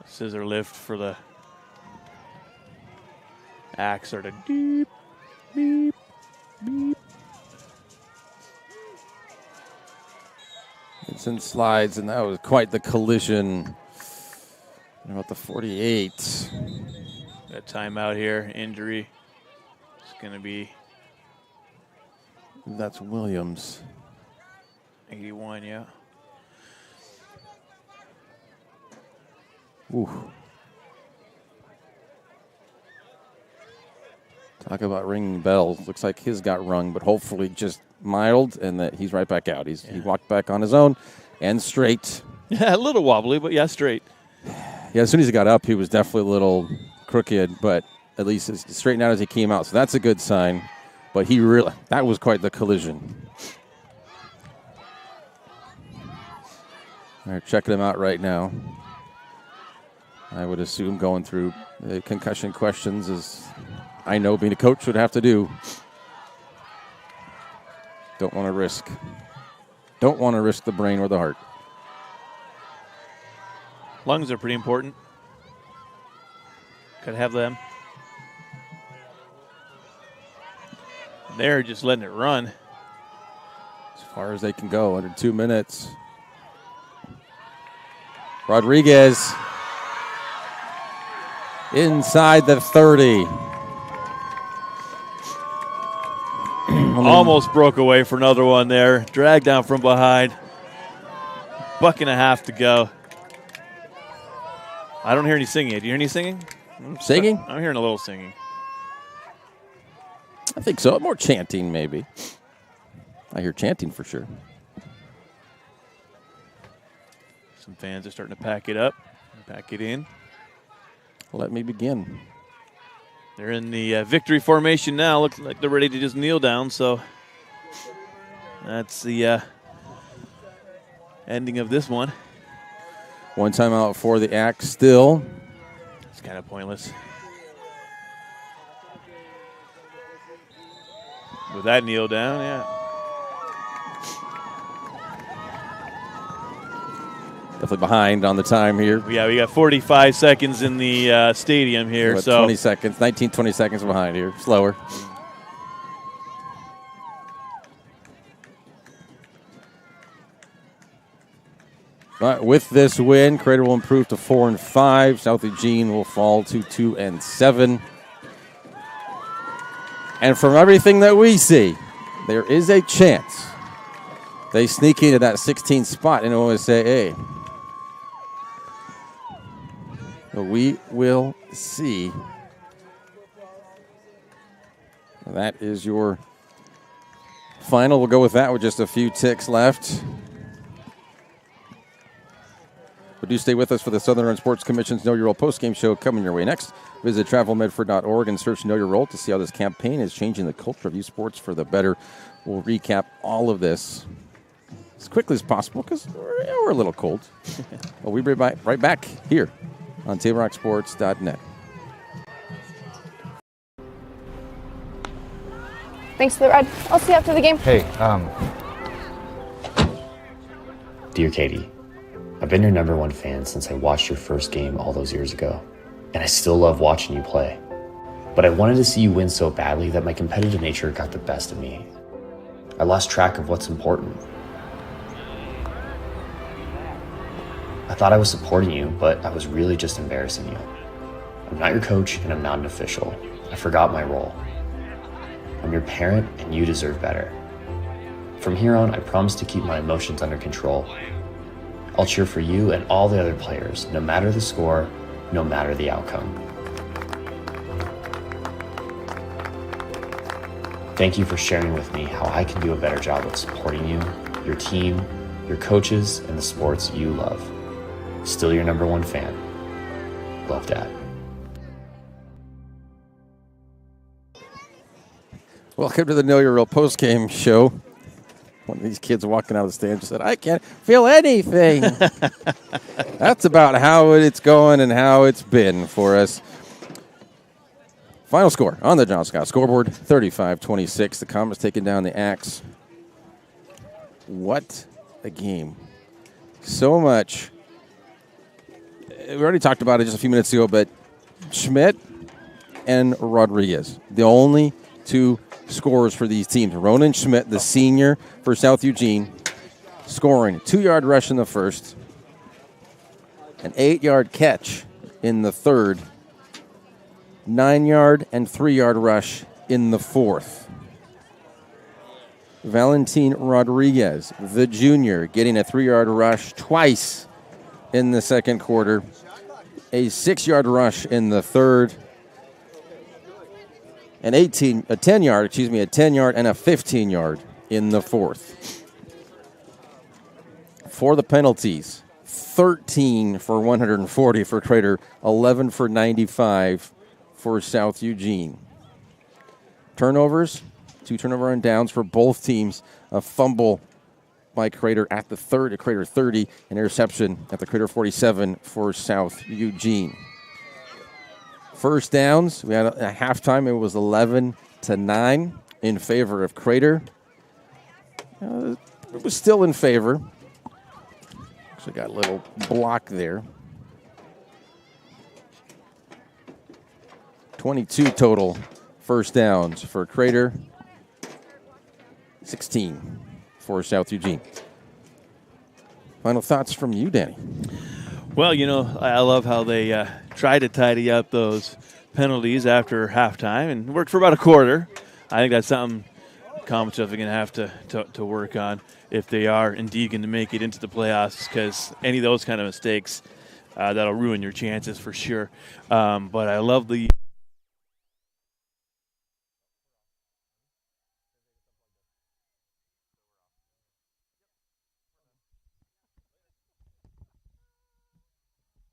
Scissor lift for the Axe started deep, beep, beep. Vincent slides, and that was quite the collision. About the 48. That timeout here, injury. It's going to be. That's Williams. 81, yeah. Ooh. Talk about ringing bells. Looks like his got rung, but hopefully just mild and that he's right back out. He walked back on his own and straight. Yeah, a little wobbly, but yeah, straight. Yeah, as soon as he got up, he was definitely a little crooked, but at least it's straightened out as he came out. So that's a good sign. But that was quite the collision. They're checking him out right now. I would assume going through the concussion questions, as I know being a coach would have to do. Don't want to risk the brain or the heart. Lungs are pretty important. Got to have them. They're just letting it run. As far as they can go, under 2 minutes. Rodriguez inside the 30. Almost broke away for another one there. Dragged down from behind. Buck and a half to go. I don't hear any singing. Do you hear any singing? Singing? I'm hearing a little singing. I think so. More chanting, maybe. I hear chanting for sure. Some fans are starting to pack it up, pack it in. Let me begin. They're in the victory formation now. Looks like they're ready to just kneel down. So that's the ending of this one. One timeout for the Axe still. It's kind of pointless. With that kneel down, yeah. Definitely behind on the time here. Yeah, we got 45 seconds in the stadium here. So 20 seconds, 19, 20 seconds behind here. Slower. But with this win, Crater will improve to 4-5. South Eugene will fall to 2-7. And from everything that we see, there is a chance they sneak into that 16th spot in OSAA. But we will see. That is your final. We'll go with that with just a few ticks left. But do stay with us for the Southern Run Sports Commission's Know Your Role postgame show coming your way next. Visit travelmedford.org and search Know Your Role to see how this campaign is changing the culture of youth sports for the better. We'll recap all of this as quickly as possible because we're a little cold. But we'll be right back here on TableRockSports.net. Thanks for the ride. I'll see you after the game. Hey, Dear Katie, I've been your #1 fan since I watched your first game all those years ago, and I still love watching you play. But I wanted to see you win so badly that my competitive nature got the best of me. I lost track of what's important. I thought I was supporting you, but I was really just embarrassing you. I'm not your coach, and I'm not an official. I forgot my role. I'm your parent, and you deserve better. From here on, I promise to keep my emotions under control. I'll cheer for you and all the other players, no matter the score, no matter the outcome. Thank you for sharing with me how I can do a better job of supporting you, your team, your coaches, and the sports you love. Still your #1 fan. Love, Dad. Welcome to the Know Your Role postgame show. One of these kids walking out of the stand just said, I can't feel anything. That's about how it's going and how it's been for us. Final score on the John Scott scoreboard, 35-26. The Comets taking down the Axe. What a game. So much. We already talked about it just a few minutes ago, but Schmidt and Rodriguez, the only two scorers for these teams. Ronan Schmidt, the senior for South Eugene, scoring a 2-yard rush in the first, an 8-yard catch in the third, 9-yard and 3-yard rush in the fourth. Valentin Rodriguez, the junior, getting a 3-yard rush twice in the second quarter, a 6-yard rush in the third, a 10-yard and a 15-yard in the fourth. For the penalties, 13 for 140 for Crater, 11 for 95 for South Eugene. Turnovers, 2 turnover and downs for both teams. A fumble by Crater at the third at Crater 30, an interception at the Crater 47 for South Eugene. First downs, we had a halftime. It was 11-9 in favor of Crater. It was still in favor. Actually got a little block there. 22 total first downs for Crater. 16 for South Eugene. Final thoughts from you, Danny? Well, I love how they try to tidy up those penalties after halftime and worked for about a quarter. I think that's something Commonwealth are going to have to work on if they are indeed going to make it into the playoffs, because any of those kind of mistakes, that'll ruin your chances for sure. But I love the